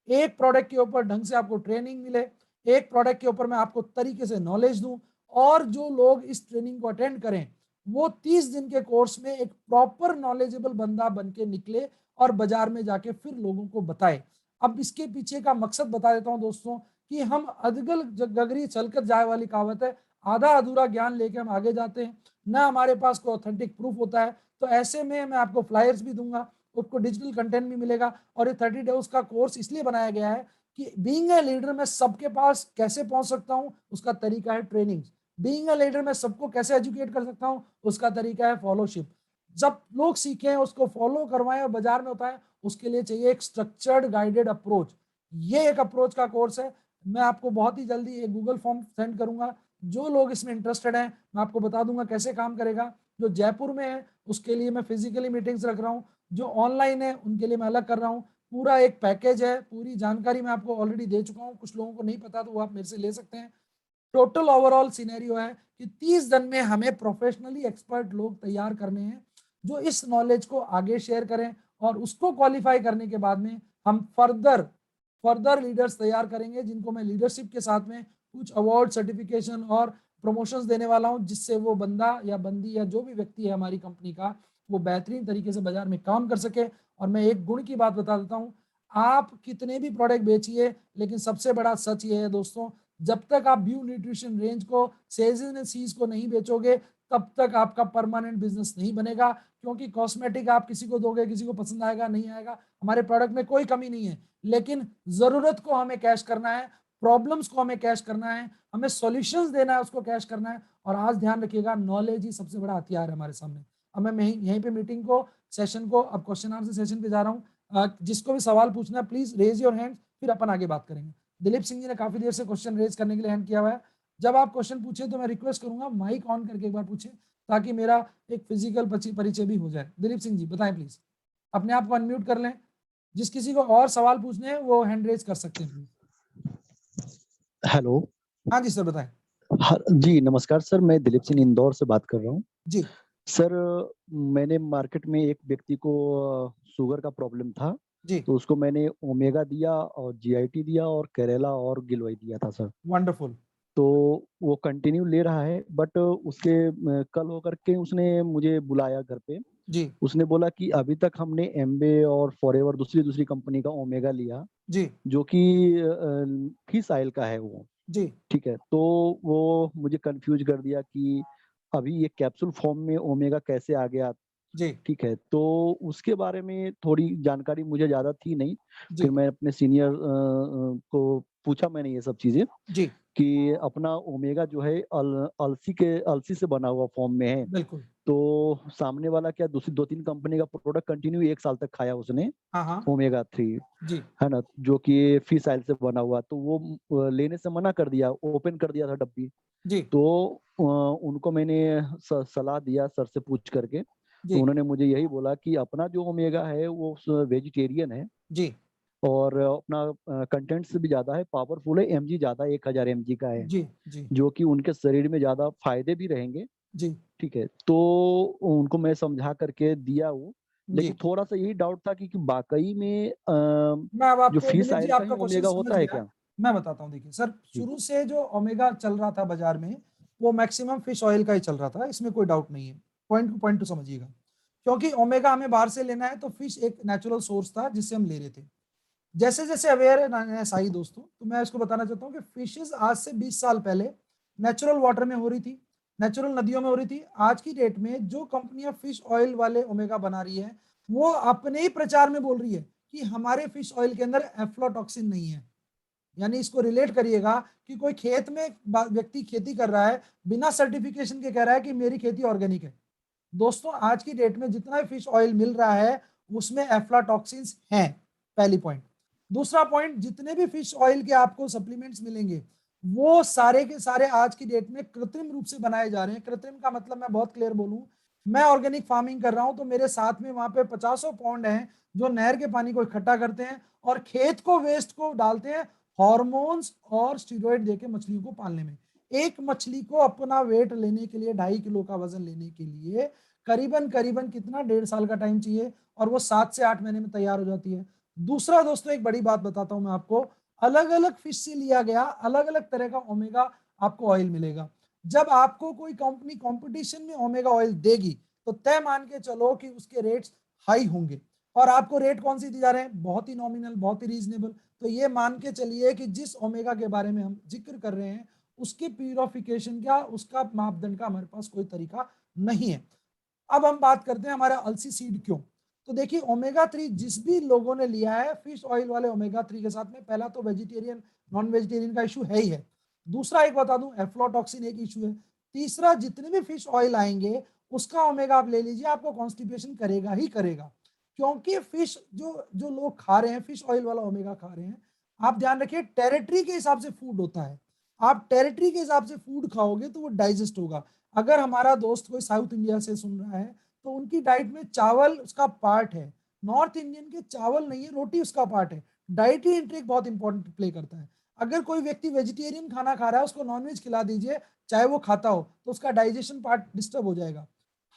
एक प्रोडक्ट के ऊपर ढंग से आपको ट्रेनिंग मिले, एक प्रोडक्ट के ऊपर मैं आपको तरीके से नॉलेज दूं, और जो लोग इस ट्रेनिंग को अटेंड करें वो 30 दिन के कोर्स में एक प्रॉपर नॉलेजेबल बंदा बन के निकले और बाजार में जाके फिर लोगों को बताए। अब इसके पीछे का मकसद बता देता हूं दोस्तों, कि हम अधगल गगरी चलकर जाए वाली कहावत है, आधा अधूरा ज्ञान लेके हम आगे जाते हैं, ना हमारे पास कोई ऑथेंटिक प्रूफ होता है। तो ऐसे में मैं आपको फ्लायर्स भी दूंगा, उसको डिजिटल कंटेंट भी मिलेगा। और ये 30 डेज का कोर्स इसलिए बनाया गया है कि बीइंग ए लीडर मैं सबके पास कैसे पहुंच सकता हूं, उसका तरीका है ट्रेनिंग। बीइंग ए लीडर मैं सबको कैसे एजुकेट कर सकता हूं, उसका तरीका है फॉलोशिप। जब लोग सीखें, उसको फॉलो करवाएं और बाजार में होता है, उसके लिए चाहिए एक स्ट्रक्चर्ड गाइडेड अप्रोच। ये एक अप्रोच का कोर्स है। मैं आपको बहुत ही जल्दी एक गूगल फॉर्म सेंड करूंगा। जो लोग इसमें इंटरेस्टेड हैं, मैं आपको बता दूंगा कैसे काम करेगा। जो जयपुर में है उसके लिए मैं फिजिकली मीटिंग्स रख रहा हूँ, जो ऑनलाइन है उनके लिए मैं अलग कर रहा हूँ। पूरा एक पैकेज है, पूरी जानकारी मैं आपको ऑलरेडी दे चुका हूँ। कुछ लोगों को नहीं पता तो वो आप मेरे से ले सकते हैं। टोटल ओवरऑल सिनेरियो है कि 30 दिन में हमें प्रोफेशनली एक्सपर्ट लोग तैयार करने हैं, जो इस नॉलेज को आगे शेयर करें, और उसको क्वालिफाई करने के बाद में हम फर्दर लीडर्स तैयार करेंगे, जिनको मैं लीडरशिप के साथ में कुछ अवार्ड, सर्टिफिकेशन और प्रमोशंस देने वाला हूं, जिससे वो बंदा या बंदी या जो भी व्यक्ति है हमारी कंपनी का, वो बेहतरीन तरीके से बाजार में काम कर सके। और मैं एक गुण की बात बता देता हूं, आप कितने भी प्रोडक्ट बेचिए, लेकिन सबसे बड़ा सच ये है दोस्तों, जब तक आप व्यू न्यूट्रिशन रेंज को, सीज को नहीं बेचोगे, तब तक आपका परमानेंट बिजनेस नहीं बनेगा। क्योंकि कॉस्मेटिक आप किसी को दोगे, किसी को पसंद आएगा नहीं आएगा, हमारे प्रोडक्ट में कोई कमी नहीं है, लेकिन जरूरत को हमें कैश करना है, प्रॉब्लम्स को हमें कैश करना है, हमें सॉल्यूशंस देना है, उसको कैश करना है। और आज ध्यान रखिएगा, नॉलेज ही सबसे बड़ा हथियार है हमारे सामने। अब मैं यहीं पे मीटिंग को, सेशन को, अब क्वेश्चन आंसर सेशन पे जा रहा हूँ। जिसको भी सवाल पूछना है प्लीज रेज योर हैंड, फिर अपन आगे बात करेंगे। दिलीप सिंह जी ने काफी देर से क्वेश्चन रेज करने के लिए हैंड किया हुआ है। जब आप क्वेश्चन पूछे तो मैं रिक्वेस्ट करूंगा माइक ऑन करके एक बार पूछे, ताकि मेरा एक फिजिकल परिचय भी हो जाए। दिलीप सिंह जी बताएं प्लीज, अपने आप को अनम्यूट कर लें। जिस किसी को और सवाल पूछने हैं वो हैंड रेज कर सकते हैं। हेलो। हाँ जी सर बताएं। हाँ जी, नमस्कार सर, मैं दिलीप सिंह इंदौर से बात कर रहा हूँ। जी सर, मैंने मार्केट में एक व्यक्ति को शुगर का प्रॉब्लम था, जी तो उसको मैंने ओमेगा दिया और जीआईटी दिया और केरेला और गिलोय दिया था सर। वंडरफुल। तो वो कंटिन्यू ले रहा है, बट उसके कल होकर के उसने मुझे बुलाया घर पे। जी उसने बोला कि अभी तक हमने एम्बे और फॉरएवर दूसरी कंपनी का ओमेगा लिया, जी जो कि फिश ऑयल का है वो। जी ठीक है, तो वो मुझे कंफ्यूज कर दिया कि अभी ये कैप्सूल फॉर्म में ओमेगा कैसे आ गया। जी ठीक है, तो उसके बारे में थोड़ी जानकारी मुझे ज्यादा थी नहीं। जी फिर मैं अपने सीनियर को पूछा, मैंने ये सब चीजें जी कि अपना ओमेगा जो है अलसी से बना हुआ फॉर्म में है। बिल्कुल। तो सामने वाला क्या दूसरी 2-3 कंपनी का प्रोडक्ट कंटिन्यू 1 साल तक खाया उसने, हाँ हाँ ओमेगा 3, जी है ना, जो कि फिश ऑयल से बना हुआ। तो वो लेने से मना कर दिया, ओपन कर दिया था डब्बी। जी तो उनको मैंने सलाह दिया सर से पूछ करके, तो जी उन्होंने मुझे यही बोला कि अपना जो ओमेगा है वो वेजिटेरियन है, जी और अपना कंटेंट से भी ज्यादा है, पावरफुल है, एमजी ज्यादा 1000 एमजी का है, जी जी जो कि उनके शरीर में ज्यादा फायदे भी रहेंगे। जी ठीक है, तो उनको मैं समझा करके दिया वो। जी। लेकिन थोड़ा सा यही डाउट था कि वाकई में मैं अब जो आपको, फिश दिलीप जी ऑयल का ही आपका क्वेश्चन ओमेगा समझ होता है गया। क्या? मैं बताता हूँ, देखिए सर, जी। शुरू से जो ओमेगा चल रहा था बाजार में, वो मैक्सिमम फिश ऑयल का ही चल रहा था, इसमें कोई डाउट नहीं है। पॉइंट टू समझिएगा, क्योंकि ओमेगा हमें बाहर से लेना है, तो फिश एक नेचुरल सोर्स था जिससे हम ले रहे थे। जैसे जैसे अवेयरनेस आई दोस्तों, तो मैं इसको बताना चाहता हूँ कि फिशेज आज से 20 साल पहले नेचुरल वाटर में हो रही थी, नेचुरल नदियों में हो रही थी। आज की डेट में जो कंपनियां फिश ऑयल वाले ओमेगा बना रही है, वो अपने ही प्रचार में बोल रही है कि हमारे फिश ऑयल के अंदर एफ्लाटॉक्सिन नहीं है। यानी इसको रिलेट करिएगा कि कोई खेत में व्यक्ति खेती कर रहा है, बिना सर्टिफिकेशन के कह रहा है कि मेरी खेती ऑर्गेनिक है। दोस्तों आज की डेट में जितना भी फिश ऑयल मिल रहा है, उसमें एफ्लाटॉक्सिन्स हैं, पहली पॉइंट। दूसरा पॉइंट, जितने भी फिश ऑयल के आपको सप्लीमेंट्स मिलेंगे, वो सारे के सारे आज की डेट में कृत्रिम रूप से बनाए जा रहे हैं। कृत्रिम का मतलब मैं बहुत क्लियर बोलूं, मैं ऑर्गेनिक फार्मिंग कर रहा हूं, तो मेरे साथ में वहां पे 50 पौंड हैं जो नहर के पानी को इकट्ठा करते हैं और खेत को, वेस्ट को डालते हैं हॉर्मोन्स और स्टीरॉइड देके मछलियों को पालने में। एक मछली को अपना वेट लेने के लिए, 2.5 किलो का वजन लेने के लिए करीबन करीबन कितना, 1.5 साल का टाइम चाहिए, और वो 7 से 8 महीने में तैयार हो जाती है। दूसरा दोस्तों, एक बड़ी बात बताता हूं मैं आपको, अलग अलग फिश से लिया गया अलग अलग तरह का ओमेगा आपको ऑयल मिलेगा। जब आपको कोई कंपनी कंपटीशन में ओमेगा ऑयल देगी, तो तय मान के चलो कि उसके रेट्स हाई होंगे। और आपको रेट कौन सी दी जा रहे हैं, बहुत ही नॉमिनल, बहुत ही रीजनेबल। तो ये मान के चलिए कि जिस ओमेगा के बारे में हम जिक्र कर रहे हैं उसकी प्यूरिफिकेशन का, उसका मापदंड का हमारे पास कोई तरीका नहीं है। अब हम बात करते हैं हमारा अलसी सीड क्यों। तो देखिए ओमेगा 3 जिस भी लोगों ने लिया है फिश ऑयल वाले ओमेगा 3 के साथ में, पहला तो वेजिटेरियन नॉन वेजिटेरियन का इशू है ही है, दूसरा एक बता दूं एफ्लोटॉक्सिन एक इशू है, तीसरा जितने भी फिश ऑयल आएंगे उसका ओमेगा आप ले लीजिए, आपको कॉन्स्टिपेशन करेगा ही करेगा। क्योंकि फिश जो जो लोग खा रहे हैं फिश ऑयल वाला ओमेगा खा रहे हैं, आप ध्यान रखिए टेरिटरी के हिसाब से फूड होता है, आप टेरिटरी के हिसाब से फूड खाओगे तो वो डाइजेस्ट होगा। अगर हमारा दोस्त कोई साउथ इंडिया से सुन रहा है तो उनकी डाइट में चावल उसका पार्ट है, नॉर्थ इंडियन के चावल नहीं है, रोटी उसका पार्ट है। डाइटरी इंटेक बहुत इंपॉर्टेंट प्ले करता है। अगर कोई व्यक्ति वेजिटेरियन खाना खा रहा है उसको नॉनवेज खिला दीजिए चाहे वो खाता हो, तो उसका डाइजेशन पार्ट डिस्टर्ब हो जाएगा।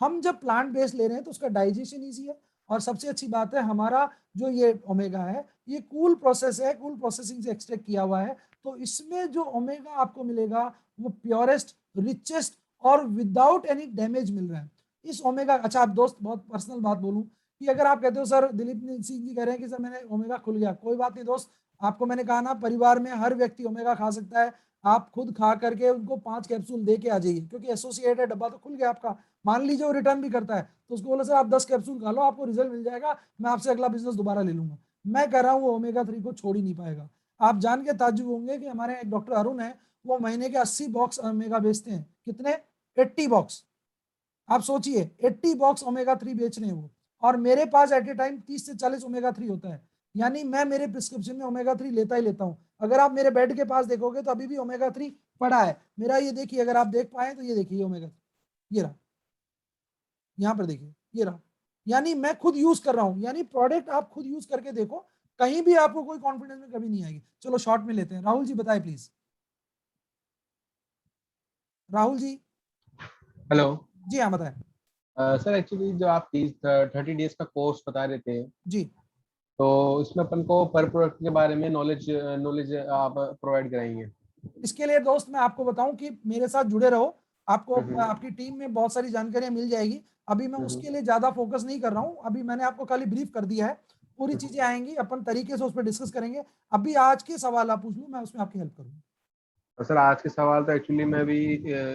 हम जब प्लांट बेस्ड ले रहे हैं तो उसका डाइजेशन ईजी है, और सबसे अच्छी बात है हमारा जो ये ओमेगा है ये कूल प्रोसेस है, कूल प्रोसेसिंग से एक्सट्रैक्ट किया हुआ है। तो इसमें जो ओमेगा आपको मिलेगा वो प्योरेस्ट, रिचेस्ट और विदाउट एनी डैमेज मिल रहा है इस ओमेगा। अच्छा आप दोस्त बहुत पर्सनल बात बोलूं कि अगर आप कहते हो सर दिलीप सिंह जी कह रहे हैं कि सर मैंने ओमेगा खुल गया, कोई बात नहीं दोस्त, आपको मैंने कहा ना परिवार में हर व्यक्ति ओमेगा खा सकता है। आप खुद खा करके उनको 5 कैप्सूल दे के आ जाइए, क्योंकि एसोसिएटेड है, डब्बा तो खुल गया आपका। मान लीजिए वो रिटर्न भी करता है तो उसको बोले सर आप 10 कैप्सूल खा लो, आपको रिजल्ट मिल जाएगा, मैं आपसे अगला बिजनेस दोबारा ले लूंगा। मैं कह रहा हूँ वो ओमेगा 3 को छोड़ ही नहीं पाएगा। आप जान के ताज्जुब होंगे कि हमारे एक डॉक्टर अरुण है, वो महीने के 80 बॉक्स ओमेगा बेचते हैं। कितने? 80 बॉक्स। आप सोचिए 80 बॉक्स ओमेगा 3 बेच रहे हैं वो, और मेरे पास एट ए टाइम 30 से 40 ओमेगा 3 होता है। यानी मैं मेरे प्रिस्क्रिप्शन में ओमेगा 3 लेता ही लेता हूं। अगर आप मेरे बेड के पास देखोगे तो अभी भी ओमेगा 3 पड़ा है मेरा। ये देखिए, अगर आप देख पाए तो ये देखिए ओमेगा 3, ये रहा, यहाँ पर देखिए ये रहा। यानी मैं खुद यूज कर रहा हूं, यानी प्रोडक्ट आप खुद यूज करके देखो, कहीं भी आपको कोई कॉन्फिडेंस में कभी नहीं आएगी। चलो शॉर्ट में लेते हैं, राहुल जी बताए प्लीज। राहुल जी। हेलो जी हाँ बताए। सर, एक्चुअली जो आप 30 डेज का कोर्स बता रहे थे, जी तो इसमें अपन को पर प्रोडक्ट के बारे में नॉलेज नॉलेज आप प्रोवाइड कराएंगे? इसके लिए दोस्त मैं आपको बताऊं कि मेरे साथ जुड़े रहो, आपको हम्म, आपकी टीम में बहुत सारी जानकारियां मिल जाएगी। अभी मैं हम्म, उसके लिए ज्यादा फोकस नहीं कर रहा हूं, अभी मैंने आपको खाली ब्रीफ कर दिया है, पूरी चीजें आएंगी अपन तरीके से उस पर डिस्कस करेंगे। अभी आज के सवाल आप पूछ लो, मैं उसमें आपकी हेल्प करूंगा। तो सर आज के सवाल तो एक्चुअली मैं भी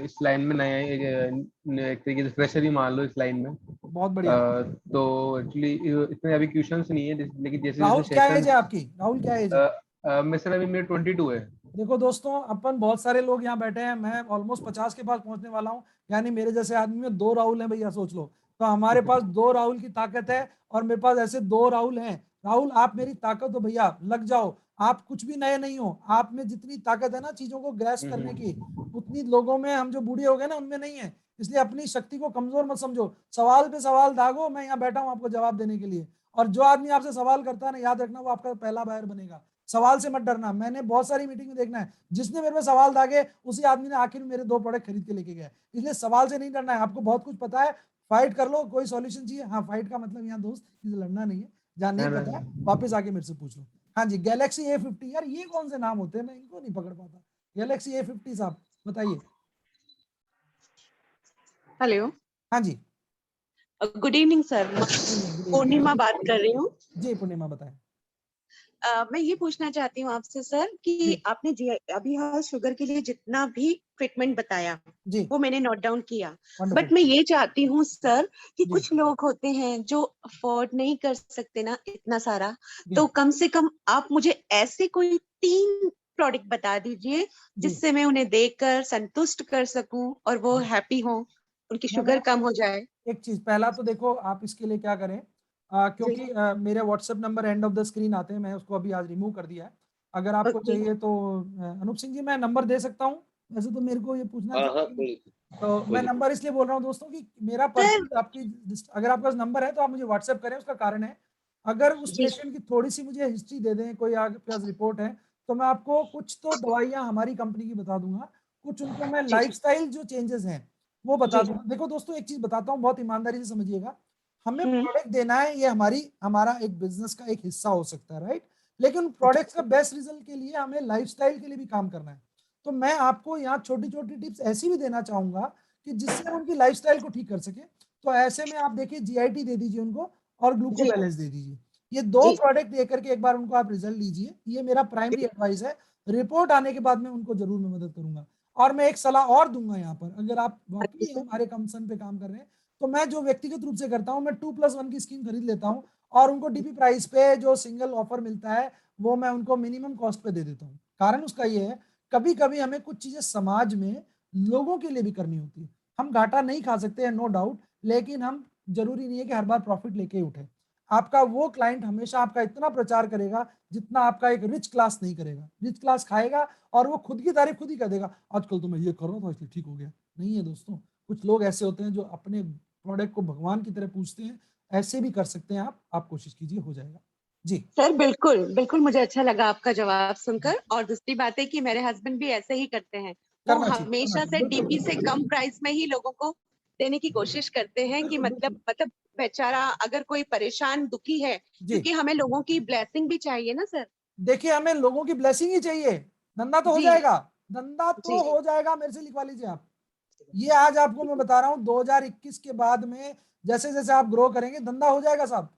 इस लाइन में नया एक तरीके से फ्रेशर ही मान लो इस लाइन में। बहुत बढ़िया। तो एक्चुअली इतने अभी क्वेश्चंस नहीं है, लेकिन जैसे राहुल जैसे क्या एज सेशन है आपकी? राहुल क्या एज है? मैं सर अभी मेरे 22 है। देखो दोस्तों, अपन बहुत सारे लोग यहाँ बैठे हैं, मैं ऑलमोस्ट 50 के पास पहुंचने वाला हूँ, यानी मेरे जैसे आदमी में 2 राहुल हैं भैया, सोच लो। तो हमारे पास 2 राहुल की ताकत है, और मेरे पास ऐसे 2 राहुल हैं। राहुल आप मेरी ताकत हो भैया, लग जाओ। आप कुछ भी नए नहीं हो, आप में जितनी ताकत है ना चीजों को ग्रैस्प करने की, उतनी लोगों में, हम जो बूढ़े हो गए ना उनमें नहीं है। इसलिए अपनी शक्ति को कमजोर मत समझो, सवाल पे सवाल दागो, मैं यहाँ बैठा हूँ आपको जवाब देने के लिए। और जो आदमी आपसे सवाल करता है ना, याद रखना वो आपका पहला बायर बनेगा। सवाल से मत डरना, मैंने बहुत सारी मीटिंग में देखना है, जिसने मेरे पे सवाल दागे उसी आदमी ने आखिर में मेरे 2 प्रोडक्ट खरीद के लेके गया। इसलिए सवाल से नहीं डरना है, आपको बहुत कुछ पता है, फाइट कर लो, कोई सॉल्यूशन चाहिए। हाँ फाइट का मतलब यहाँ दोस्त किसी लड़ना नहीं है, जहाँ नहीं पता है वापस आके मेरे से पूछ लो। हाँ जी, गैलेक्सी A50, यार ये कौन से नाम होते हैं, मैं इनको नहीं पकड़ पाता। गैलेक्सी A50 साहब बताइए। हेलो, हाँ जी। Good evening sir. Good evening. Purnima बात कर रही हूँ। जी पूर्णिमा बताएं। मैं ये पूछना चाहती हूँ आपसे सर कि जी आपने अभी हाल शुगर के लिए जितना भी ट्रीटमेंट बताया जी वो मैंने नोट डाउन किया। वंडरफुल। बट मैं ये चाहती हूँ सर कि जी कुछ लोग होते हैं जो अफोर्ड नहीं कर सकते ना इतना सारा, जी तो कम से कम आप मुझे ऐसे कोई 3 प्रोडक्ट बता दीजिए जी। जिससे मैं उन्हें देखकर संतुष्ट कर सकूं और वो हैप्पी हो, उनकी शुगर मैं कम हो जाए। एक चीज, पहला तो देखो आप इसके लिए क्या करें, जी क्योंकि मेरे WhatsApp number end of the screen आते हैं, मैं उसको अभी आज रिमूव कर दिया है। अगर आपको ओके। चाहिए तो अनूप सिंह जी मैं नंबर दे सकता हूँ, वैसे तो मेरे को ये पूछना हाँ हाँ, चाहिए। कोई तो कोई मैं दिक्कत नंबर इसलिए बोल रहा हूँ दोस्तों कि मेरा सर पर्सनल आपकी अगर आपके पास नंबर है तो आप मुझे व्हाट्सएप करें, उसका कारण है अगर उस जी पेशेंट की थोड़ी सी मुझे हिस्ट्री दे दें, कोई आपके पास रिपोर्ट है, तो मैं आपको कुछ तो दवाइयाँ हमारी कंपनी की बता दूंगा, कुछ उनको मैं जी जी लाइफस्टाइल जो चेंजेस हैं वो बता जी। दूंगा। देखो दोस्तों एक चीज बताता हूँ, बहुत ईमानदारी से समझिएगा, हमें हम्म। प्रोडक्ट देना है, ये हमारा एक बिजनेस का एक हिस्सा हो सकता है, राइट। लेकिन ओके। प्रोडक्ट्स का बेस्ट रिजल्ट के लिए हमें लाइफस्टाइल के लिए भी काम करना है। तो मैं आपको यहाँ छोटी छोटी टिप्स ऐसी भी देना चाहूंगा कि जिससे हम उनकी लाइफस्टाइल को ठीक कर सके। तो ऐसे में आप देखिए GIT दे दीजिए उनको, और ग्लूको जी। बैलेंस दे दीजिए। ये 2 जी। प्रोडक्ट दे करके एक बार उनको आप रिजल्ट लीजिए। ये मेरा प्राइमरी एडवाइस है। रिपोर्ट आने के बाद में उनको जरूर मैं मदद करूंगा। और मैं एक सलाह और दूंगा यहाँ पर, अगर आप वाकई सर। हमारे कंसर्न पे काम कर रहे हैं तो मैं जो व्यक्तिगत रूप से करता हूँ, मैं 2+1 की स्कीम खरीद लेता हूँ और उनको डीपी प्राइस पे जो सिंगल ऑफर मिलता है वो मैं उनको मिनिमम कॉस्ट पे दे देता हूँ। कारण उसका ये है, कभी कभी हमें कुछ चीजें समाज में लोगों के लिए भी करनी होती है। हम घाटा नहीं खा सकते हैं, नो डाउट, लेकिन हम जरूरी नहीं है कि हर बार प्रॉफिट लेके ही उठे। आपका वो क्लाइंट हमेशा आपका इतना प्रचार करेगा जितना आपका एक रिच क्लास नहीं करेगा। रिच क्लास खाएगा और वो खुद की तारीफ खुद ही कर देगा, आजकल तो मैं ये कर रहा था इसलिए ठीक हो गया। नहीं है दोस्तों, कुछ लोग ऐसे होते हैं जो अपने प्रोडक्ट को भगवान की तरह पूछते हैं। ऐसे भी कर सकते हैं आप कोशिश कीजिए, हो जाएगा जी। सर बिल्कुल बिल्कुल, मुझे अच्छा लगा आपका जवाब सुनकर। और दूसरी बात है कि मेरे हस्बैंड भी ऐसे ही करते हैं। वो करना हमेशा से चाहिए, बिल्कुल डीपी से बिल्कुल कम प्राइस में ही लोगों को देने की कोशिश करते हैं कि बिल्कुल बिल्कुल मतलब बेचारा अगर कोई परेशान दुखी है, जी। क्योंकि हमें लोगों की ब्लेसिंग भी चाहिए ना सर। देखिए, हमें लोगों की ब्लेसिंग ही चाहिए, धंधा तो हो जी। जाएगा। धंधा जी। तो हो जाएगा, मेरे से लिखवा लीजिए आप। ये आज आपको मैं बता रहा हूँ, 2021 के बाद में जैसे जैसे आप ग्रो करेंगे धंधा हो जाएगा साहब।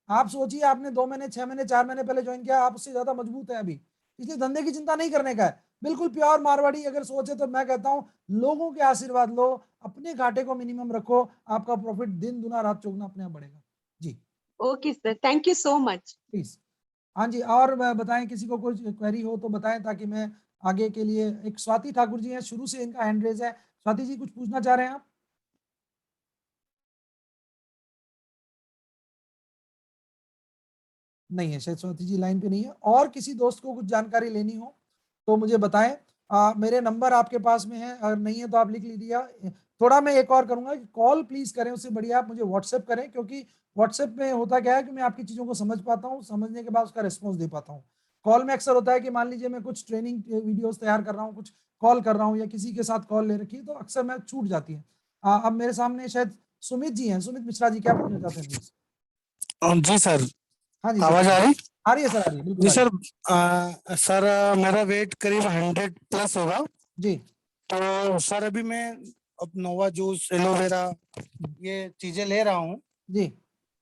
आप सोचिए, आपने 2 महीने 6 महीने 4 महीने पहले ज्वाइन किया, आप उससे ज्यादा मजबूत है अभी। इसलिए धंधे की चिंता नहीं करने का है। बिल्कुल प्योर मारवाड़ी अगर सोचे तो मैं कहता हूँ लोगों के आशीर्वाद लो, अपने घाटे को मिनिमम रखो, आपका प्रॉफिट दिन दुना रात चौगुना अपने आप बढ़ेगा जी। Okay sir, thank you so much. Please. हाँ जी, और बताएं, किसी को कोई क्वेरी हो तो बताएं ताकि मैं आगे के लिए। एक स्वाति ठाकुर जी हैं, शुरू से इनका हैंड रेज है। स्वाति जी कुछ पूछना चाह रहे हैं आप? नहीं है शायद, स्वाति जी लाइन पे नहीं है। और किसी दोस्त को कुछ जानकारी लेनी हो तो मुझे बताएं। मेरे नंबर आपके पास में है, अगर नहीं है तो आप लिख लीजिए। थोड़ा मैं एक और करूंगा कि कॉल प्लीज करें, उससे बढ़िया आप मुझे व्हाट्सएप करें, क्योंकि व्हाट्सएप में होता क्या है कि मैं आपकी चीजों को समझ पाता हूँ, समझने के बाद उसका रिस्पॉन्स दे पाता हूँ। कॉल में अक्सर होता है कि मान लीजिए मैं कुछ ट्रेनिंग वीडियोस तैयार कर रहा हूँ, कुछ कॉल कर रहा हूँ या किसी के साथ कॉल ले रखी है, तो अक्सर मैं छूट जाती है। अब मेरे सामने शायद सुमित जी हैं। सुमित मिश्रा जी, क्या पूछना चाहते हैं प्लीज? जी सर, हाँ जी सर, आवाज आ रही? आ रही है सर, आ रही है, बिल्कुल जी आ रही सर। है सर, मेरा वेट करीब 100+ होगा। जी। तो सर अभी मैं अब नोवा जूस, एलोवेरा, ये चीजें ले रहा हूँ। जी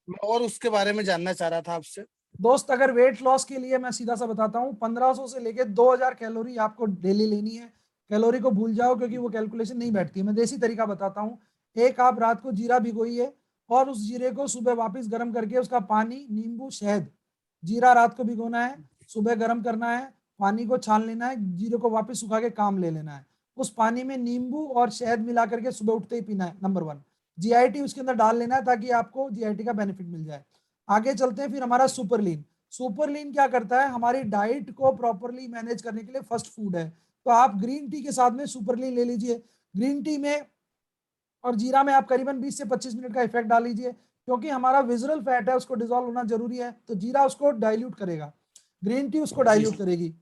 मैं और उसके बारे में जानना चाह रहा था आपसे। दोस्त, अगर वेट लॉस के लिए मैं सीधा सा बताता हूँ, 1500 से लेके 2000 कैलोरी आपको डेली लेनी है। कैलोरी को भूल जाओ क्योंकि वो कैलकुलेशन नहीं बैठती है। मैं देसी तरीका बताता हूँ। एक आप रात को जीरा भिगोइए और उस जीरे को सुबह वापस गर्म करके उसका पानी, नींबू, शहद। जीरा रात को भिगोना है, सुबह गर्म करना है, पानी को छान लेना है, जीरे को वापस सुखा के काम ले लेना है। उस पानी में नींबू और शहद मिला करके सुबह उठते ही पीना है। नंबर 1। जीआईटी उसके अंदर डाल लेना है ताकि आपको जीआईटी का बेनिफिट मिल जाए। आगे चलते हैं, फिर हमारा सुपरलीन। सुपरलीन क्या करता है, हमारी डाइट को प्रॉपरली मैनेज करने के लिए फर्स्ट फूड है। तो आप ग्रीन टी के साथ में सुपरलीन ले लीजिए। ग्रीन टी में और जीरा में आप करीबन 20 से 25 मिनट का इफेक्ट डाल लीजिए, क्योंकि हमारा विजरल फैट है, उसको डिजोल्व होना जरूरी है। तो जीरा उसको डाइल्यूट करेगा, ग्रीन टी उसको डाइल्यूट करेगी।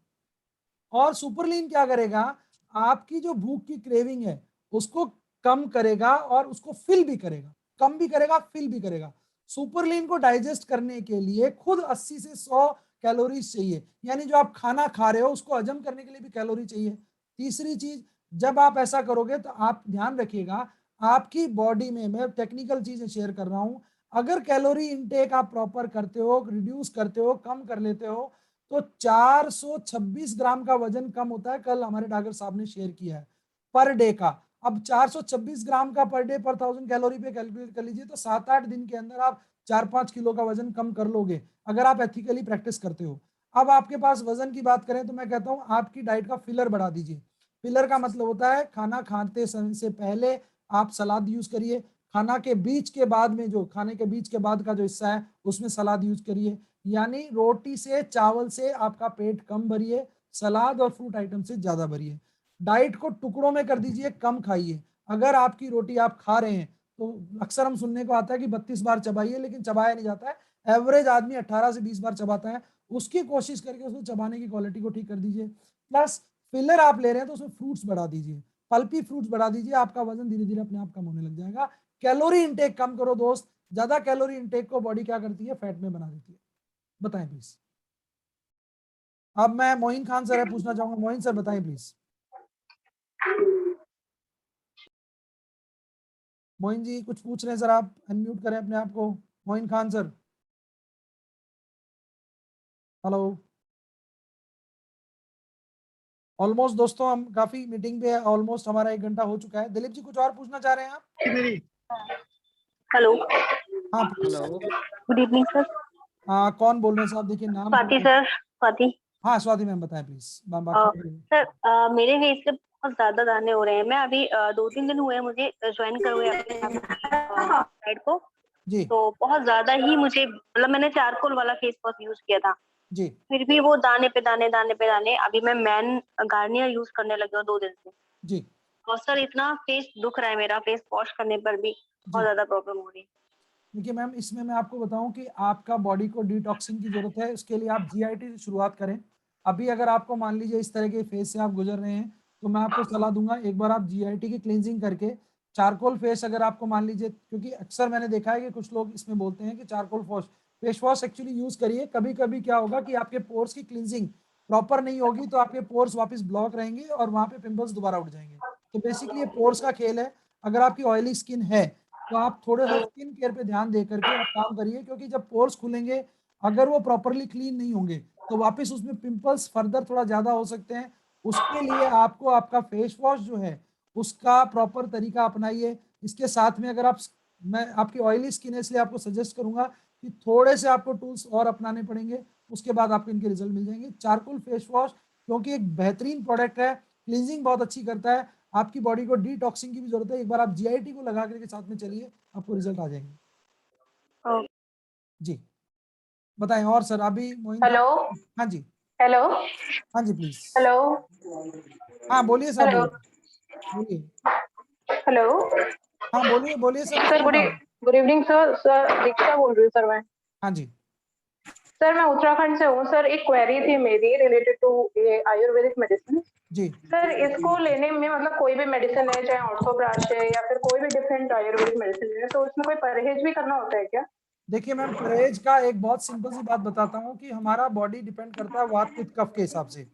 और सुपरलीन क्या करेगा, आपकी जो भूख की क्रेविंग है उसको कम करेगा और उसको फिल भी करेगा। कम भी करेगा, फिल भी करेगा। सुपरलीन को डाइजेस्ट करने के लिए खुद 80 से 100 कैलोरीज चाहिए, यानी जो आप खाना खा रहे हो उसको हजम करने के लिए भी कैलोरी चाहिए। तीसरी चीज, जब आप ऐसा करोगे तो आप ध्यान रखिएगा, आपकी बॉडी में, मैं टेक्निकल चीजें शेयर कर रहा हूं, अगर कैलोरी इनटेक आप प्रॉपर करते हो, रिड्यूस करते हो, कम कर लेते हो, तो 426 ग्राम का वजन कम होता है। कल हमारे डॉक्टर साहब ने शेयर किया है पर डे का। अब 426 ग्राम का पर डे पर 1000 कैलोरी पे कैलकुलेट कर लीजिए, तो 7-8 दिन के अंदर आप 4-5 किलो का वजन कम कर लोगे, अगर आप एथिकली प्रैक्टिस करते हो। अब आपके पास वजन की बात करें तो मैं कहता हूं आपकी डाइट का फिलर बढ़ा दीजिए। फिलर का मतलब होता है खाना खाते समय से पहले आप सलाद यूज करिए, खाना के बीच के बाद में, जो खाने के बीच के बाद का जो हिस्सा है उसमें सलाद यूज करिए। यानी रोटी से, चावल से आपका पेट कम भरिए, सलाद और फ्रूट आइटम से ज्यादा भरिए। डाइट को टुकड़ों में कर दीजिए, कम खाइए। अगर आपकी रोटी आप खा रहे हैं तो अक्सर हम सुनने को आता है कि 32 बार चबाइए, लेकिन चबाया नहीं जाता है। एवरेज आदमी 18 से 20 बार चबाता है। उसकी कोशिश करके उसको चबाने की क्वालिटी को ठीक कर दीजिए। प्लस फिलर आप ले रहे हैं तो उसमें फ्रूट्स बढ़ा दीजिए, पल्पी फ्रूट्स बढ़ा दीजिए, आपका वजन धीरे धीरे अपने आप कम होने लग जाएगा। कैलोरी इंटेक कम करो दोस्त, ज्यादा कैलोरी इंटेक को बॉडी क्या करती है, फैट में बना देती है। बताएं प्लीज। अब मैं मोइन खान सर है पूछना चाहूंगा। मोइन सर बताएं प्लीज। मोइन जी कुछ पूछ रहे हैं सर, आप अनम्यूट करें अपने आप को। Moin Khan sir. Hello. Almost दोस्तों हम काफी मीटिंग पे है, ऑलमोस्ट हमारा 1 घंटा हो चुका है। दिलीप जी कुछ और पूछना चाह रहे हैं आप? हेलो, हाँ please। Good evening sir. कौन बोल रहे हैं साहब? देखिए नाम स्वाति सर, स्वाति। हाँ स्वाति मैम बताएं प्लीज। सर मेरे फेस पे बहुत ज्यादा दाने हो रहे हैं। मैं अभी 2-3 दिन हुए हैं मुझे ज्वाइन करे हुए अपने साइड को। जी तो बहुत ज्यादा ही मुझे मतलब मैंने चारकोल वाला फेस वॉश यूज किया था, जी फिर भी वो दाने पे दाने दाने पे दाने। अभी मैं मैन गार्नियर यूज करने लगी हूँ 2 दिन से। जी और सर इतना फेस दुख रहा है मेरा, फेस वॉश करने पर भी बहुत जी। ज्यादा प्रॉब्लम हो रही है। देखिए मैम इसमें मैं आपको बताऊं कि आपका बॉडी को डिटॉक्सिंग की जरूरत है। उसके लिए आप जीआईटी से शुरुआत करें। अभी अगर आपको मान लीजिए इस तरह के फेस से आप गुजर रहे हैं तो मैं आपको सलाह दूंगा एक बार आप जीआईटी की क्लींजिंग करके चारकोल फेस अगर आपको मान लीजिए, क्योंकि अक्सर मैंने देखा है कि कुछ लोग इसमें बोलते हैं कि charcoal face wash actually use करिए। कभी कभी क्या होगा कि आपके पोर्स की क्लींजिंग प्रॉपर नहीं होगी तो आपके पोर्स वापस ब्लॉक रहेंगे और वहां पे पिंपल्स दोबारा उठ जाएंगे। तो बेसिकली ये पोर्स का खेल है। अगर आपकी ऑयली स्किन है तो आप थोड़े सा स्किन केयर पे ध्यान दे करके आप काम करिए, क्योंकि जब पोर्स खुलेंगे अगर वो प्रॉपरली क्लीन नहीं होंगे तो वापस उसमें पिंपल्स फर्दर थोड़ा ज्यादा हो सकते हैं। उसके लिए आपको आपका फेस वॉश जो है उसका प्रॉपर तरीका अपनाइए। इसके साथ में अगर आप, मैं आपकी ऑयली स्किन है इसलिए आपको सजेस्ट करूंगा कि थोड़े से आपको टूल्स और अपनाने पड़ेंगे, उसके बाद आपको इनके रिजल्ट मिल जाएंगे। चारकोल फेस वॉश क्योंकि एक बेहतरीन प्रोडक्ट है, क्लींजिंग बहुत अच्छी करता है, आपकी बॉडी को डिटॉक्सिंग की भी जरूरत है। एक बार आप जीआईटी को लगा करके साथ में चलिए, आपको रिजल्ट आ जाएंगे। जी बताएं और सर। अभी मोइन हेलो। हाँ जी। हेलो। हाँ जी प्लीज। हेलो। हाँ बोलिए सर, हेलो। बोलिए। हेलो। हाँ बोलिए बोलिए सर, मैं सर सुन रहा हूँ। Good evening sir. सर दीक्षा बोल रही हूँ सर मैं। हाँ जी। सर मैं उत्तराखंड से हूँ सर। एक क्वेरी थी मेरी रिलेटेड टू ये आयुर्वेदिक मेडिसिन। जी सर इसको लेने में मतलब कोई भी मेडिसिन है, चाहे ऑर्थोप्राश है या फिर कोई भी डिफरेंट आयुर्वेदिक मेडिसिन है, तो उसमें कोई परहेज भी करना होता है क्या? देखिए मैम परहेज का एक बहुत सिंपल सी बात बताता हूँ कि हमारा बॉडी डिपेंड करता है वात पित्त कफ के हिसाब से।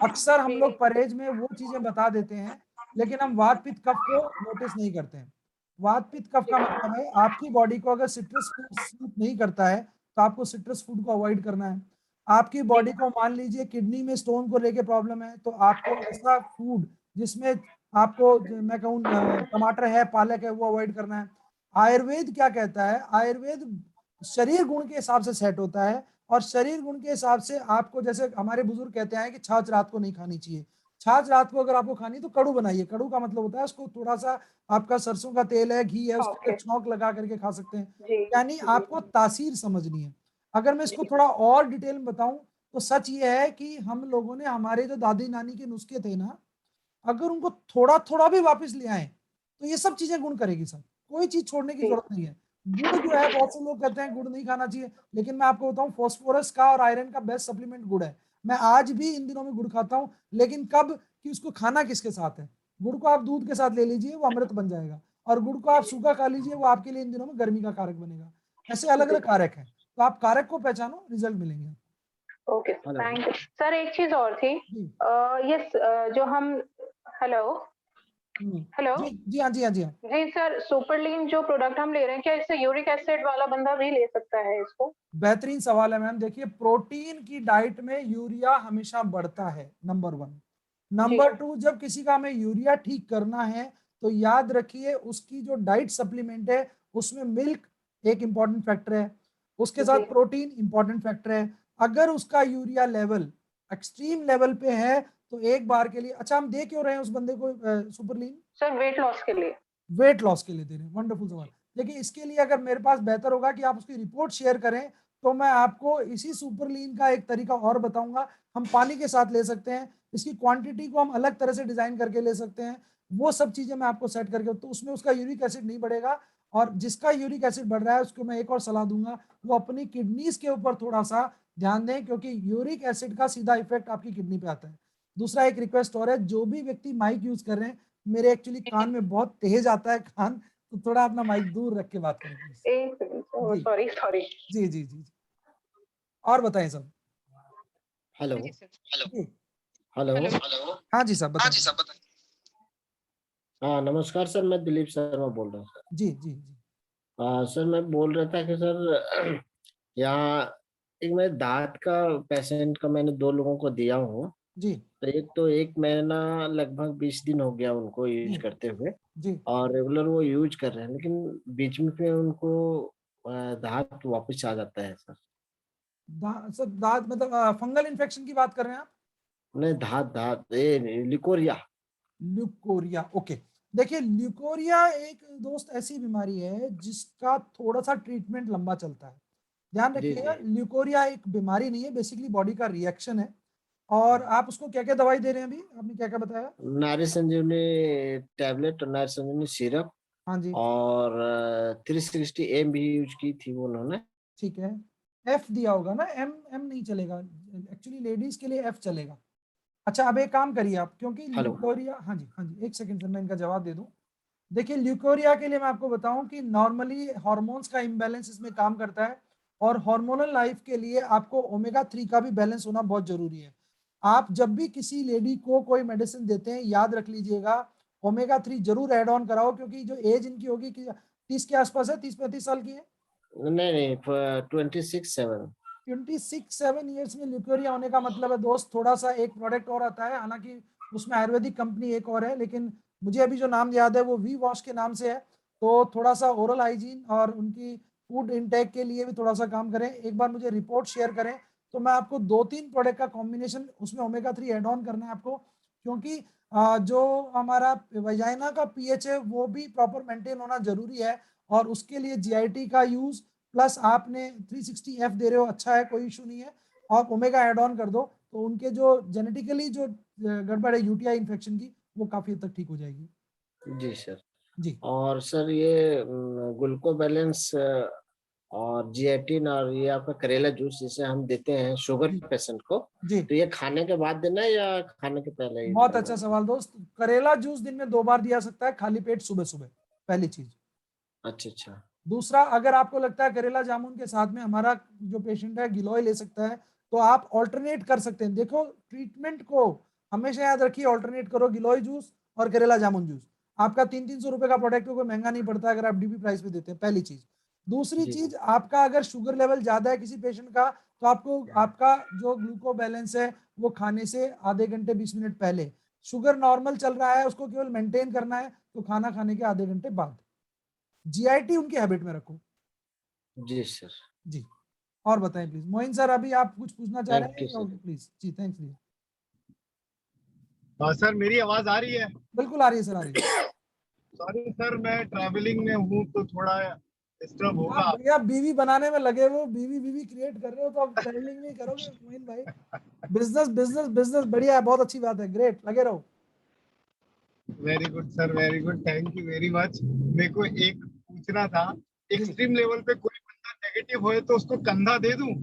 अक्सर हम लोग परहेज में वो चीजें बता देते हैं लेकिन हम वात पित्त कफ को नोटिस नहीं करते हैं। वात पित्त कफ का मतलब है आपकी बॉडी को अगर सिट्रस फूड सूट नहीं करता है तो आपको सिट्रस फूड को अवॉइड करना है। आपकी बॉडी को मान लीजिए किडनी में स्टोन को लेके प्रॉब्लम है तो आपको ऐसा फूड जिसमें आपको मैं कहूँ टमाटर है, पालक है, वो अवॉइड करना है। आयुर्वेद क्या कहता है? आयुर्वेद शरीर गुण के हिसाब से सेट होता है और शरीर गुण के हिसाब से आपको, जैसे हमारे बुजुर्ग कहते हैं कि छाछ रात को नहीं खानी चाहिए। छाछ रात को अगर आपको खानी तो कड़ू बनाइए। कड़ू का मतलब होता है उसको थोड़ा सा आपका सरसों का तेल है, घी है, उसके अंदर छौंक लगा करके खा सकते हैं। यानी आपको तासीर समझनी है। अगर मैं इसको थोड़ा और डिटेल में बताऊं तो सच ये है कि हम लोगों ने, हमारे जो दादी नानी के नुस्खे थे ना, अगर उनको थोड़ा थोड़ा भी वापस ले आए तो ये सब चीजें गुण करेगी सर। कोई चीज छोड़ने की जरूरत नहीं है। गुड़ जो है, बहुत से लोग कहते हैं गुड़ नहीं खाना चाहिए, लेकिन मैं आपको बताऊं फॉस्फोरस का और आयरन का बेस्ट सप्लीमेंट गुड़ है। मैं आज भी इन दिनों में गुड़ खाता हूं, लेकिन कब कि उसको खाना किसके साथ है। गुड़ को आप दूध के साथ ले लीजिए, वो अमृत बन जाएगा, और गुड़ को आप सूखा खा लीजिए, वो आपके लिए इन दिनों में गर्मी का कारक बनेगा। ऐसे अलग अलग कारक हैं, तो आप कारक को पहचानो, रिजल्ट मिलेंगे। Okay thank you sir. एक चीज और थी, जी ये जो हम, हेलो हेलो जी जी हाँ जी हाँ जी हाँ। जी सर, सुपरलीन जो प्रोडक्ट हम ले रहे हैं, क्या इससे यूरिक एसिड वाला बंदा भी ले सकता है इसको? बेहतरीन सवाल है मैम। देखिए प्रोटीन की डाइट में यूरिया हमेशा बढ़ता है, नंबर 1। नंबर 2, जब किसी का हमें यूरिया ठीक करना है तो याद रखिए उसकी जो डाइट सप्लीमेंट है उसमें मिल्क एक इंपॉर्टेंट फैक्टर है, उसके साथ प्रोटीन इंपॉर्टेंट फैक्टर है। अगर उसका यूरिया लेवल एक्सट्रीम लेवल पे है तो एक बार के लिए, अच्छा हम दे क्यों रहे हैं उस बंदे को सुपरलीन? सर वेट लॉस के लिए। वेट लॉस के लिए दे रहे हैं, वंडरफुल सवाल। देखिए इसके लिए अगर मेरे पास बेहतर होगा कि आप उसकी रिपोर्ट शेयर करें तो मैं आपको इसी सुपरलीन का एक तरीका और बताऊंगा। हम पानी के साथ ले सकते हैं, इसकी क्वांटिटी को हम अलग तरह से डिजाइन करके ले सकते हैं, वो सब चीजें मैं आपको सेट करके, तो उसमें उसका यूरिक एसिड नहीं बढ़ेगा। और जिसका यूरिक एसिड बढ़ रहा है उसको मैं एक और सलाह दूंगा, वो अपनी किडनीज के ऊपर थोड़ा सा ध्यान दें, क्योंकि यूरिक एसिड का सीधा इफेक्ट आपकी किडनी पे आता है। दूसरा एक रिक्वेस्ट और है, जो भी व्यक्ति माइक यूज कर रहे हैं, मेरे एक्चुअली कान में बहुत तेज आता है कान, तो थोड़ा अपना माइक दूर रख के बात करें प्लीज। एक जी सॉरी सॉरी। जी जी जी। और बताएं सब। हेलो जी हेलो। हाँ जी साहब बताएं। हाँ नमस्कार सर, मैं दिलीप शर्मा बोल रहा हूँ सर। जी जी जी सर मैं बोल रहा था कि सर यहाँ एक मैं दांत का पेशेंट का मैंने 2 लोगों को दिया हूँ। जी तो एक महीना लगभग 20 दिन हो गया उनको यूज जी करते हुए, जी। और रेगुलर वो यूज कर रहे हैं, लेकिन बीच में फिर उनको दांत वापस आ जाता है सर। सर दांत मतलब फंगल इन्फेक्शन की बात कर रहे हैं आप? नहीं, दांत दांत लिकोरिया। Leucorrhoea, okay. देखिए ल्यूकोरिया एक दोस्त ऐसी बीमारी है जिसका थोड़ा सा ट्रीटमेंट लंबा चलता है। ध्यान जी रखिएगा, जी। ल्यूकोरिया एक बीमारी नहीं है, बेसिकली बॉडी का रिएक्शन है। और आप उसको क्या क्या दवाई दे रहे हैं? अभी आपने क्या क्या बताया? नारी संजीवनी टैबलेट और नारी संजीवनी सिरप, हाँ जी, और 360 एम भी यूज की थी वो उन्होंने। ठीक है। एफ दिया होगा ना, एम एम नहीं चलेगा, एक्चुअली लेडीज के लिए एफ चलेगा। अच्छा अब एक काम करिए आप, क्योंकि हेलो। ल्यूकोरिया, हाँ जी हाँ जी, एक सेकंड सर मैं इनका जवाब दे दूं। देखिए ल्यूकोरिया के लिए मैं आपको बताऊं कि नॉर्मली हार्मोन्स का इम्बैलेंस इसमें काम करता है, और हार्मोनल लाइफ के लिए आपको ओमेगा 3 का भी बैलेंस होना बहुत जरूरी है। आप जब भी किसी लेडी को कोई मेडिसिन देते हैं, याद रख लीजिएगा ओमेगा 3 जरूर ऐड ऑन कराओ, क्योंकि जो एज इनकी होगी कि 30 के आसपास है, 30-35 साल की है। नहीं नहीं, 26/7। 26-7 ईयर्स में ल्यूकेरिया होने का मतलब है दोस्त, थोड़ा सा एक प्रोडक्ट और आता है, हालांकि उसमें आयुर्वेदिक कंपनी एक और है, लेकिन मुझे अभी जो नाम याद है वो वी वॉश के नाम से है। तो थोड़ा सा ओरल हाइजीन और उनकी फूड इंटेक के लिए भी थोड़ा सा काम करें। एक बार मुझे रिपोर्ट शेयर करें तो मैं आपको 2-3 प्रोडक्ट का कॉम्बिनेशन उसमें ओमेगा 3 एड ऑन करना है आपको, क्योंकि जो हमारा वजाइना का पीएच है वो भी प्रॉपर मेंटेन होना जरूरी है, और उसके लिए जीआईटी का यूज प्लस आपने 360 एफ दे रहे हो, अच्छा है, कोई इशू नहीं है। और ओमेगा एड ऑन कर दो तो उनके जो जेनेटिकली जो गड़बड़ है यूटीआई इन्फेक्शन की, वो काफी हद तक ठीक हो जाएगी। जी सर। जी और सर ये ग्लूको बैलेंस और जिएटिन और ये आपका करेला जूस जिसे हम देते हैं शुगर जी पेशेंट को, जी, तो ये खाने के बाद देना है या खाने के पहले ही बहुत देना अच्छा है? सवाल दोस्त। करेला जूस दिन में 2 बार दिया सकता है, खाली पेट सुबह सुबह, पहली चीज। अच्छा अच्छा। दूसरा, अगर आपको लगता है करेला जामुन के साथ में हमारा जो पेशेंट है गिलोय ले सकता है, तो आप ऑल्टरनेट कर सकते हैं। देखो ट्रीटमेंट को हमेशा याद रखिए, ऑल्टरनेट करो, गिलोय जूस और करेला जामुन जूस। आपका 300-300 रुपए का प्रोडक्ट कोई महंगा नहीं पड़ता अगर आप डीपी प्राइस पे देते हैं, पहली चीज। दूसरी जी चीज, जी। आपका अगर शुगर लेवल ज्यादा है किसी पेशेंट का, तो आपको आपका जो ग्लूको बैलेंस है वो खाने से आधे घंटे 20 मिनट पहले, शुगर नॉर्मल चल रहा है उसको केवल मेंटेन करना है, तो खाना खाने के आधे घंटे बाद। जीआईटी उनकी हैबिट में रखो। जी सर। जी, और बताएं प्लीज मोइन सर, अभी आप कुछ पूछना चाह रहे थैंक यू हैं? सर। ओके प्लीज, जी थैंक्स प्लीज। सर मेरी आवाज आ रही है? बिल्कुल आ रही है सर, आ रही है। सॉरी सर, मैं ट्रैवलिंग में हूँ तो थोड़ा डिस्टर्ब होगा आप भैया बीवी बनाने में लगे हो, बीवी बीवी क्रिएट कर रहे हो, तो आप ट्रेवलिंग नहीं करोगे मोइन भाई? बिजनेस बिजनेस बिजनेस बढ़िया है, बहुत अच्छी बात है, ग्रेट, लगे रहो। Very good sir, very good, thank you very much. मेरे को एक पूछना था, जी एक्सट्रीम लेवल पे कोई बंदा नेगेटिव होए तो उसको कंधा दे दूं?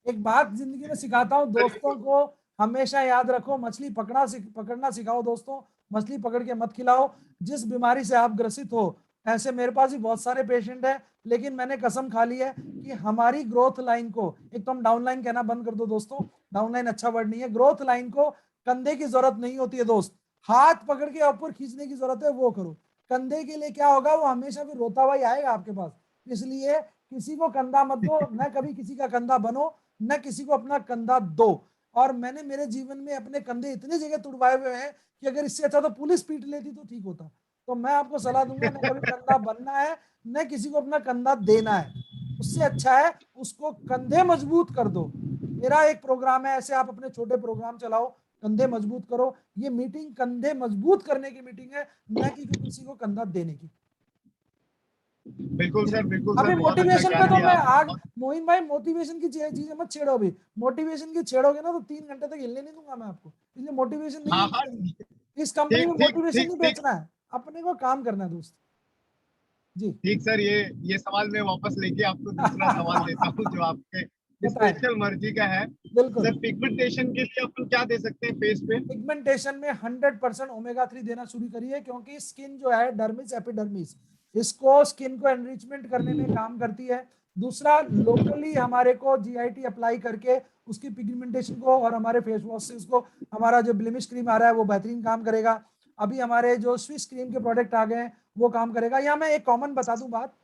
एक बात जिंदगी में सिखाता हूँ दोस्तों को, हमेशा याद रखो, मछली पकड़ना सिखाओ दोस्तों, मछली पकड़ के मत खिलाओ। जिस बीमारी से आप ग्रसित हो, ऐसे मेरे पास भी बहुत सारे पेशेंट हैं, लेकिन मैंने कसम खा ली है कि हमारी ग्रोथ लाइन को, एक तो हम डाउन लाइन कहना बंद कर दो दोस्तों, डाउन लाइन अच्छा वर्ड नहीं है, ग्रोथ लाइन को कंधे की जरूरत नहीं होती है दोस्त, हाथ पकड़ के ऊपर खींचने की जरूरत है, वो करो। कंधे के लिए क्या होगा, वो हमेशा भी रोता हुआ ही आएगा आपके पास। इसलिए किसी को कंधा मत दो, न कभी किसी का कंधा बनो, न किसी को अपना कंधा दो। और मैंने मेरे जीवन में अपने कंधे इतनी जगह तुड़वाए हुए हैं कि अगर इससे अच्छा तो पुलिस पीट लेती तो ठीक होता। तो मैं आपको सलाह दूंगा, न कभी कंधा बनना है, न किसी को अपना कंधा देना है। उससे अच्छा है उसको कंधे मजबूत कर दो। मेरा एक प्रोग्राम है, ऐसे आप अपने छोटे प्रोग्राम चलाओ, कंधे मजबूत करो। ये मीटिंग कंधे मजबूत करने की मीटिंग है, न कि किसी को कंधा देने की। बिल्कुल सर, बिल्कुल अभी सर, बहुत अच्छा मोटिवेशन पे ज्ञान तो दिया मैं आग, आपने। मोहिन भाई मोटिवेशन की चीजें मत छेड़ो अभी। मोटिवेशन की छेड़ोगे ना तो 3 घंटे तक हिलने नहीं दूंगा मैं आपको, इसलिए मोटिवेशन नहीं है हाँ इस हाँ, कंपनी। इस कंपनी ठीक में ठीक मोटिवेशन ठीक नहीं ठीक बेचना है, अपने को काम करना है दोस्त। जी ठीक सर, ये सवाल मैं वापस लेके आपको दूसरा सवाल देता हूँ जो आपके बताएं। स्पेशल मर्जी का है। बिल्कुल। सर पिगमेंटेशन के लिए अपन क्या दे सकते हैं फेस पे? पिगमेंटेशन में 100% ओमेगा 3 देना शुरू करिए, क्योंकि स्किन जो है डर्मिस एपिडर्मिस, इसको स्किन को एनरिचमेंट करने में काम करती है। दूसरा, लोकली हमारे को जीआईटी अप्लाई करके उसकी पिगमेंटेशन को, और हमारे फेस वॉश से उसको, हमारा जो ब्लेमिश क्रीम आ रहा है वो बेहतरीन काम करेगा। अभी हमारे जो स्विस क्रीम के प्रोडक्ट आ गए हैं वो काम करेगा। यहाँ मैं एक कॉमन बता दूं बात,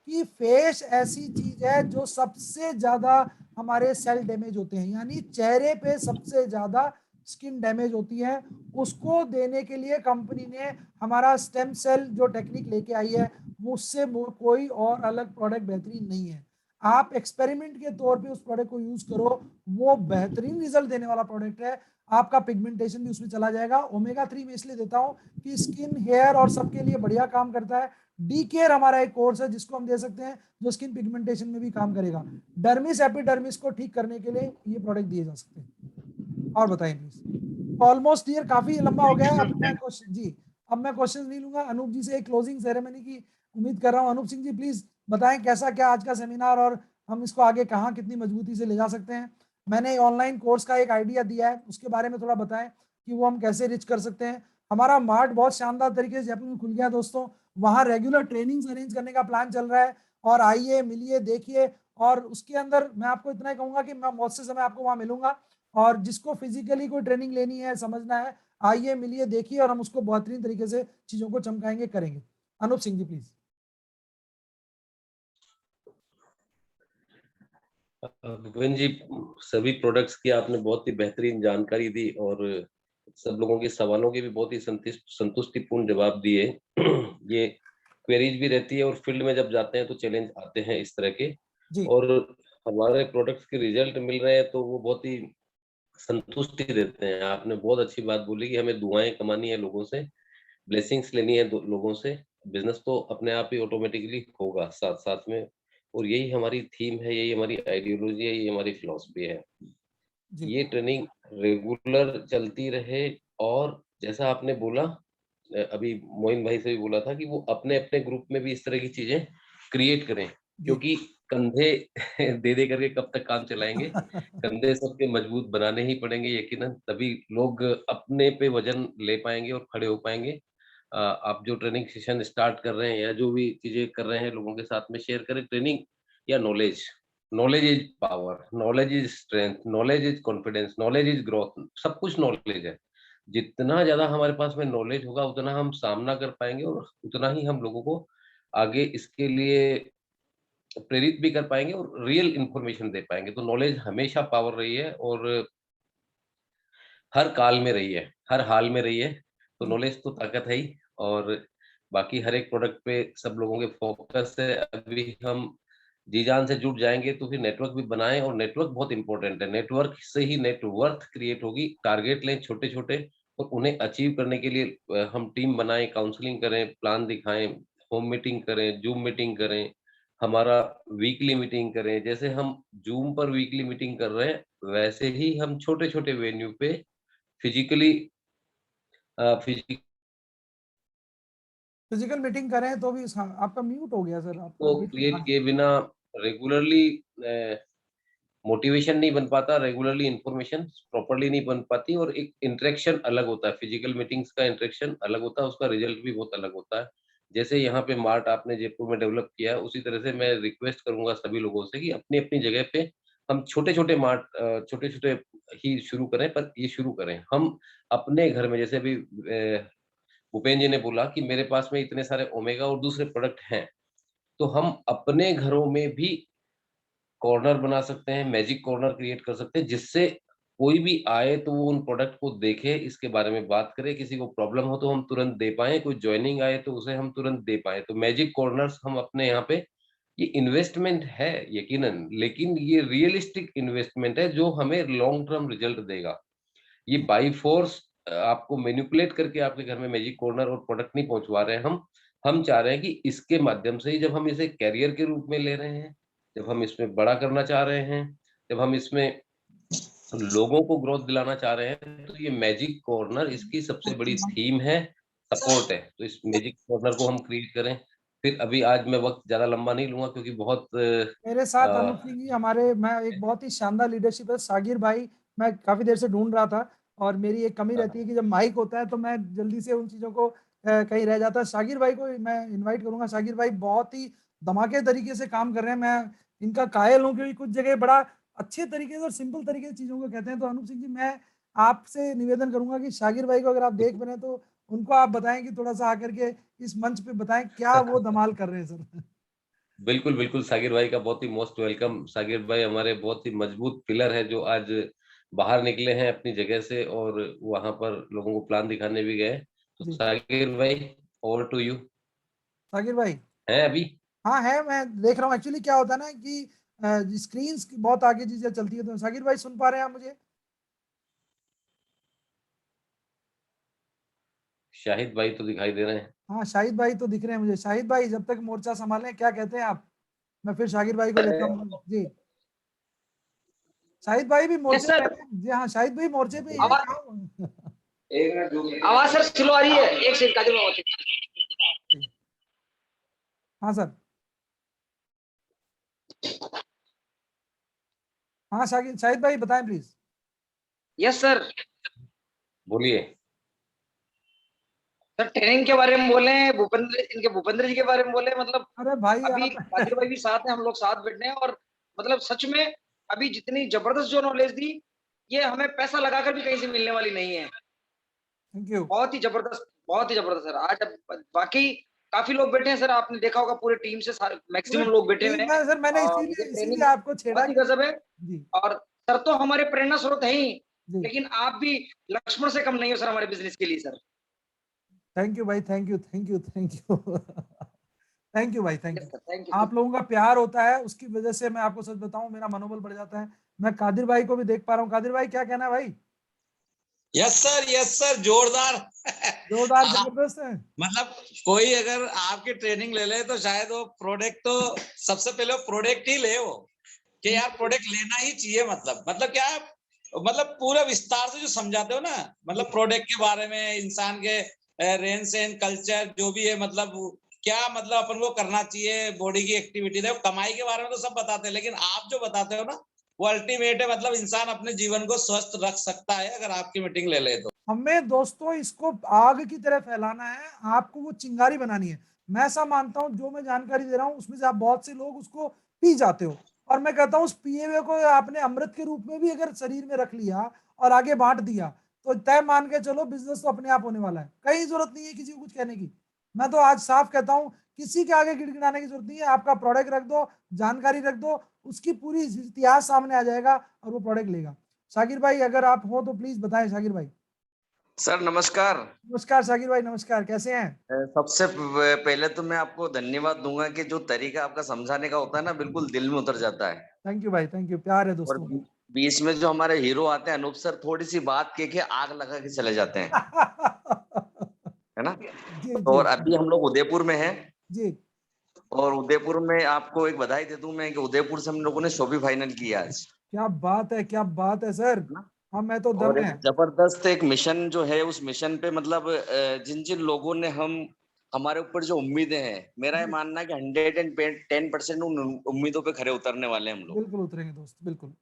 कि फेस ऐसी चीज है जो सबसे ज्यादा हमारे सेल डैमेज होते हैं, यानी चेहरे पे सबसे ज्यादा स्किन डैमेज होती है। उसको देने के लिए कंपनी ने हमारा स्टेम सेल जो टेक्निक लेके आई है, उससे कोई और अलग प्रोडक्ट बेहतरीन नहीं है। आप एक्सपेरिमेंट के तौर पे उस प्रोडक्ट को यूज करो, वो बेहतरीन रिजल्ट देने वाला प्रोडक्ट है। आपका पिगमेंटेशन भी उसमें चला जाएगा। ओमेगा 3 में इसलिए देता हूं कि स्किन, हेयर और सबके लिए बढ़िया काम करता है। डी केयर हमारा एक कोर्स है जिसको हम दे सकते हैं, जो स्किन पिगमेंटेशन में भी काम करेगा। डर्मिस एपिडर्मिस को ठीक करने के लिए ये प्रोडक्ट दिए जा सकते हैं। और बताइए प्लीज। ऑलमोस्ट ईयर काफी लंबा हो गया है। अब मैं क्वेश्चन नहीं लूंगा। अनूप जी से एक क्लोजिंग सेरेमनी की उम्मीद कर रहा हूँ। अनूप सिंह जी प्लीज बताएं कैसा क्या आज का सेमिनार, और हम इसको आगे कहाँ कितनी मजबूती से ले जा सकते हैं। मैंने ऑनलाइन कोर्स का एक आइडिया दिया है, उसके बारे में थोड़ा बताएं कि वो हम कैसे रिच कर सकते हैं। हमारा मार्ट बहुत शानदार तरीके से जयपुर में खुल गया दोस्तों, वहाँ रेगुलर ट्रेनिंग्स अरेंज करने का प्लान चल रहा है। और आइए, मिलिए, देखिए। और उसके अंदर मैं आपको इतना ही कहूंगा कि मैं बहुत से समय आपको वहाँ मिलूंगा, और जिसको फिजिकली कोई ट्रेनिंग लेनी है, समझना है, आइए, मिलिए, देखिए, और हम उसको बेहतरीन तरीके से चीजों को चमकाएंगे, करेंगे। अनूप सिंह जी प्लीज। भूपेन जी, सभी प्रोडक्ट्स की आपने बहुत ही बेहतरीन जानकारी दी और सब लोगों के सवालों के भी बहुत ही संतुष्टिपूर्ण जवाब दिए। ये क्वेरीज भी रहती है और फील्ड में जब जाते हैं तो चैलेंज आते हैं इस तरह के, जी और हमारे प्रोडक्ट्स के रिजल्ट मिल रहे हैं तो वो बहुत ही संतुष्टि देते हैं। आपने बहुत अच्छी बात बोली कि हमें दुआएं कमानी है लोगों से, ब्लेसिंग्स लेनी है लोगों से, बिजनेस तो अपने आप ही ऑटोमेटिकली होगा साथ साथ में। और यही हमारी थीम है, यही हमारी आइडियोलॉजी है, यही हमारी फिलॉसफी है। जी ये ट्रेनिंग रेगुलर चलती रहे। और जैसा आपने बोला, अभी मोइन भाई से भी बोला था कि वो अपने अपने ग्रुप में भी इस तरह की चीजें क्रिएट करें, जी क्योंकि कंधे दे दे करके कब तक काम चलाएंगे। कंधे सबके मजबूत बनाने ही पड़ेंगे यकीनन, तभी लोग अपने पे वजन ले पाएंगे और खड़े हो पाएंगे। आप जो ट्रेनिंग सेशन स्टार्ट कर रहे हैं या जो भी चीजें कर रहे हैं लोगों के साथ में शेयर करें, ट्रेनिंग या knowledge. Knowledge is power, knowledge is strength, knowledge is confidence, knowledge is growth. सब कुछ नॉलेज है। जितना ज्यादा हमारे पास में नॉलेज होगा उतना हम सामना कर पाएंगे और उतना ही हम लोगों को आगे इसके लिए प्रेरित भी कर पाएंगे और रियल इंफॉर्मेशन दे पाएंगे। तो नॉलेज हमेशा पावर रही है और हर काल में रही है, हर हाल में रही है। तो नॉलेज तो ताकत है ही। और बाकी हर एक प्रोडक्ट पे सब लोगों के फोकस है। अभी हम जी जान से जुट जाएंगे तो फिर नेटवर्क भी बनाएं, और नेटवर्क बहुत इंपॉर्टेंट है। नेटवर्क से ही नेटवर्थ क्रिएट होगी। टारगेट लें छोटे छोटे और उन्हें अचीव करने के लिए हम टीम बनाएं, काउंसलिंग करें, प्लान दिखाएं, होम मीटिंग करें, जूम मीटिंग करें, हमारा वीकली मीटिंग करें। जैसे हम जूम पर वीकली मीटिंग कर रहे हैं वैसे ही हम छोटे छोटे वेन्यू पे फिजिकली फिजिक फिजिकल मीटिंग करें तो भी आपका म्यूट हो गया सर, आपका को रिपीट। क्रिएट हाँ किए बिना रेगुलरली मोटिवेशन नहीं बन पाता, रेगुलरली इंफॉर्मेशन प्रॉपरली नहीं बन पाती, और एक इंटरेक्शन अलग होता है। फिजिकल मीटिंग्स का इंटरेक्शन अलग होता है, उसका रिजल्ट भी बहुत अलग होता है। जैसे यहाँ पे मार्ट आपने जयपुर में डेवलप किया है, उसी तरह से मैं रिक्वेस्ट करूंगा सभी लोगों से कि अपनी अपनी जगह पे हम छोटे छोटे मार्ट छोटे छोटे ही शुरू करें, पर ये शुरू करें हम अपने घर में। जैसे अभी भूपेन जी ने बोला कि मेरे पास में इतने सारे ओमेगा और दूसरे प्रोडक्ट हैं, तो हम अपने घरों में भी कॉर्नर बना सकते हैं, मैजिक कॉर्नर क्रिएट कर सकते हैं, जिससे कोई भी आए तो वो उन प्रोडक्ट को देखे, इसके बारे में बात करे, किसी को प्रॉब्लम हो तो हम तुरंत दे पाएं, कोई ज्वाइनिंग आए तो उसे हम तुरंत दे पाएं। तो मैजिक कॉर्नर्स हम अपने यहाँ पे, ये इन्वेस्टमेंट है यकीनन, लेकिन ये रियलिस्टिक इन्वेस्टमेंट है जो हमें लॉन्ग टर्म रिजल्ट देगा। ये बाई फोर्स आपको मैनिपुलेट करके आपके घर में मैजिक कॉर्नर और प्रोडक्ट नहीं पहुंचवा रहे हैं हम चाह रहे हैं कि इसके माध्यम से ही, जब हम इसे कैरियर के रूप में ले रहे हैं, जब हम इसमें बड़ा करना चाह रहे हैं, जब हम इसमें लोगों को ग्रोथ दिलाना चाह रहे हैं, तो ये मैजिक कॉर्नर इसकी सबसे बड़ी थीम है, सपोर्ट है। तो इस मैजिक कॉर्नर को हम क्रिएट करें। फिर अभी आज मैं वक्त ज्यादा लंबा नहीं लूंगा क्योंकि बहुत मेरे साथ अनूप सिंह जी, हमारे मैं एक बहुत ही शानदार लीडरशिप है सागिर भाई। मैं काफी देर से ढूंढ रहा था, और मेरी एक कमी रहती है कि जब माइक होता है तो मैं जल्दी से उन चीजों को कहीं रह जाता है। सागिर भाई को मैं इनवाइट करूंगा। सागिर भाई बहुत ही धमाके तरीके से काम कर रहे हैं। मैं इनका कायल हूँ क्योंकि कुछ जगह बड़ा अच्छे तरीके से और सिंपल तरीके से चीजों को कहते हैं। तो अनूप सिंह जी, मैं आपसे निवेदन करूंगा कि सागिर भाई को अगर आप देख बने तो उनको आप बताएं कि थोड़ा सा आकर के इस मंच पे बताएं क्या वो धमाल कर रहे हैं सर। बिल्कुल बिल्कुल, सागिर भाई का बहुत ही मोस्ट वेलकम। सागिर भाई हमारे बहुत ही मजबूत पिलर है जो आज बाहर निकले हैं अपनी जगह से और वहां पर लोगों को प्लान दिखाने भी गए। तो जी सागिर भाई, ओवर टू यू। साकिर भाई। है अभी? हाँ है, मैं देख रहा हूँ। एक्चुअली क्या होता है ना कि स्क्रीन बहुत आगे चीजें चलती है। तो साकिर भाई सुन पा रहे हैं आप मुझे? शाहिद भाई तो दिखाई दे रहे हैं। हाँ शाहिद भाई तो दिख रहे हैं मुझे। शाहिद भाई जब तक मोर्चा संभालें, क्या कहते हैं आप? मैं फिर शाकिर भाई को लेता हूँ जी। शाहिद भाई भी मोर्चे पे हैं जी। हाँ शाहिद भाई मोर्चे पे ही हैं। क्या हुआ? आवाज सर स्लो आ रही है, एक सेकंड काजल आवाज। हाँ सर। हाँ शाहिद भाई बताएं प्लीज। Yes sir. बोलिए। सर ट्रेनिंग के बारे में बोले, भूपेंद्र जी के बारे में बोले, मतलब अरे भाई अभी आप कादिर भाई भी साथ हैं, हम लोग साथ बैठे हैं और मतलब सच में अभी जितनी जबरदस्त जो नॉलेज दी, ये हमें पैसा लगाकर भी कहीं से मिलने वाली नहीं है। Thank you. बहुत ही जबरदस्त सर। आज बाकी काफी लोग बैठे हैं सर, आपने देखा होगा पूरे टीम से मैक्सिमम लोग बैठे हुए हैं। सर मैंने और मुझे इसीलिए ट्रेनिंग आपको छेड़ा बहुत ही गजब है। जी और सर तो हमारे प्रेरणा स्रोत है ही, जी। लेकिन आप भी लक्ष्मण से कम नहीं हो सर हमारे बिजनेस के लिए सर। थैंक यू भाई, thank you thank you thank you thank you भाई, thank yes you. Sir, thank you. आप लोगों का प्यार होता है, उसकी वजह से मैं आपको सच बताऊं मेरा मनोबल बढ़ जाता है। मैं कादिर भाई को भी देख पा रहा हूँ। कादिर भाई क्या कहना है भाई? यस सर, जोरदार। जोरदार आप जबरदस्त है। मतलब कोई अगर आपकी ट्रेनिंग ले ले तो शायद वो प्रोडक्ट तो सबसे पहले वो प्रोडक्ट ही ले, वो कि यार प्रोडक्ट लेना ही चाहिए। मतलब क्या, मतलब पूरा विस्तार से जो समझाते हो ना, मतलब प्रोडक्ट के बारे में, इंसान के रहन सहन, कल्चर जो भी है, मतलब क्या मतलब अपन को करना चाहिए, बॉडी की एक्टिविटी है, कमाई के बारे में तो सब बताते हैं, लेकिन आप जो बताते हो ना वो अल्टीमेट है। मतलब इंसान अपने जीवन को स्वस्थ रख सकता है अगर आपकी मीटिंग ले ले तो। हमें दोस्तों इसको आग की तरह फैलाना है, आपको वो चिंगारी बनानी है। मैं ऐसा मानता हूं जो मैं जानकारी दे रहा हूं उसमें से आप बहुत से लोग उसको पी जाते हो, और मैं कहता हूं उस पिए हुए को आपने अमृत के रूप में भी अगर शरीर में रख लिया और आगे बांट दिया तो तय मान के चलो बिजनेस तो अपने आप होने वाला है। कहीं जरूरत नहीं है किसी को कुछ कहने की। मैं तो आज साफ कहता हूं किसी के आगे गिड़गिड़ाने की जरूरत नहीं है। आपका प्रोडक्ट रख दो, जानकारी रख दो, उसकी पूरी इतिहास सामने आ जाएगा और वो प्रोडक्ट लेगा। शाकिर भाई अगर आप हो तो प्लीज बताएं। शाकिर भाई। सर नमस्कार। नमस्कार शाकिर भाई, नमस्कार। कैसे हैं? सबसे पहले तो मैं आपको धन्यवाद दूंगा कि जो तरीका आपका समझाने का होता है ना, बिल्कुल दिल में उतर जाता है। थैंक यू भाई, थैंक यू। प्यार है और दोस्तों। बीच में जो हमारे हीरो आते हैं अनूप सर, थोड़ी सी बात कह के आग लगा के चले जाते हैं, है ना। जी जी और अभी हम लोग उदयपुर में हैं, जी। और उदयपुर में आपको एक बधाई दे दूं मैं कि उदयपुर से हम लोगों ने शो भी फाइनल किया आज। क्या बात है, क्या बात है सर। हाँ मैं तो दम और एक है। जबरदस्त एक मिशन जो है, उस मिशन पे मतलब जिन जिन लोगों ने हमारे ऊपर जो उम्मीदें हैं, मेरा ये मानना है कि 110% उन उम्मीदों पे खरे उतरने वाले हैं हम लोग। बिल्कुल उतरेंगे दोस्त, बिल्कुल।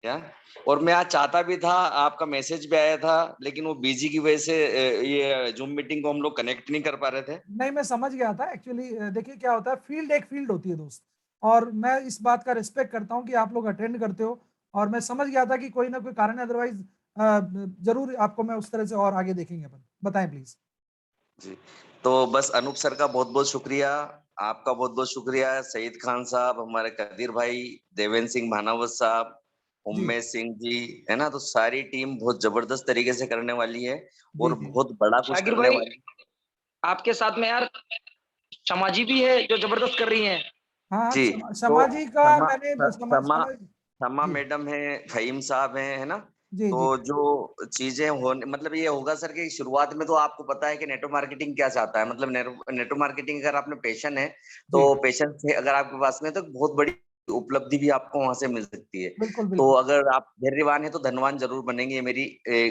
क्या, और मैं आज चाहता भी था, आपका मैसेज भी आया था, लेकिन वो बिजी की वजह से ये जूम मीटिंग को हम लोग कनेक्ट नहीं कर पा रहे थे। नहीं मैं समझ गया था एक्चुअली। देखिए क्या होता है, फील्ड एक फील्ड होती है दोस्त, और मैं इस बात का रिस्पेक्ट करता हूँ कि आप लोग अटेंड करते हो, और मैं समझ गया था कि कोई ना कोई कारण है। अदरवाइज जरूर आपको मैं उस तरह से और आगे देखेंगे अपन। बताएं प्लीज। जी, तो बस अनूप सर का बहुत बहुत शुक्रिया, आपका बहुत बहुत शुक्रिया, सईद खान साहब, हमारे कदीर भाई, देवेंद्र सिंह भानावत साहब, जी उम्मेश सिंह जी, है ना। तो सारी टीम बहुत जबरदस्त तरीके से करने वाली है जी और जी। बहुत बड़ा कुछ शाकिर करने भाई वाली है। आपके साथ में यार समाजी भी है जो जबरदस्त कर रही हैं। हाँ जी, तो समाजी का समा मैंने समा समझ। समा जी मैडम है, फहीम साहब हैं, है ना। जी तो जी जो चीजें होने, मतलब ये होगा सर कि शुरुआत में तो आपको पता है कि नेटवर्क मार्केटिंग क्या चाहता है। मतलब नेटवर्क मार्केटिंग अगर आपने पैशन है, जी। तो पैशन से अगर आपके पास में, तो बहुत बड़ी उपलब्धि भी आपको वहां से मिल सकती है। बिल्कुल तो बिल्कुल। अगर आप धैर्यवान है तो धनवान जरूर बनेंगे, ये मेरी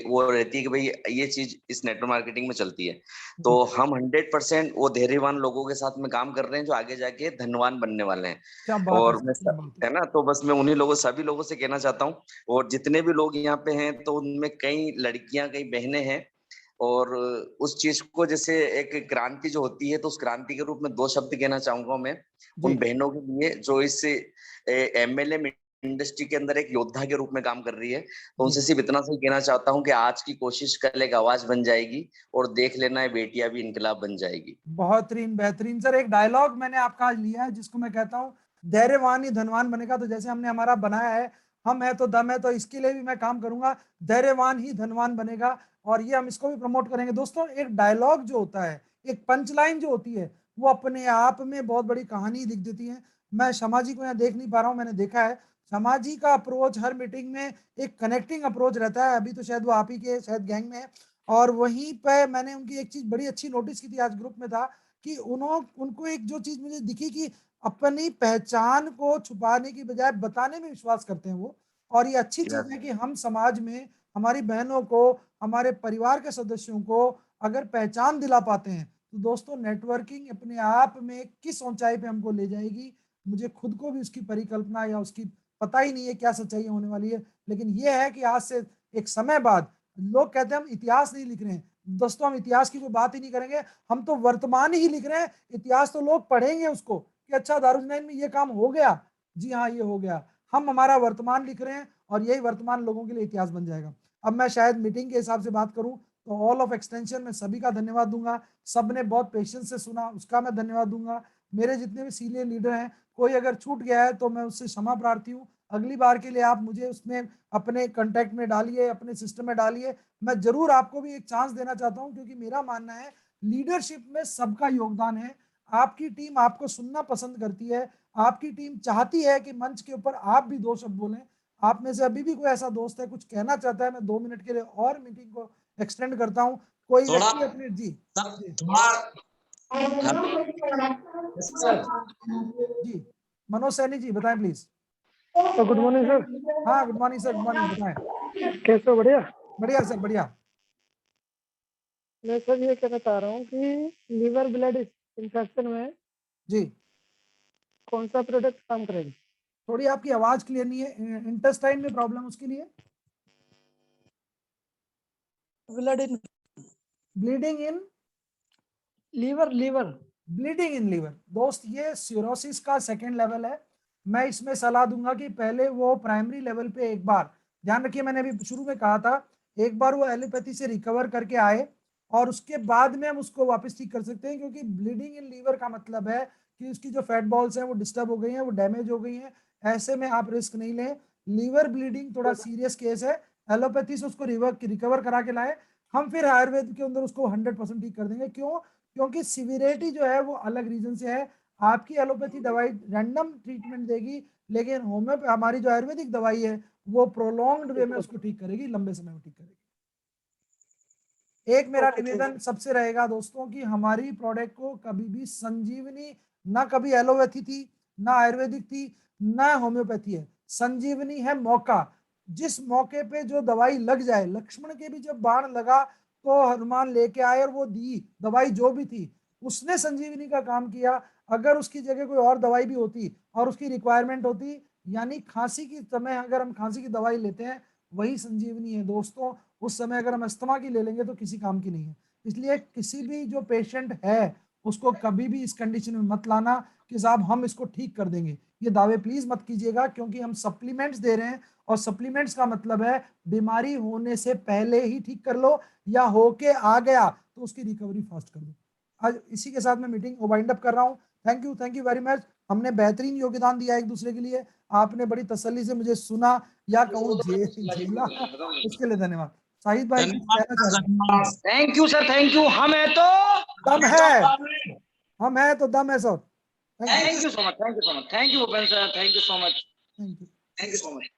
वो रहती है कि भाई ये चीज इस नेटवर्क मार्केटिंग में चलती है। तो जी हम 100% वो धैर्यवान लोगों के साथ में काम कर रहे हैं जो आगे जाके धनवान बनने वाले हैं। क्या बात है और सर, मैं क्या बात है। है ना, तो बस मैं उन्हीं लोगों, सभी लोगों से कहना चाहता हूँ, और जितने भी लोग यहाँ पे हैं तो उनमें कई लड़कियां, कई बहनें हैं, और उस चीज को जैसे एक क्रांति जो होती है, तो उस क्रांति के रूप में 2 शब्द कहना चाहूंगा मैं जी उन बहनों के लिए जो इस MLA इंडस्ट्री के अंदर एक योद्धा के रूप में काम कर रही है। तो उनसे सिर्फ इतना सा कहना चाहता हूँ कि आज की कोशिश कल एक आवाज बन जाएगी और देख लेना है बेटियां भी इनकलाब बन जाएगी। बेहतरीन बेहतरीन सर। एक डायलॉग मैंने आपका आज लिया है जिसको मैं कहता हूँ धैर्यवान ही धनवान बनेगा। तो जैसे हमने हमारा बनाया है हम है तो दम है, तो इसके लिए भी मैं काम करूंगा, धैर्यवान ही धनवान बनेगा, और ये हम इसको भी प्रमोट करेंगे। दोस्तों एक डायलॉग जो होता है, एक पंच लाइन जो होती है, वो अपने आप में बहुत बड़ी कहानी लिख देती है। मैं शमा जी को यहाँ देख नहीं पा रहा हूँ, मैंने देखा है शमा जी का अप्रोच हर मीटिंग में एक कनेक्टिंग अप्रोच रहता है। अभी तो शायद वो आप ही के शायद गैंग में है, और वहीं पे मैंने उनकी एक चीज बड़ी अच्छी नोटिस की थी, आज ग्रुप में था कि उनको एक जो चीज मुझे दिखी कि अपनी पहचान को छुपाने की बजाय बताने में विश्वास करते हैं वो। और ये अच्छी चीज है कि हम समाज में हमारी बहनों को, हमारे परिवार के सदस्यों को अगर पहचान दिला पाते हैं तो दोस्तों नेटवर्किंग अपने आप में किस ऊंचाई पे हमको ले जाएगी, मुझे खुद को भी उसकी परिकल्पना या उसकी पता ही नहीं है क्या सच्चाई होने वाली है। लेकिन ये है कि आज से एक समय बाद लोग कहते हैं हम इतिहास नहीं लिख रहे हैं। दोस्तों हम इतिहास की कोई बात ही नहीं करेंगे, हम तो वर्तमान ही लिख रहे हैं। इतिहास तो लोग पढ़ेंगे उसको कि अच्छा दारुल में ये काम हो गया, जी हाँ ये हो गया। हम हमारा वर्तमान लिख रहे हैं और यही वर्तमान लोगों के लिए इतिहास बन जाएगा। अब मैं शायद मीटिंग के हिसाब से बात करूं तो ऑल ऑफ एक्सटेंशन में सभी का धन्यवाद दूंगा। सबने बहुत पेशेंस से सुना, उसका मैं धन्यवाद दूंगा। मेरे जितने भी सीनियर लीडर हैं, कोई अगर छूट गया है तो मैं उससे क्षमा प्रार्थी हूँ। अगली बार के लिए आप मुझे उसमें अपने कांटेक्ट में डालिए, अपने सिस्टम में डालिए। मैं जरूर आपको भी एक चांस देना चाहता हूं, क्योंकि मेरा मानना है लीडरशिप में सबका योगदान है। आपकी टीम आपको सुनना पसंद करती है, आपकी टीम चाहती है कि मंच के ऊपर आप भी दो शब्द बोलें। आप में से अभी भी कोई ऐसा दोस्त है कुछ कहना चाहता है, मैं 2 मिनट के लिए और मीटिंग को एक्सटेंड करता हूं। कोई व्यक्ति अपने जी जी मनोज सैनी जी बताएं प्लीज। Good morning sir. हाँ good morning sir, good morning, बताएं। कैसे हो? बढ़िया बढ़िया सर बढ़िया। मैं सर ये कहना चाह रहा हूँ कि लीवर ब्लड इंफेक्शन में जी कौन सा प्रोडक्ट काम करेगा? थोड़ी आपकी आवाज क्लियर नहीं है। इंटेस्टाइन में प्रॉब्लम उसके लिए blood in bleeding in liver bleeding in liver. दोस्त ये सिरोसिस का सेकेंड लेवल है। मैं इसमें सलाह दूंगा कि पहले वो प्राइमरी लेवल पे एक बार, ध्यान रखिए मैंने अभी शुरू में कहा था, एक बार वो एलोपैथी से रिकवर करके आए और उसके बाद में हम उसको वापस ठीक कर सकते हैं। क्योंकि ब्लीडिंग इन लीवर का मतलब है कि उसकी जो फैट बॉल्स हैं वो डिस्टर्ब हो गई हैं, वो डैमेज हो गई हैं। ऐसे में आप रिस्क नहीं लें। लीवर ब्लीडिंग थोड़ा सीरियस केस है, एलोपैथी से उसको रिकवर करा के लाए, हम फिर आयुर्वेद के अंदर उसको 100% ठीक कर देंगे। क्यों? क्योंकि सिविरिटी जो है वो अलग रीजन से है। आपकी एलोपैथी दवाई रैंडम ट्रीटमेंट देगी, लेकिन होम्योपैथी हमारी जो आयुर्वेदिक दवाई है वो प्रोलॉन्ग्ड वे में उसको ठीक करेगी, लंबे समय में ठीक करेगी। एक मेरा निवेदन सबसे रहेगा दोस्तों कि हमारी प्रोडक्ट को कभी भी संजीवनी, ना कभी एलोपैथी थी, ना आयुर्वेदिक थी, ना होम्योपैथी है। संजीवनी है मौका। जिस मौके पे जो दवाई लग जाए, लक्ष्मण के भी जब बाण लगा तो हनुमान लेके आए और वो दी दवाई जो भी थी, उसने संजीवनी का काम किया। अगर उसकी जगह कोई और दवाई भी होती और उसकी रिक्वायरमेंट होती, यानी खांसी की समय अगर हम खांसी की दवाई लेते हैं वही संजीवनी है दोस्तों। उस समय अगर हम अस्थमा की ले लेंगे तो किसी काम की नहीं है। इसलिए किसी भी जो पेशेंट है उसको कभी भी इस कंडीशन में मत लाना कि साहब हम इसको ठीक कर देंगे। ये दावे प्लीज मत कीजिएगा, क्योंकि हम सप्लीमेंट्स दे रहे हैं और सप्लीमेंट्स का मतलब है बीमारी होने से पहले ही ठीक कर लो, या होके आ गया तो उसकी रिकवरी फास्ट कर दो। आज इसी के साथ मैं मीटिंग को वाइंड अप कर रहा हूँ। Thank you very much. हमने बेहतरीन योगदान दिया एक दूसरे के लिए। आपने बड़ी तसल्ली से मुझे सुना या कहूँ झेला, उसके लिए धन्यवाद। शाहिद भाई thank you sir, thank you. हम है तो दम है, हम है तो दम है sir. Thank you so much, thank you so much, thank you Bhupendra sir, thank you so much, thank you so much.